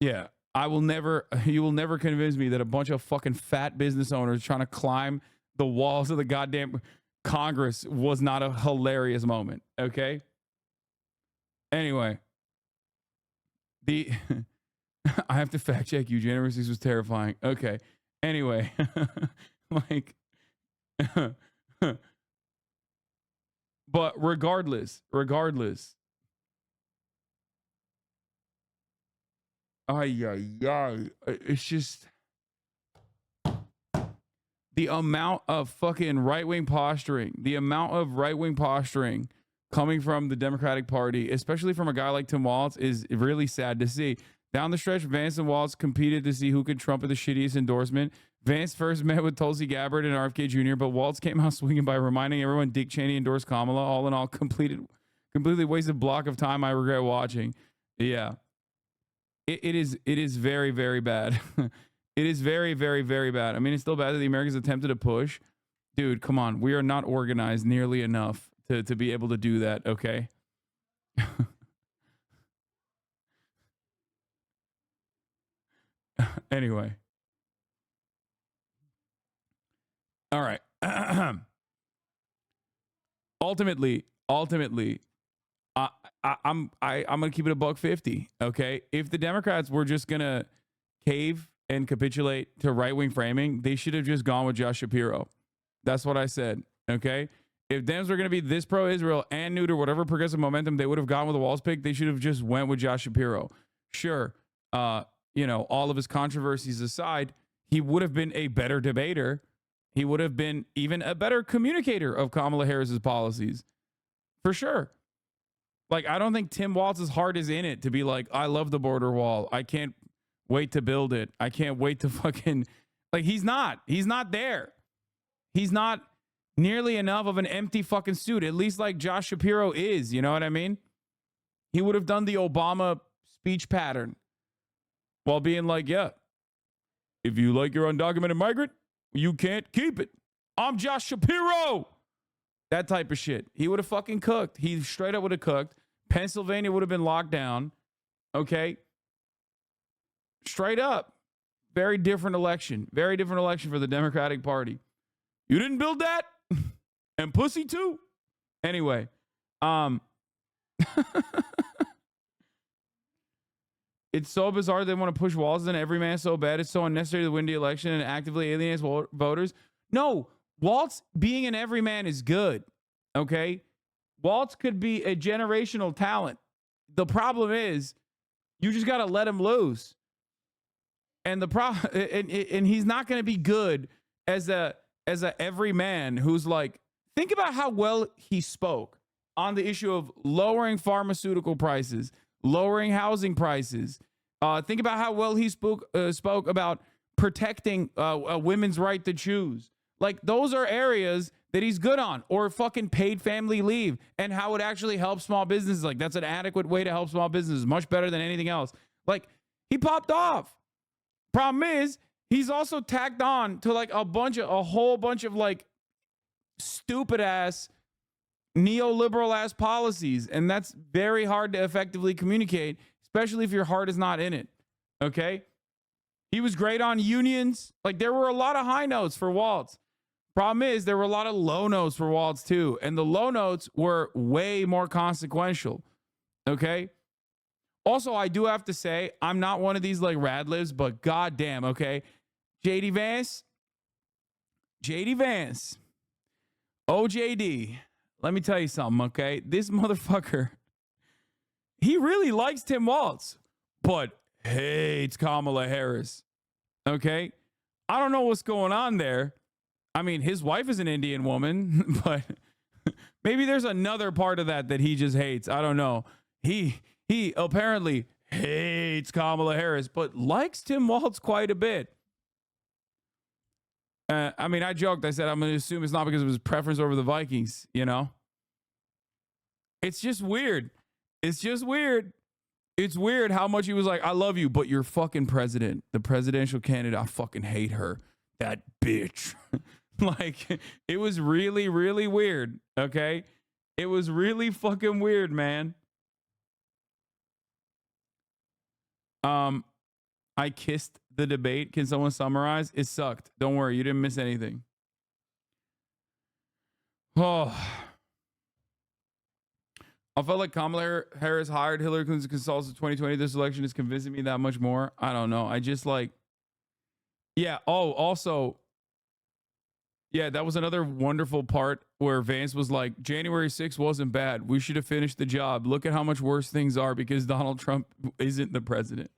Yeah. You will never convince me that a bunch of fucking fat business owners trying to climb the walls of the goddamn Congress was not a hilarious moment. Okay. Anyway, I have to fact check you. January 6th was terrifying. Okay. Anyway, like, but regardless, it's just the amount of fucking right-wing posturing, coming from the Democratic Party, especially from a guy like Tim Walz, is really sad to see. Down the stretch, Vance and Walz competed to see who could trumpet the shittiest endorsement. Vance first met with Tulsi Gabbard and RFK Jr., but Walz came out swinging by reminding everyone Dick Cheney endorsed Kamala. All in all, completely wasted block of time I regret watching. Yeah. It is very, very bad. It is very, very, very bad. I mean, it's still bad that the Americans attempted to push. Dude, come on. We are not organized nearly enough to be able to do that, okay? Anyway. All right. Ultimately, I'm gonna keep it a $1.50. Okay, if the Democrats were just gonna cave and capitulate to right-wing framing, they should have just gone with Josh Shapiro. That's what I said. Okay, if Dems were gonna be this pro-Israel and neuter whatever progressive momentum they would have gone with the Walz pick, they should have just went with Josh Shapiro. Sure, all of his controversies aside, he would have been a better debater. He would have been even a better communicator of Kamala Harris's policies. For sure. Like, I don't think Tim Walz's heart is in it to be like, I love the border wall. I can't wait to build it. I can't wait to fucking... Like, he's not there. He's not nearly enough of an empty fucking suit, at least like Josh Shapiro is. You know what I mean? He would have done the Obama speech pattern while being like, yeah, if you like your undocumented migrant, you can't keep it. I'm Josh Shapiro. That type of shit. He would have fucking cooked. He straight up would have cooked. Pennsylvania would have been locked down. Okay. Straight up. Very different election. Very different election for the Democratic Party. You didn't build that? And pussy too? Anyway. It's so bizarre they want to push Walz in every man so bad. It's so unnecessary to win the election and actively alienates voters. No, Walz being an everyman is good. Okay? Walz could be a generational talent. The problem is you just got to let him loose. And the problem, and he's not going to be good as a everyman who's like, think about how well he spoke on the issue of lowering pharmaceutical prices, lowering housing prices. Think about how well he spoke about protecting a women's right to choose. Like, those are areas that he's good on. Or fucking paid family leave and how it actually helps small businesses. Like, that's an adequate way to help small businesses, much better than anything else. Like, he popped off. Problem is, he's also tacked on to like a whole bunch of like stupid ass neoliberal ass policies. And that's very hard to effectively communicate, especially if your heart is not in it. Okay. He was great on unions. Like, there were a lot of high notes for Walz. Problem is, there were a lot of low notes for Walz too. And the low notes were way more consequential. Okay. Also, I do have to say, I'm not one of these like rad libs, but goddamn, okay. JD Vance, OJD, let me tell you something, okay? This motherfucker, he really likes Tim Walz, but hates Kamala Harris, okay? I don't know what's going on there. I mean, his wife is an Indian woman, but maybe there's another part of that he just hates. I don't know. He apparently hates Kamala Harris, but likes Tim Walz quite a bit. I mean, I joked. I said, I'm going to assume it's not because of his preference over the Vikings, you know? It's just weird. It's just weird. It's weird how much he was like, I love you, but you're fucking president. The presidential candidate, I fucking hate her. That bitch. Like, it was really, really weird, okay? It was really fucking weird, man. I kissed the debate. Can someone summarize? It sucked. Don't worry, you didn't miss anything. Oh, I felt like Kamala Harris hired Hillary Clinton's consultants in 2020. This election is convincing me that much more. I don't know. I just like, yeah. Oh, also, yeah, that was another wonderful part where Vance was like, January 6th wasn't bad. We should have finished the job. Look at how much worse things are because Donald Trump isn't the president.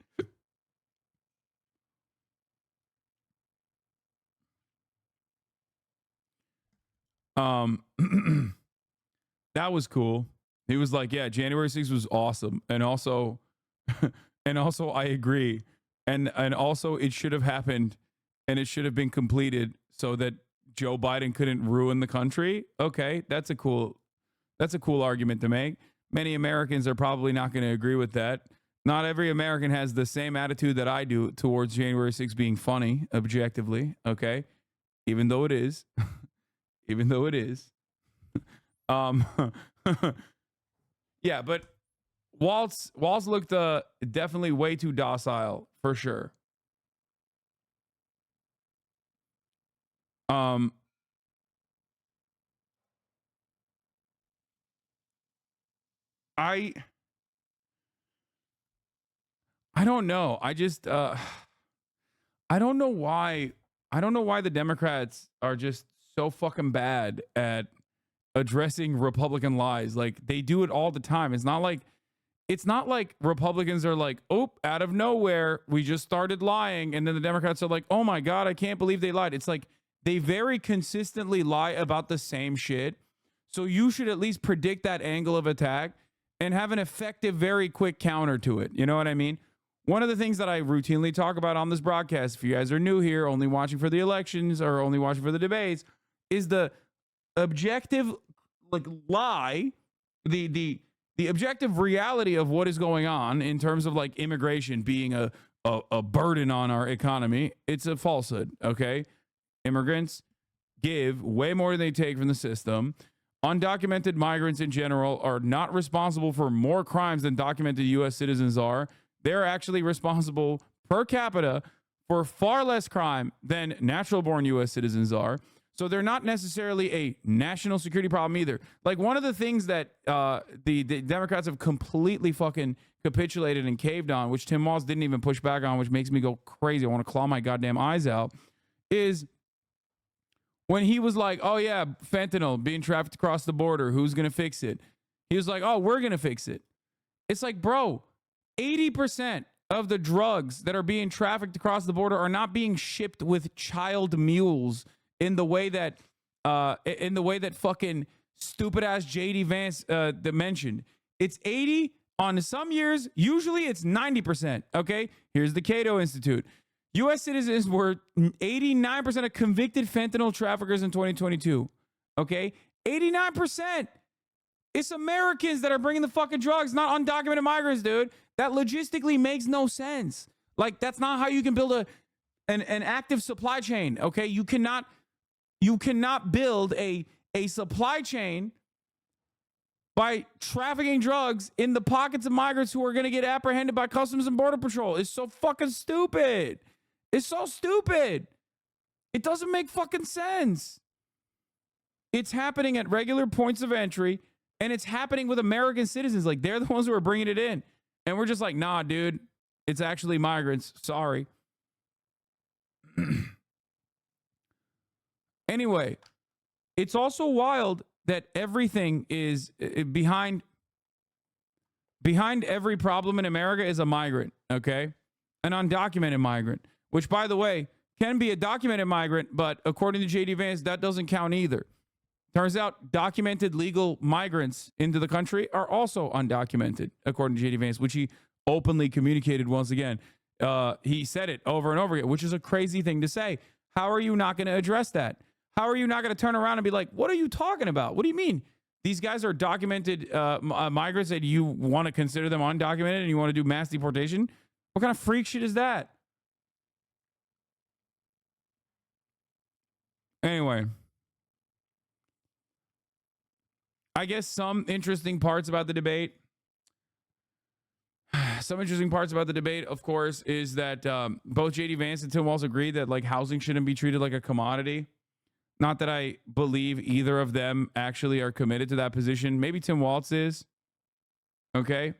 That was cool. He was like, yeah, January 6th was awesome. And also, I agree. And also it should have happened and it should have been completed so that Joe Biden couldn't ruin the country. Okay, that's a cool argument to make. Many Americans are probably not going to agree with that. Not every American has the same attitude that I do towards January 6th being funny, objectively. Okay, even though it is, even though it is. Yeah, but Walz looked definitely way too docile for sure. I don't know. I just I don't know why the Democrats are just so fucking bad at addressing Republican lies. Like, they do it all the time. It's not like Republicans are like, oh, out of nowhere, we just started lying. And then the Democrats are like, oh my God, I can't believe they lied. It's like they very consistently lie about the same shit. So you should at least predict that angle of attack and have an effective, very quick counter to it. You know what I mean? One of the things that I routinely talk about on this broadcast, if you guys are new here, only watching for the elections or only watching for the debates, is the objective like lie, the the objective reality of what is going on in terms of like immigration being a burden on our economy, it's a falsehood, okay? Immigrants give way more than they take from the system. Undocumented migrants in general are not responsible for more crimes than documented U.S. citizens are. They're actually responsible per capita for far less crime than natural-born U.S. citizens are. So they're not necessarily a national security problem either. Like one of the things that the Democrats have completely fucking capitulated and caved on, which Tim Walz didn't even push back on, which makes me go crazy. I want to claw my goddamn eyes out, is when he was like, oh yeah, fentanyl being trafficked across the border, who's going to fix it? He was like, oh, we're going to fix it. It's like, bro, 80% of the drugs that are being trafficked across the border are not being shipped with child mules in the way that fucking stupid ass JD Vance mentioned. It's 80 on some years. Usually it's 90%. Okay. Here's the Cato Institute. U.S. citizens were 89% of convicted fentanyl traffickers in 2022. Okay. 89%. It's Americans that are bringing the fucking drugs, not undocumented migrants, dude. That logistically makes no sense. Like, that's not how you can build an active supply chain. Okay. You cannot build a supply chain by trafficking drugs in the pockets of migrants who are going to get apprehended by Customs and Border Patrol. It's so fucking stupid. It's so stupid. It doesn't make fucking sense. It's happening at regular points of entry, and it's happening with American citizens. Like, they're the ones who are bringing it in. And we're just like, nah, dude, it's actually migrants. Sorry. Anyway, it's also wild that everything is behind every problem in America is a migrant, okay? An undocumented migrant, which, by the way, can be a documented migrant, but according to JD Vance, that doesn't count either. Turns out documented legal migrants into the country are also undocumented, according to JD Vance, which he openly communicated once again. He said it over and over again, which is a crazy thing to say. How are you not going to address that? How are you not going to turn around and be like, what are you talking about? What do you mean? These guys are documented migrants and you want to consider them undocumented and you want to do mass deportation? What kind of freak shit is that? Anyway, I guess some interesting parts about the debate. Some interesting parts about the debate, of course, is that both JD Vance and Tim Walz agree that like housing shouldn't be treated like a commodity. Not that I believe either of them actually are committed to that position. Maybe Tim Walz is. Okay.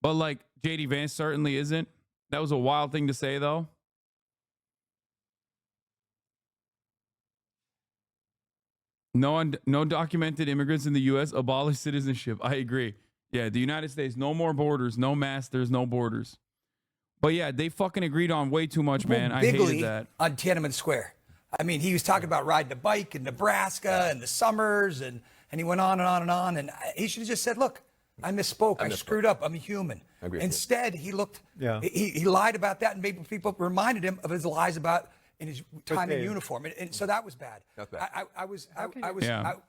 But like JD Vance certainly isn't. That was a wild thing to say, though. No documented immigrants in the U.S. abolish citizenship. I agree. Yeah, the United States, no more borders, no masters, no borders. But yeah, they fucking agreed on way too much, man. I hated that. On Tiananmen Square. I mean, he was talking about riding a bike in Nebraska and the summers, and he went on and on and on. And he should have just said, look, I misspoke. I screwed up. I'm a human. Instead, he looked, he lied about that, and maybe people reminded him of his lies about in his time in uniform. And so that was bad. That's bad. I was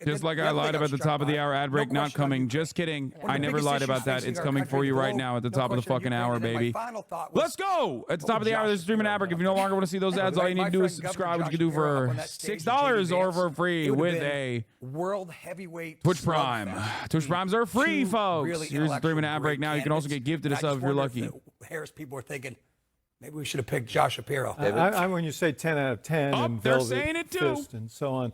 just like I lied about the top of the hour ad break not coming. Just kidding. I never lied about that. It's coming for you right now at the top of the fucking hour, baby. Let's go. At the top of the hour, there's a streaming ad break. If you no longer want to see those ads, all you need to do is subscribe, which you can do for $6 or for free with a world heavyweight Twitch Prime. Twitch Primes are free, folks. Here's the streaming ad break now. You can also get gifted a sub if you're lucky. Harris people are thinking, maybe we should have picked Josh Shapiro. When you say 10 out of 10 and they're saying it too. Fist and so on,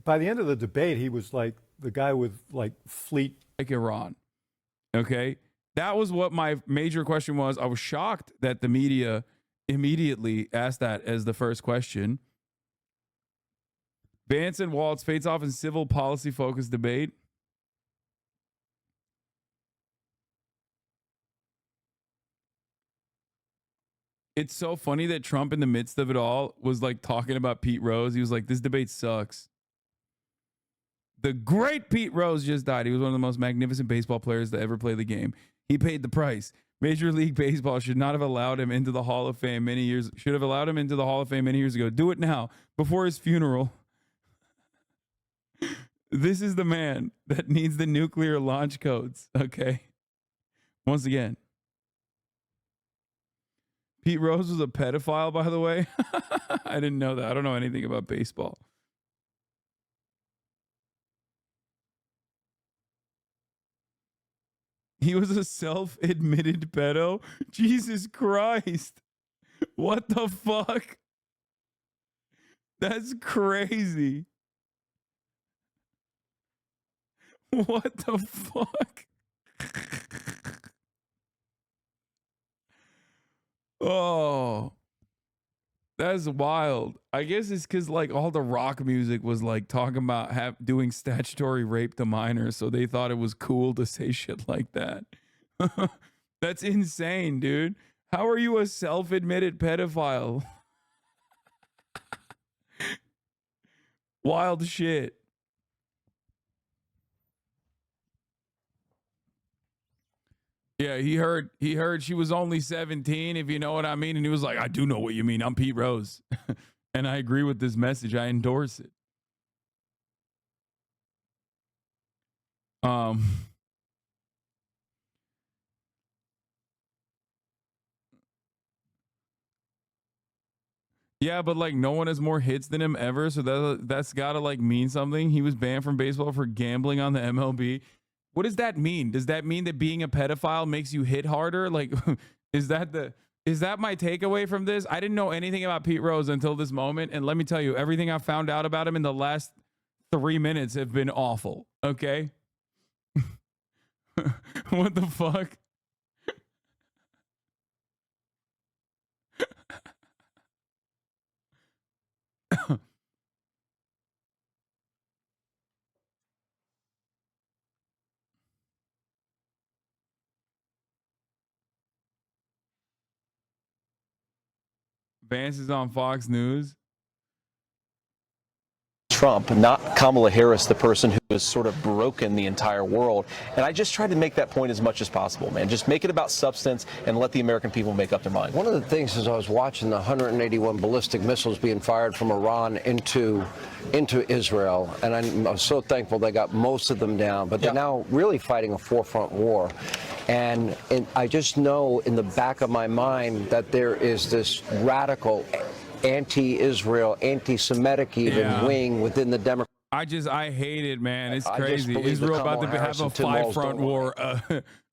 by the end of the debate, he was like the guy with like fleet. Like Iran. Okay. That was what my major question was. I was shocked that the media immediately asked that as the first question. Vance and Walz face off in civil policy focused debate. It's so funny that Trump, in the midst of it all, was like talking about Pete Rose. He was like, this debate sucks. The great Pete Rose just died. He was one of the most magnificent baseball players to ever play the game. He paid the price. Major League Baseball should not have allowed him into the Hall of Fame many years. Should have allowed him into the Hall of Fame many years ago. Do it now, before his funeral. This is the man that needs the nuclear launch codes, okay? Once again. Pete Rose was a pedophile, by the way. I didn't know that. I don't know anything about baseball. He was a self-admitted pedo? Jesus Christ. What the fuck? That's crazy. What the fuck? Oh, that's wild. I guess it's because like all the rock music was like talking about doing statutory rape to minors, so they thought it was cool to say shit like that. That's insane, dude. How are you a self-admitted pedophile? Wild shit. Yeah, he heard she was only 17, if you know what I mean. And he was like, I do know what you mean. I'm Pete Rose. And I agree with this message. I endorse it. Yeah, but like no one has more hits than him ever, so that's gotta like mean something. He was banned from baseball for gambling on the MLB. What does that mean? Does that mean that being a pedophile makes you hit harder? Like, is that my takeaway from this? I didn't know anything about Pete Rose until this moment, and let me tell you, everything I found out about him in the last 3 minutes have been awful. Okay, what the fuck? Vance is on Fox News. Trump, not Kamala Harris, the person who has sort of broken the entire world. And I just tried to make that point as much as possible, man. Just make it about substance and let the American people make up their mind. One of the things is I was watching the 181 ballistic missiles being fired from Iran into Israel, and I'm so thankful they got most of them down, but they're now really fighting a forefront war. And I just know in the back of my mind that there is this radical anti-Israel, anti-Semitic even wing within the Democrat. I hate it, man. It's crazy. Israel about to have a 5-front war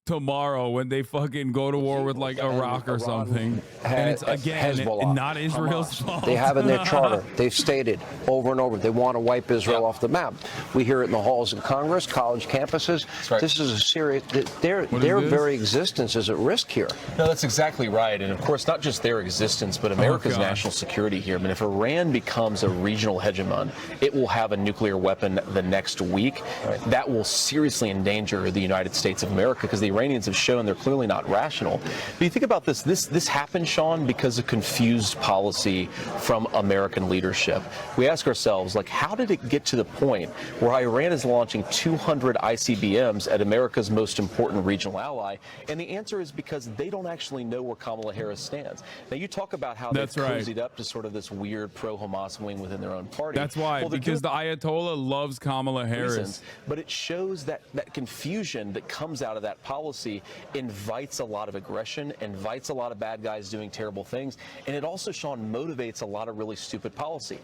tomorrow when they fucking go to war with like Iraq or something. And it's again Hezbollah, not Israel's Hamas. fault. They have in their charter, they've stated over and over, they want to wipe Israel off the map. We hear it in the halls of Congress, college campuses. Right. This is a serious, their very existence is at risk here. No, that's exactly right. And of course, not just their existence, but America's national security here. I mean, if Iran becomes a regional hegemon, it will have a nuclear weapon the next week. Right. That will seriously endanger the United States of America because the Iranians have shown they're clearly not rational. But you think about this happened, Sean, because of confused policy from American leadership. We ask ourselves, like, how did it get to the point where Iran is launching 200 ICBMs at America's most important regional ally? And the answer is because they don't actually know where Kamala Harris stands. Now, you talk about how they've cozied up to sort of this weird pro-Hamas wing within their own party. That's why, because the Ayatollah loves Kamala Harris. But it shows that confusion that comes out of that policy invites a lot of aggression, invites a lot of bad guys doing terrible things, and it also, Sean, motivates a lot of really stupid policy.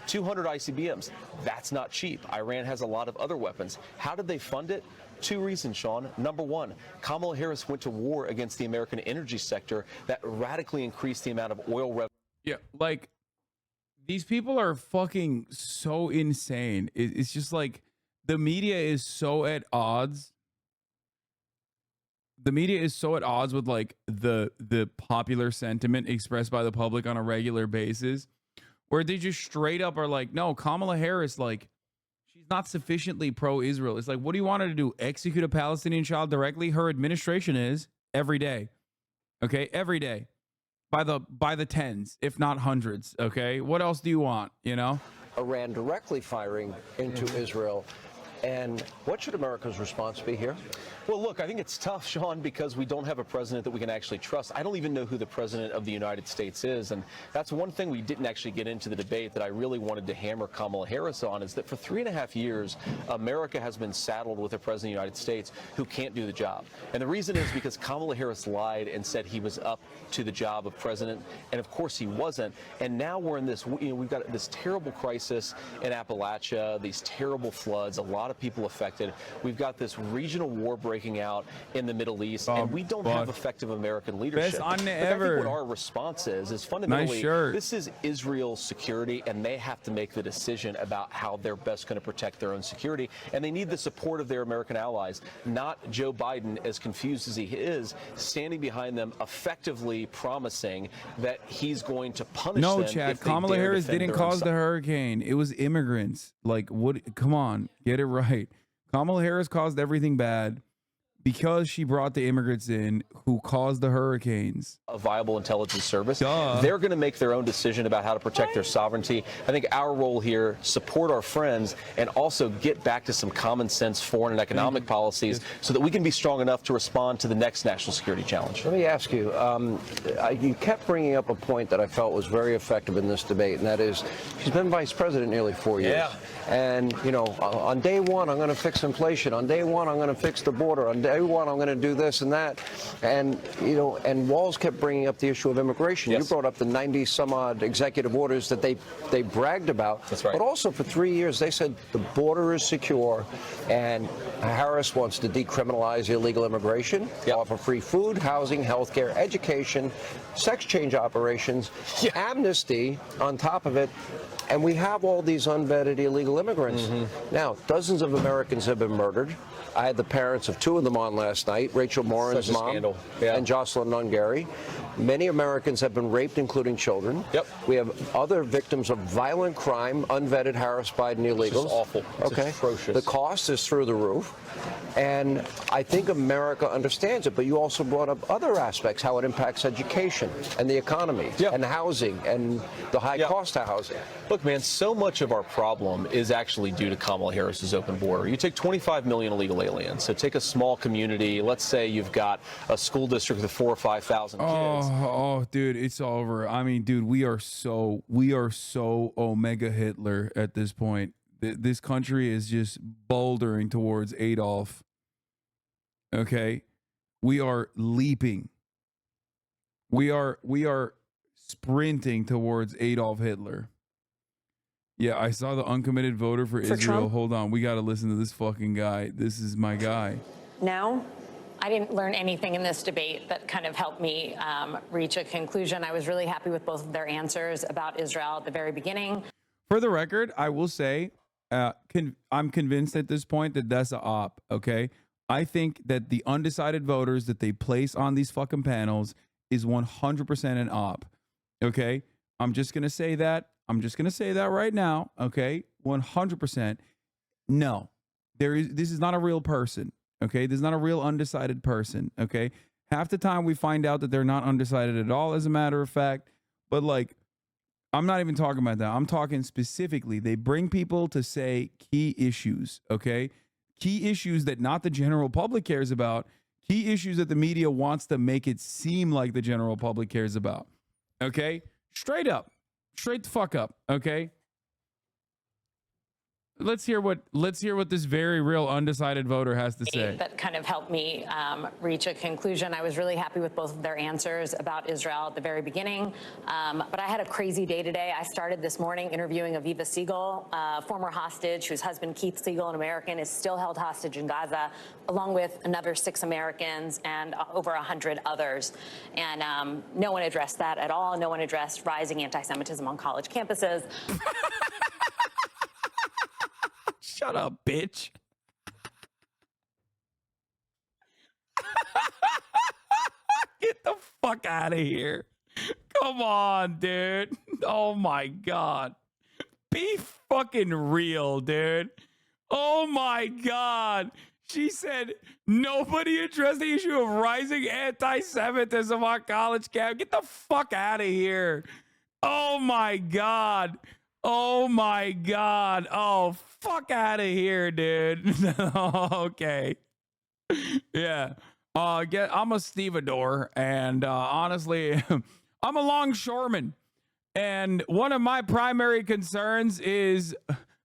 200 ICBMs, that's not cheap. Iran has a lot of other weapons. How did they fund it? 2 reasons, Sean. Number 1, Kamala Harris went to war against the American energy sector that radically increased the amount of oil revenue. Yeah, like, these people are fucking so insane. It's just like the media is so at odds. The media is so at odds with like the popular sentiment expressed by the public on a regular basis, where they just straight up are like, no, Kamala Harris, like, she's not sufficiently pro-Israel. It's like, what do you want her to do? Execute a Palestinian child directly? Her administration is every day. Okay, every day. By the tens, if not hundreds. Okay, what else do you want? You know, Iran directly firing into Israel. And what should America's response be here? Well, look, I think it's tough, Sean, because we don't have a president that we can actually trust. I don't even know who the president of the United States is. And that's one thing we didn't actually get into the debate that I really wanted to hammer Kamala Harris on, is that for 3.5 years, America has been saddled with a president of the United States who can't do the job. And the reason is because Kamala Harris lied and said he was up to the job of president. And of course he wasn't. And now we're in this, we've got this terrible crisis in Appalachia, these terrible floods, a lot of people affected. We've got this regional war breaking out in the Middle East, and we don't have effective American leadership. Best on Look, ever. I think what our response is fundamentally, Nice shirt. this is Israel's security, and they have to make the decision about how they're best going to protect their own security, and they need the support of their American allies, not Joe Biden, as confused as he is, standing behind them, effectively promising that he's going to punish them. No, Chad, if they Kamala dare Harris defend didn't their own cause the side. hurricane. It was immigrants. Like, what? Come on, get it right. Kamala Harris caused everything bad because she brought the immigrants in who caused the hurricanes. A viable intelligence service. Duh. They're going to make their own decision about how to protect their sovereignty. I think our role here, support our friends, and also get back to some common sense foreign and economic policies so that we can be strong enough to respond to the next national security challenge. Let me ask you, you kept bringing up a point that I felt was very effective in this debate, and that is she's been vice president nearly 4 years. Yeah. And, you know, on day one, I'm going to fix inflation. On day one, I'm going to fix the border. On day one, I'm going to do this and that. And, you know, and Walz kept bringing up the issue of immigration. Yes. You brought up the 90 some odd executive orders that they bragged about. That's right. But also for 3 years, they said the border is secure, and Harris wants to decriminalize illegal immigration, offer free food, housing, health care, education, sex change operations, amnesty on top of it. And we have all these unvetted illegal immigrants. Now, dozens of Americans have been murdered. I had the parents of 2 of them on last night, Rachel Morin's Such a mom scandal. Yeah. and Jocelyn Nungary. Many Americans have been raped, including children. Yep. We have other victims of violent crime, unvetted Harris-Biden illegals. It's just awful. It's atrocious. The cost is through the roof. And I think America understands it, but you also brought up other aspects, how it impacts education and the economy and housing and the high cost of housing. Look, man, so much of our problem is actually due to Kamala Harris's open border. You take 25 million illegal aliens. So take a small community. Let's say you've got a school district with 4,000 or 5,000 kids. Oh, dude, it's over. I mean, dude, we are so Omega Hitler at this point. This country is just bouldering towards Adolf. Okay, we are leaping. We are sprinting towards Adolf Hitler. Yeah, I saw the uncommitted voter for Israel. Trump? Hold on, we got to listen to this fucking guy. This is my guy. Now, I didn't learn anything in this debate that kind of helped me reach a conclusion. I was really happy with both of their answers about Israel at the very beginning. For the record, I will say I'm convinced at this point that that's a op, okay? I think that the undecided voters that they place on these fucking panels is 100% an op, okay? I'm just going to say that. I'm just going to say that right now, okay? 100%. No, this is not a real person, okay? This is not a real undecided person, okay? Half the time we find out that they're not undecided at all, as a matter of fact. But, like, I'm not even talking about that. I'm talking specifically. They bring people to say key issues, okay? Key issues that not the general public cares about. Key issues that the media wants to make it seem like the general public cares about, okay? Straight up. Straight the fuck up, okay? Let's hear what this very real undecided voter has to say. That kind of helped me reach a conclusion. I was really happy with both of their answers about Israel at the very beginning. But I had a crazy day today. I started this morning interviewing Aviva Siegel, former hostage whose husband, Keith Siegel, an American, is still held hostage in Gaza, along with another 6 Americans and over 100 others. And no one addressed that at all. No one addressed rising anti-Semitism on college campuses. Shut up, bitch. Get the fuck out of here. Come on, dude. Oh my God. Be fucking real, dude. Oh my God. She said nobody addressed the issue of rising anti-Semitism on college camp. Get the fuck out of here. Oh my God. Oh my God. Oh, fuck out of here, dude. Okay. Yeah. I'm a stevedore, and honestly, I'm a longshoreman. And one of my primary concerns is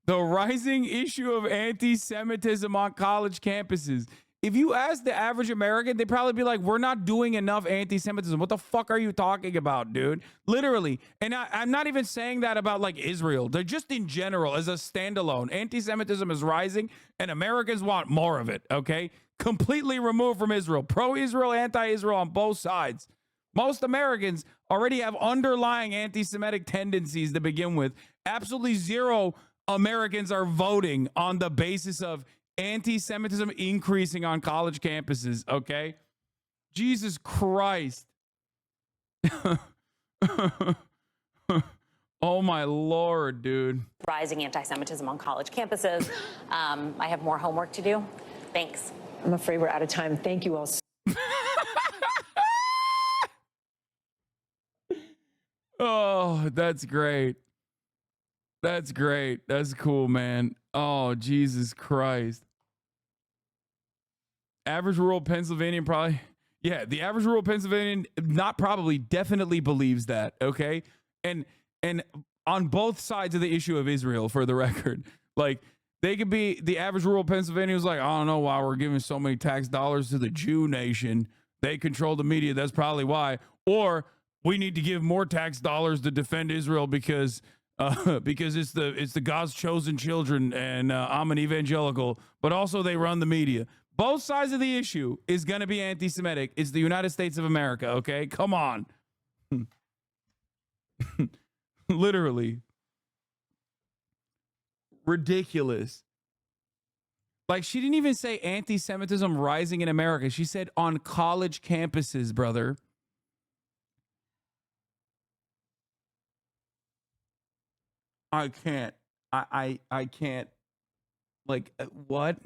the rising issue of anti-Semitism on college campuses. If you ask the average American, they'd probably be like, we're not doing enough anti-Semitism. What the fuck are you talking about, dude? Literally. And I'm not even saying that about like Israel. They're just in general, as a standalone. Anti-Semitism is rising and Americans want more of it, okay? Completely removed from Israel. Pro-Israel, anti-Israel on both sides. Most Americans already have underlying anti-Semitic tendencies to begin with. Absolutely zero Americans are voting on the basis of anti-Semitism increasing on college campuses, okay? Jesus Christ. Oh my Lord, dude. Rising anti-Semitism on college campuses. I have more homework to do. Thanks. I'm afraid we're out of time. Thank you all. Oh, that's great. That's great. That's cool, man. Oh, Jesus Christ. Average rural Pennsylvanian probably, yeah, the average rural Pennsylvanian not probably, definitely believes that, okay? And on both sides of the issue of Israel, for the record, like, they could be, the average rural Pennsylvanian was like, I don't know why we're giving so many tax dollars to the Jew nation. They control the media. That's probably why. Or we need to give more tax dollars to defend Israel because it's the God's chosen children, and I'm an evangelical, but also they run the media. Both sides of the issue is going to be anti-Semitic. It's the United States of America, okay? Come on. Literally. Ridiculous. Like, she didn't even say anti-Semitism rising in America. She said on college campuses, brother. I can't. I can't. Like, what?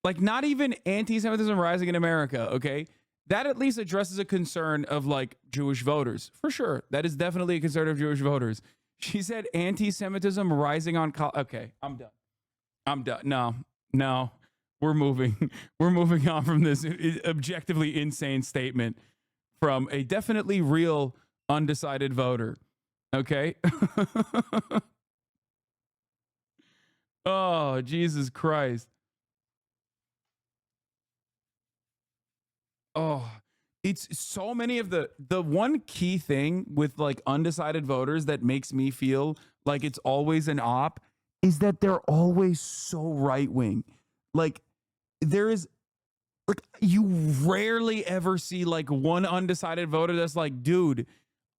Like, not even anti-Semitism rising in America, okay? That at least addresses a concern of, like, Jewish voters. For sure. That is definitely a concern of Jewish voters. She said anti-Semitism rising on college. Okay, I'm done. I'm done. No. We're moving. We're moving on from this objectively insane statement from a definitely real undecided voter. Okay? Oh, Jesus Christ. Oh, it's so many of the one key thing with like undecided voters that makes me feel like it's always an op is that they're always so right wing. Like, there is, like, you rarely ever see like one undecided voter that's like, dude,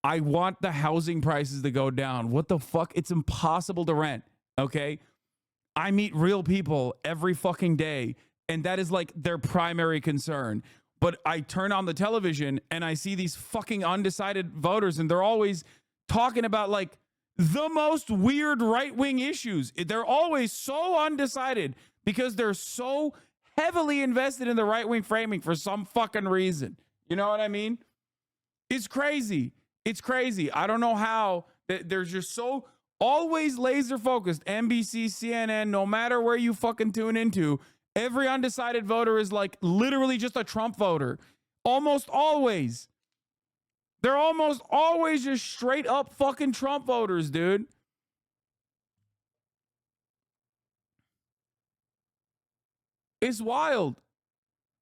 I want the housing prices to go down. What the fuck? It's impossible to rent. Okay. I meet real people every fucking day, and that is like their primary concern. But I turn on the television and I see these fucking undecided voters, and they're always talking about like the most weird right-wing issues. They're always so undecided because they're so heavily invested in the right-wing framing for some fucking reason. You know what I mean? It's crazy. It's crazy. I don't know how they're just so always laser focused. NBC, CNN, no matter where you fucking tune into, every undecided voter is like literally just a Trump voter. Almost always. They're almost always just straight up fucking Trump voters, dude. It's wild.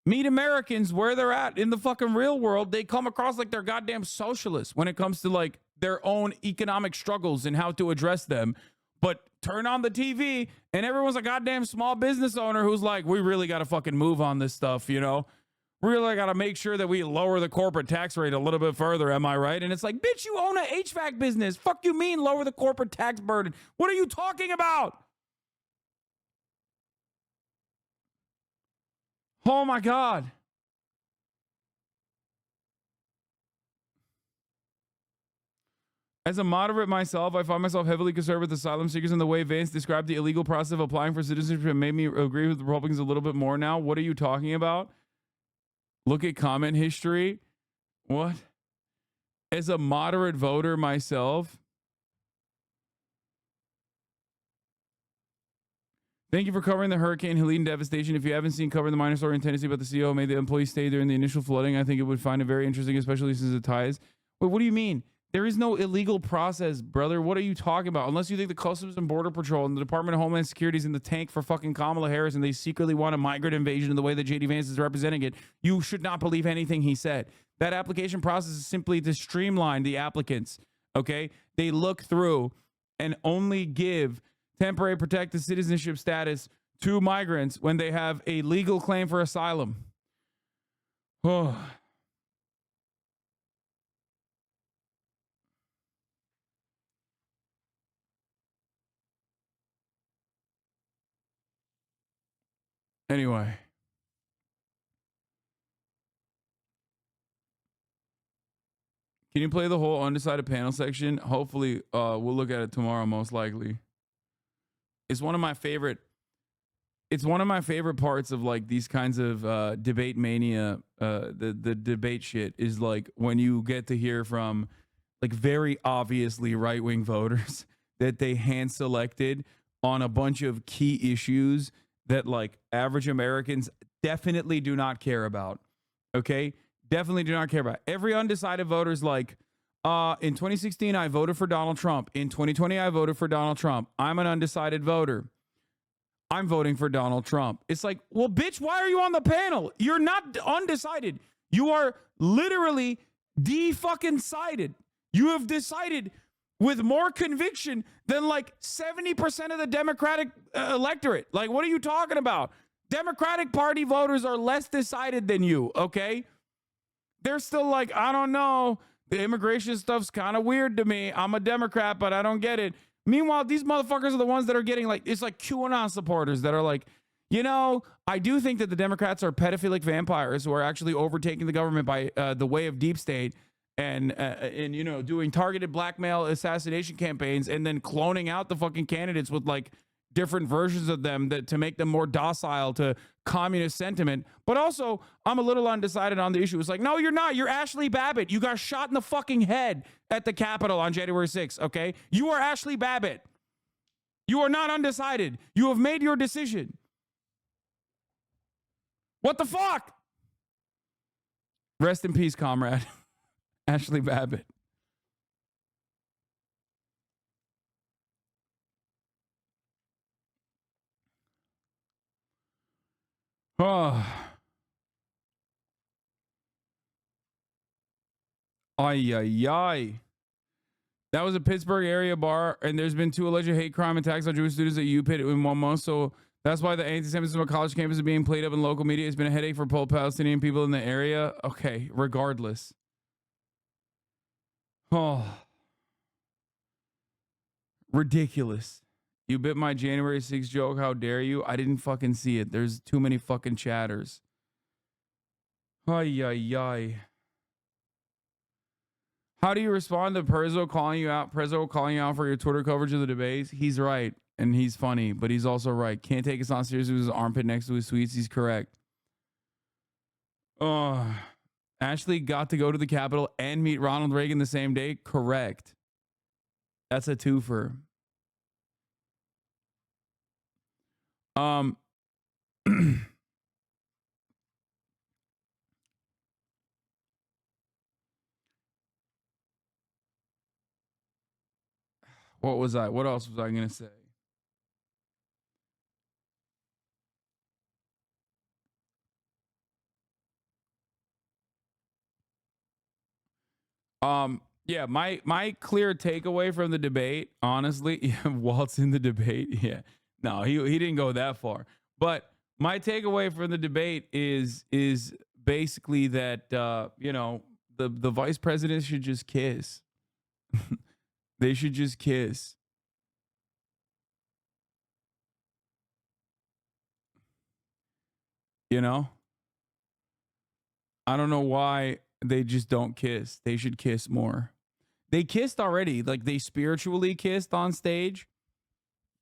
Meet Americans where they're at in the fucking real world. They come across like they're goddamn socialists when it comes to like their own economic struggles and how to address them. But turn on the TV and everyone's a goddamn small business owner who's like, we really got to fucking move on this stuff, you know? We really got to make sure that we lower the corporate tax rate a little bit further, am I right? And it's like, bitch, you own an HVAC business. Fuck you mean lower the corporate tax burden? What are you talking about? Oh my God. As a moderate myself, I find myself heavily concerned with asylum seekers and the way Vance described the illegal process of applying for citizenship made me agree with the Republicans a little bit more now. What are you talking about? Look at comment history. What? As a moderate voter myself, Thank you for covering the Hurricane Helene devastation. If you haven't seen Covering the Minor Story in Tennessee about the CEO made the employees stay during the initial flooding, I think it would find it very interesting, especially since it ties. Wait, what do you mean? There is no illegal process, brother. What are you talking about? Unless you think the Customs and Border Patrol and the Department of Homeland Security is in the tank for fucking Kamala Harris and they secretly want a migrant invasion in the way that J.D. Vance is representing it, you should not believe anything he said. That application process is simply to streamline the applicants, okay? They look through and only give temporary protected citizenship status to migrants when they have a legal claim for asylum. Oh. Anyway. Can you play the whole undecided panel section? Hopefully, we'll look at it tomorrow, most likely. It's one of my favorite parts of like these kinds of debate mania, the debate shit is like when you get to hear from like very obviously right-wing voters that they hand selected on a bunch of key issues that like average Americans definitely do not care about. Okay? Definitely do not care about. Every undecided voter is like, in 2016, I voted for Donald Trump. In 2020, I voted for Donald Trump. I'm an undecided voter. I'm voting for Donald Trump. It's like, well, bitch, why are you on the panel? You're not undecided. You are literally de-fucking-sided. You have decided with more conviction than like 70% of the Democratic electorate. Like, what are you talking about? Democratic Party voters are less decided than you, okay? They're still like, I don't know. The immigration stuff's kind of weird to me. I'm a Democrat, but I don't get it. Meanwhile, these motherfuckers are the ones that are getting like, it's like QAnon supporters that are like, you know, I do think that the Democrats are pedophilic vampires who are actually overtaking the government by the way of deep state and you know, doing targeted blackmail assassination campaigns and then cloning out the fucking candidates with like different versions of them that to make them more docile to communist sentiment. But also, I'm a little undecided on the issue. It's like, no, you're not. You're Ashley Babbitt. You got shot in the fucking head at the Capitol on January 6th, okay? You are Ashley Babbitt. You are not undecided. You have made your decision. What the fuck? Rest in peace, comrade. Ashley Babbitt. Oh. Ay, ay, ay. That was a Pittsburgh area bar, and there's been 2 alleged hate crime attacks on Jewish students at UPitt in 1 month, so that's why the anti-Semitism on college campus is being played up in local media. It's been a headache for Palestinian people in the area. Okay, regardless. Oh. Ridiculous. You bit my January 6th joke. How dare you? I didn't fucking see it. There's too many fucking chatters. Ay, ay, ay. How do you respond to Prezzo calling you out for your Twitter coverage of the debates? He's right, and he's funny, but he's also right. Can't take us on seriously with his armpit next to his tweets. He's correct. Ashley got to go to the Capitol and meet Ronald Reagan the same day. Correct. That's a twofer. What else was I going to say? Yeah, my clear takeaway from the debate, honestly, Waltz in the debate. Yeah. No, he didn't go that far. But my takeaway from the debate is basically that you know, the vice president should just kiss. They should just kiss. You know? I don't know why they just don't kiss. They should kiss more. They kissed already. Like, they spiritually kissed on stage.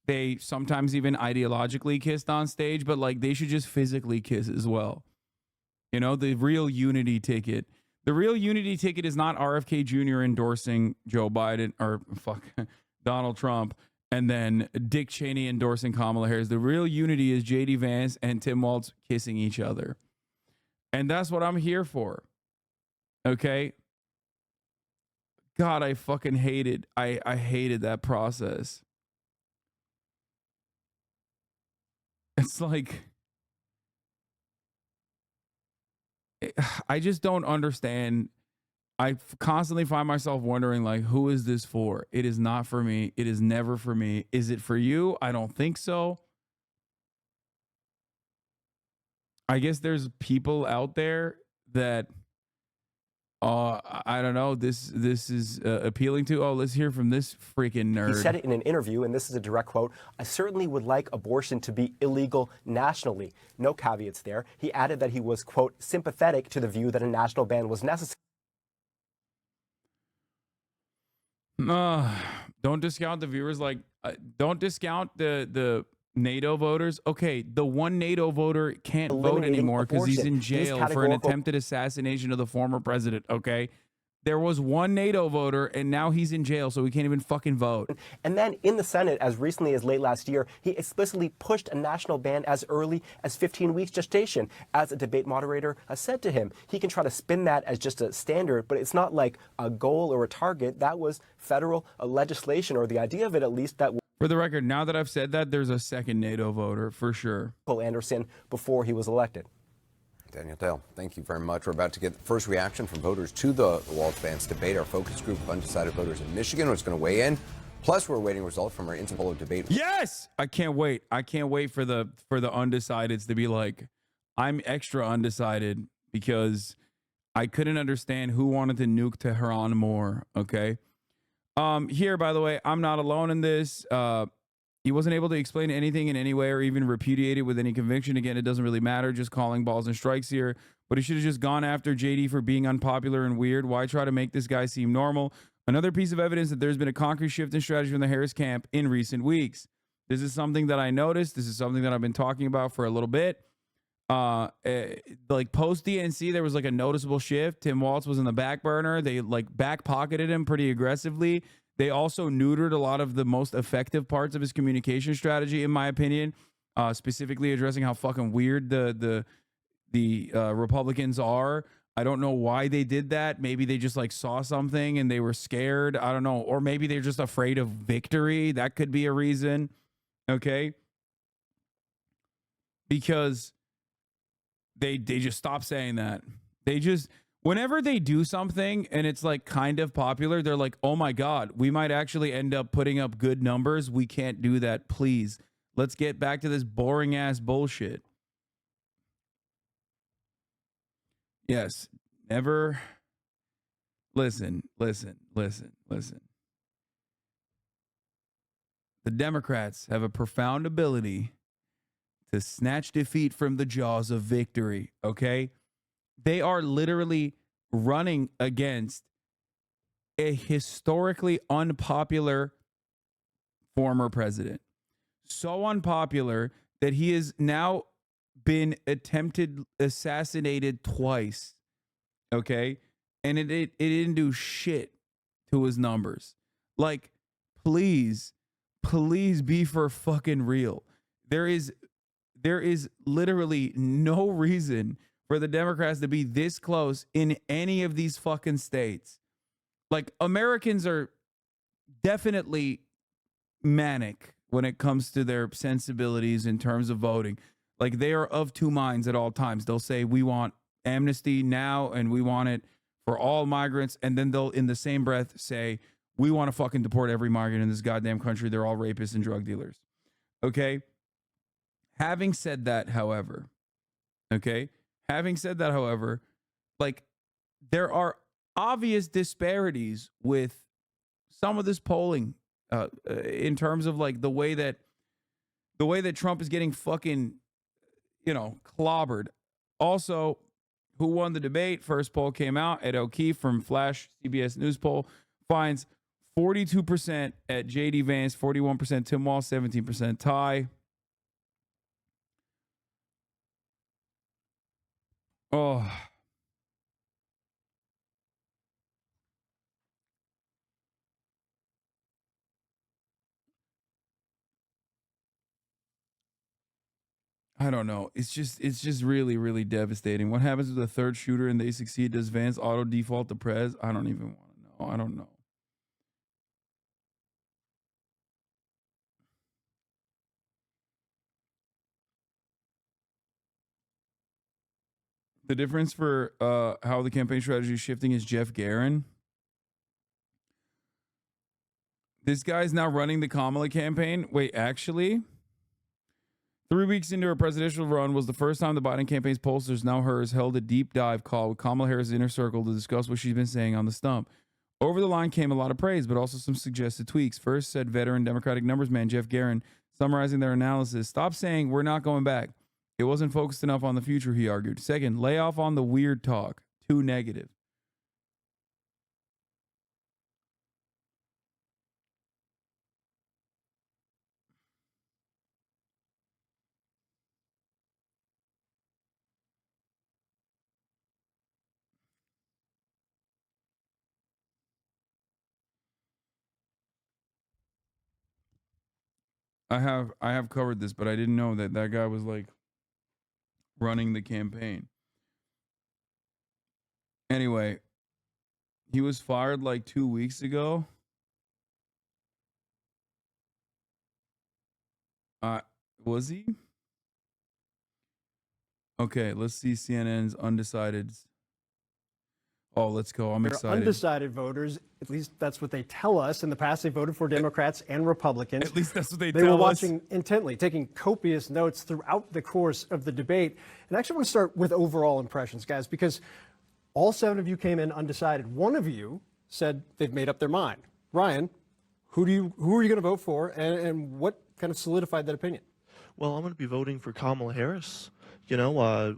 They sometimes even ideologically kissed on stage, but like, they should just physically kiss as well. You know, the real unity ticket. The real unity ticket is not RFK Jr. endorsing Joe Biden or Donald Trump And then Dick Cheney endorsing Kamala Harris. The real unity is JD Vance and Tim Walz kissing each other. And that's what I'm here for. Okay? God, I fucking hated. I hated that process. It's like, I just don't understand. I constantly find myself wondering, like, who is this for? It is not for me. It is never for me. Is it for you? I don't think so. I guess there's people out there that, I don't know, this is appealing to. Oh, let's hear from this freaking nerd. He said it in an interview, and this is a direct quote, "I certainly would like abortion to be illegal nationally." No caveats there. He added that he was, quote, sympathetic to the view that a national ban was necessary. Don't discount the viewers. Like, don't discount the NATO voters. Okay, the one NATO voter can't vote anymore because he's in jail for an attempted assassination of the former president. Okay, there was one NATO voter and now he's in jail, so he can't even fucking vote. And then in the Senate, as recently as late last year, he explicitly pushed a national ban as early as 15 weeks gestation. As a debate moderator said to him, he can try to spin that as just a standard, but it's not like a goal or a target. That was federal legislation, or the idea of it at least, that For the record, now that I've said that, there's a second NATO voter for sure. Anderson before he was elected. Daniel Dale, thank you very much. We're about to get the first reaction from voters to the Walz-Vance debate. Our focus group of undecided voters in Michigan was going to weigh in. Plus, we're awaiting results from our instant poll debate. Yes, I can't wait. I can't wait for the undecideds to be like, I'm extra undecided because I couldn't understand who wanted to nuke Tehran more. Okay. Here, by the way, I'm not alone in this. He wasn't able to explain anything in any way or even repudiate it with any conviction. Again, it doesn't really matter. Just calling balls and strikes here. But he should have just gone after JD for being unpopular and weird. Why try to make this guy seem normal? Another piece of evidence that there's been a concrete shift in strategy from the Harris camp in recent weeks. This is something that I noticed. This is something that I've been talking about for a little bit. Like post DNC, there was like a noticeable shift. Tim Walz was in the back burner. They like back pocketed him pretty aggressively. They also neutered a lot of the most effective parts of his communication strategy, in my opinion, specifically addressing how fucking weird the Republicans are. I don't know why they did that. Maybe they just like saw something and they were scared. I don't know. Or maybe they're just afraid of victory. That could be a reason. Okay. Because they just stop saying that. They just, whenever they do something and it's like kind of popular, they're like, oh my God, we might actually end up putting up good numbers. We can't do that. Please, let's get back to this boring ass bullshit. Yes, never. Listen. The Democrats have a profound ability to snatch defeat from the jaws of victory, okay? They are literally running against a historically unpopular former president. So unpopular that he has now been assassinated twice, okay? And it didn't do shit to his numbers. Like, please be for fucking real. There is literally no reason for the Democrats to be this close in any of these fucking states. Like, Americans are definitely manic when it comes to their sensibilities in terms of voting. Like, they are of two minds at all times. They'll say, we want amnesty now and we want it for all migrants. And then they'll, in the same breath, say, we want to fucking deport every migrant in this goddamn country. They're all rapists and drug dealers. Okay? Having said that, however, like, there are obvious disparities with some of this polling in terms of like the way that Trump is getting fucking, clobbered. Also, who won the debate? First poll came out. Ed O'Keefe from Flash CBS News poll finds 42% at JD Vance, 41% Tim Walz, 17% tie. Oh. I don't know. It's just really, really devastating. What happens with the third shooter and they succeed? Does Vance auto default to Prez? I don't even want to know. I don't know. The difference for how the campaign strategy is shifting is Jeff Guerin. This guy's now running the Kamala campaign. Wait, actually, 3 weeks into her presidential run was the first time the Biden campaign's pollsters, now hers, held a deep dive call with Kamala Harris' inner circle to discuss what she's been saying on the stump. Over the line came a lot of praise, but also some suggested tweaks. First, said veteran Democratic numbers man Jeff Guerin, summarizing their analysis, "Stop saying we're not going back. It wasn't focused enough on the future," he argued. Second, lay off on the weird talk. Too negative. I have covered this, but I didn't know that that guy was like running the campaign. Anyway, he was fired like 2 weeks ago. Was he? Okay, let's see CNN's undecided. Oh, let's go. I'm excited. Undecided voters, at least that's what they tell us. In the past, they voted for Democrats and Republicans. At least that's what they tell us. They were watching intently, taking copious notes throughout the course of the debate. And I actually want to start with overall impressions, guys, because all 7 of you came in undecided. 1 of you said they've made up their mind. Ryan, who are you going to vote for, and what kind of solidified that opinion? Well, I'm going to be voting for Kamala Harris. You know,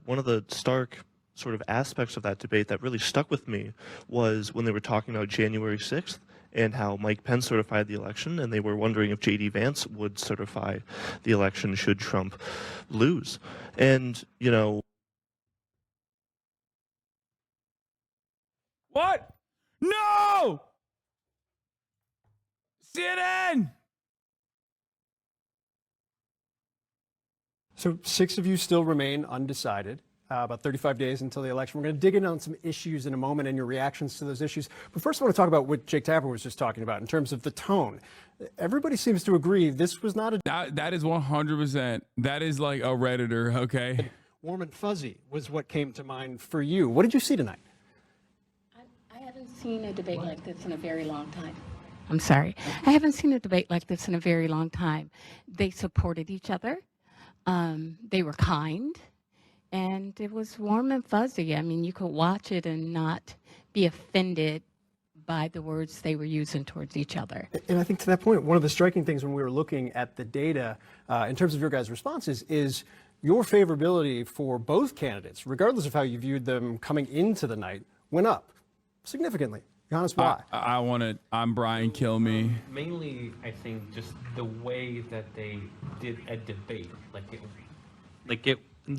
one of the stark sort of aspects of that debate that really stuck with me was when they were talking about January 6th and how Mike Pence certified the election, and they were wondering if J.D. Vance would certify the election should Trump lose. And, you know... What? No! CNN! So 6 of you still remain undecided. About 35 days until the election. We're going to dig in on some issues in a moment and your reactions to those issues. But first, I want to talk about what Jake Tapper was just talking about in terms of the tone. Everybody seems to agree this was not a... That is 100%. That is like a Redditor, okay? Warm and fuzzy was what came to mind for you. What did you see tonight? I haven't seen a debate like this in a very long time. I'm sorry. I haven't seen a debate like this in a very long time. They supported each other. They were kind. And it was warm and fuzzy. I mean, you could watch it and not be offended by the words they were using towards each other. And I think to that point, one of the striking things when we were looking at the data in terms of your guys' responses is your favorability for both candidates, regardless of how you viewed them coming into the night, went up significantly. Johannes, why? I'm Brian, kill me. Mainly, I think just the way that they did a debate,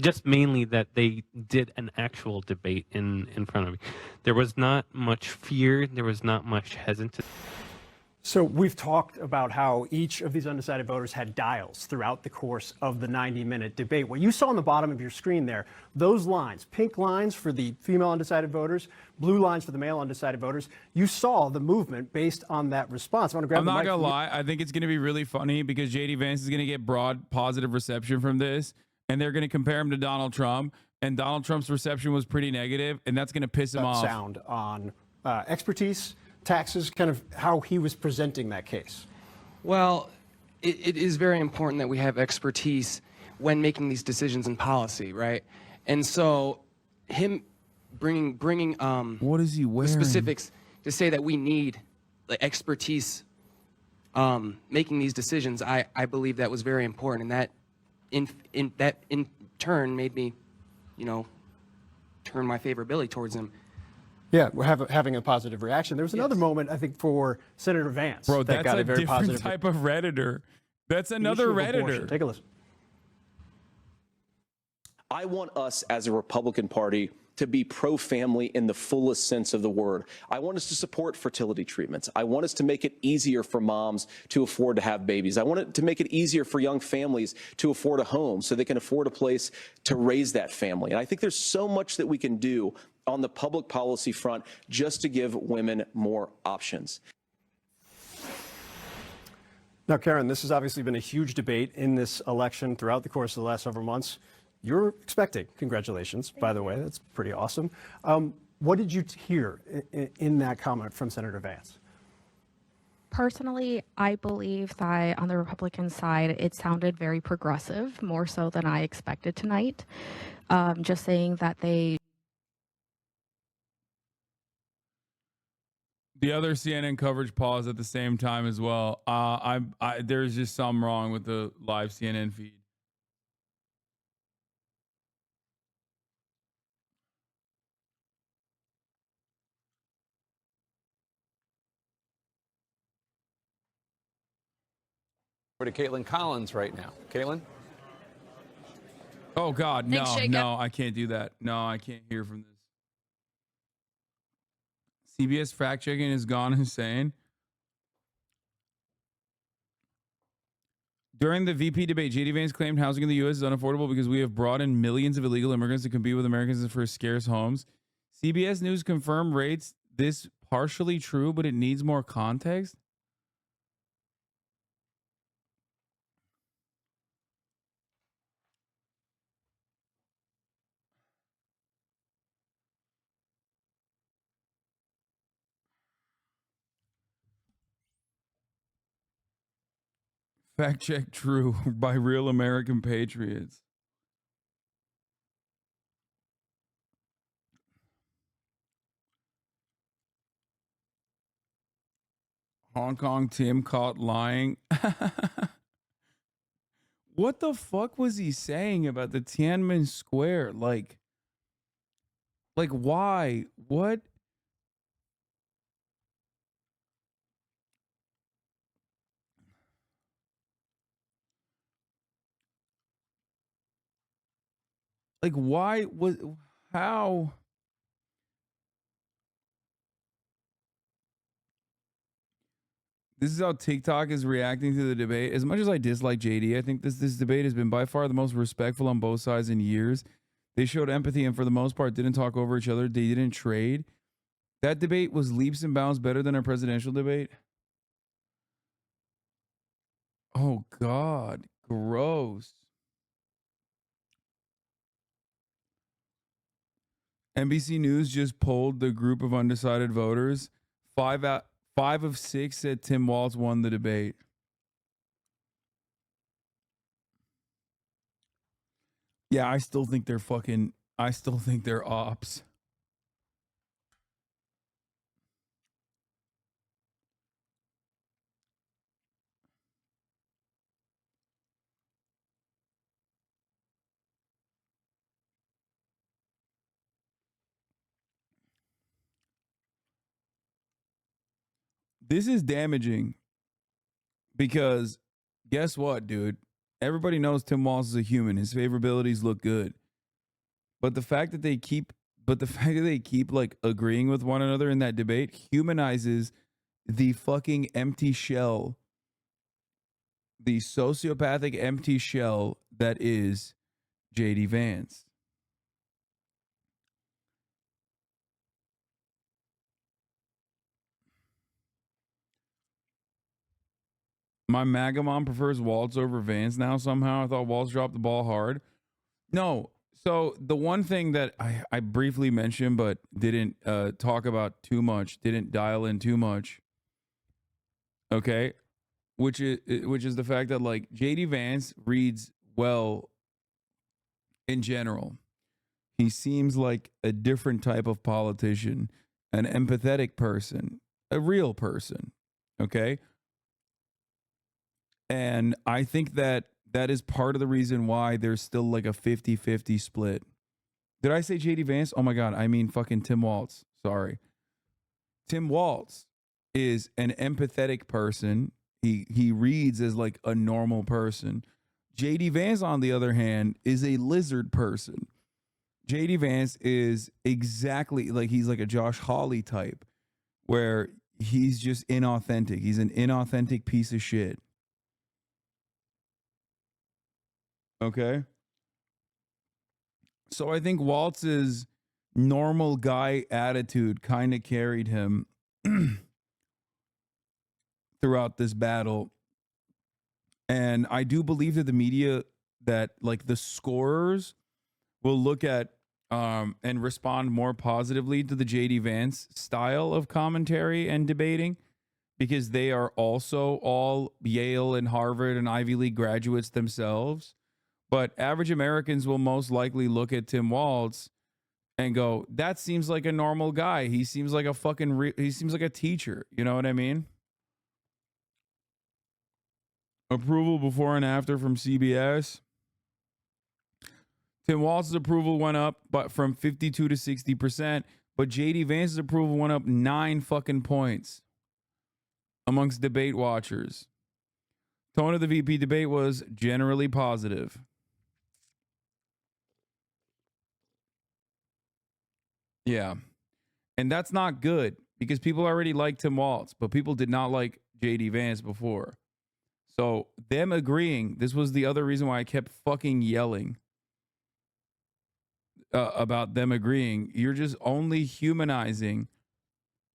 just mainly that they did an actual debate in front of me. There was not much fear. There was not much hesitancy. So we've talked about how each of these undecided voters had dials throughout the course of the 90-minute debate. What you saw on the bottom of your screen there, those lines, pink lines for the female undecided voters, blue lines for the male undecided voters, you saw the movement based on that response. I want to grab I'm the not mic going to lie. I think it's going to be really funny because J.D. Vance is going to get broad positive reception from this. And they're going to compare him to Donald Trump, and Donald Trump's reception was pretty negative, and that's going to piss him off. Sound on expertise, taxes, kind of how he was presenting that case. Well, it is very important that we have expertise when making these decisions in policy, right? And so, him bringing what is he wearing? The specifics to say that we need like expertise making these decisions. I believe that was very important, and that. In turn made me, turn my favorability towards him. Yeah, we're having a positive reaction. There was another moment, I think, for Senator Vance. Bro, that that's got a very different positive type of Redditor. That's another Redditor. Take a listen. I want us as a Republican Party to be pro-family in the fullest sense of the word. I want us to support fertility treatments. I want us to make it easier for moms to afford to have babies. I want it to make it easier for young families to afford a home so they can afford a place to raise that family. And I think there's so much that we can do on the public policy front just to give women more options. Now, Karen, this has obviously been a huge debate in this election throughout the course of the last several months. You're expecting, congratulations, by the way, that's pretty awesome. What did you hear in that comment from Senator Vance? Personally, I believe that on the Republican side, it sounded very progressive, more so than I expected tonight. Just saying that they... The other CNN coverage paused at the same time as well. There's just something wrong with the live CNN feed. Over to Caitlin Collins right now. Caitlin? Oh, God, Thanks, no, Jacob. no, I can't do that. No, I can't hear from this. CBS fact-checking has gone insane. During the VP debate, J.D. Vance claimed housing in the U.S. is unaffordable because we have brought in millions of illegal immigrants to compete with Americans for scarce homes. CBS News confirmed rates this partially true, but it needs more context. Fact check true by real American patriots. Hong Kong Tim caught lying. What the fuck was he saying about the Tiananmen Square? Like why? What? Like why was how? This is how TikTok is reacting to the debate. As much as I dislike JD, I think this debate has been by far the most respectful on both sides in years. They showed empathy and for the most part didn't talk over each other. They didn't trade. That debate was leaps and bounds better than our presidential debate. Oh, God. Gross. NBC News just polled the group of undecided voters. 5 of 6 said Tim Walz won the debate. Yeah, I still think they're ops. This is damaging because guess what, dude? Everybody knows Tim Walz is a human. His favorabilities look good. But the fact that they keep like agreeing with one another in that debate humanizes the fucking empty shell, the sociopathic empty shell that is JD Vance. My MAGA mom prefers Walz over Vance now somehow. I thought Walz dropped the ball hard. No. So the one thing that I briefly mentioned but didn't talk about too much, didn't dial in too much, okay, which is the fact that like JD Vance reads well in general. He seems like a different type of politician, an empathetic person, a real person, okay? And I think that is part of the reason why there's still like a 50-50 split. Did I say JD Vance? Oh my God, I mean fucking Tim Walz. Sorry. Tim Walz is an empathetic person. He reads as like a normal person. JD Vance, on the other hand, is a lizard person. JD Vance is exactly like he's like a Josh Hawley type where he's just inauthentic. He's an inauthentic piece of shit. Okay? So I think Walz's normal guy attitude kind of carried him throughout this battle. And I do believe that the media, that like the scorers will look at and respond more positively to the JD Vance style of commentary and debating, because they are also all Yale and Harvard and Ivy League graduates themselves. But average Americans will most likely look at Tim Walz and go, that seems like a normal guy. He seems like a he seems like a teacher. You know what I mean? Approval before and after from CBS. Tim Walz's approval went up, but from 52 to 60%, but JD Vance's approval went up 9 fucking points amongst debate watchers. Tone of the VP debate was generally positive. Yeah. And that's not good because people already liked Tim Walz, but people did not like JD Vance before. So them agreeing, this was the other reason why I kept fucking yelling about them agreeing. You're just only humanizing.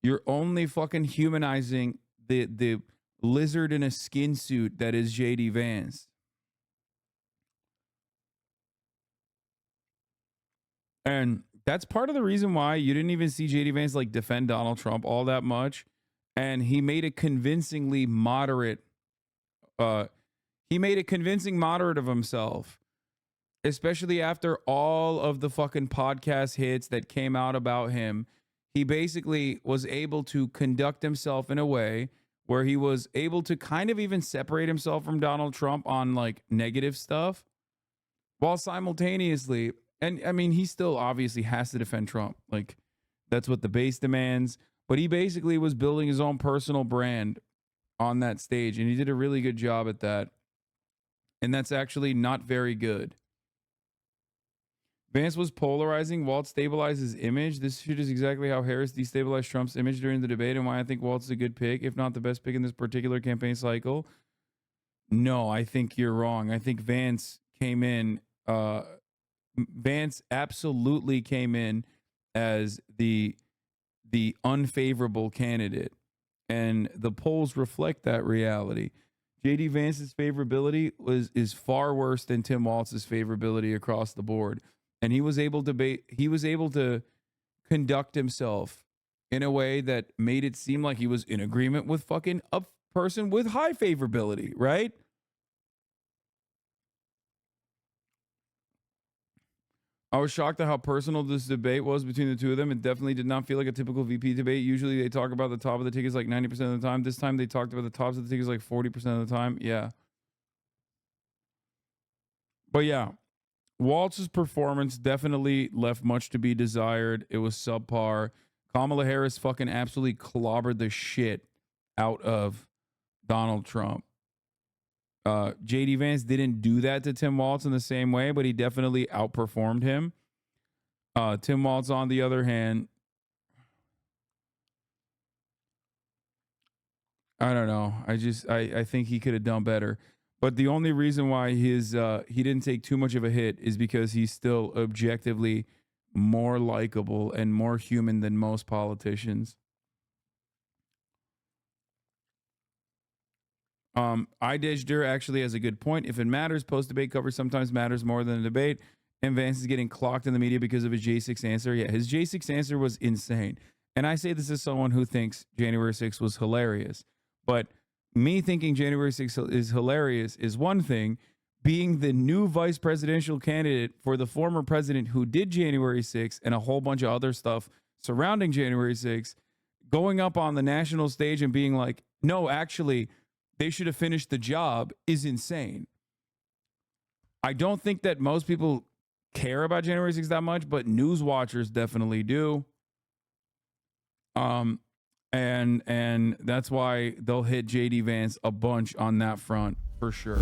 You're only fucking humanizing the lizard in a skin suit that is JD Vance. And that's part of the reason why you didn't even see JD Vance like defend Donald Trump all that much. And he made a convincingly moderate of himself, especially after all of the fucking podcast hits that came out about him. He basically was able to conduct himself in a way where he was able to kind of even separate himself from Donald Trump on like negative stuff, while simultaneously, and I mean, he still obviously has to defend Trump. Like, that's what the base demands. But he basically was building his own personal brand on that stage, and he did a really good job at that. And that's actually not very good. Vance was polarizing. Walz stabilized his image. This shit is exactly how Harris destabilized Trump's image during the debate, and why I think Walz is a good pick, if not the best pick in this particular campaign cycle. No, I think you're wrong. I think Vance came in. Vance absolutely came in as the unfavorable candidate, and the polls reflect that reality. JD Vance's favorability is far worse than Tim Walz's favorability across the board, and he was able to conduct himself in a way that made it seem like he was in agreement with fucking a person with high favorability, right? I was shocked at how personal this debate was between the two of them. It definitely did not feel like a typical VP debate. Usually they talk about the top of the tickets like 90% of the time. This time they talked about the tops of the tickets like 40% of the time. Yeah. But yeah, Walz's performance definitely left much to be desired. It was subpar. Kamala Harris fucking absolutely clobbered the shit out of Donald Trump. JD Vance didn't do that to Tim Walz in the same way, but he definitely outperformed him. Tim Walz, on the other hand, I don't know. I think he could have done better. But the only reason why he didn't take too much of a hit is because he's still objectively more likable and more human than most politicians. Idejder actually has a good point. If it matters, post-debate coverage sometimes matters more than a debate. And Vance is getting clocked in the media because of his J6 answer. Yeah, his J6 answer was insane. And I say this as someone who thinks January 6th was hilarious. But me thinking January 6th is hilarious is one thing. Being the new vice presidential candidate for the former president who did January 6th and a whole bunch of other stuff surrounding January 6th, going up on the national stage and being like, no, actually, they should have finished the job is insane. I don't think that most people care about January 6th that much, but news watchers definitely do. And that's why they'll hit JD Vance a bunch on that front for sure.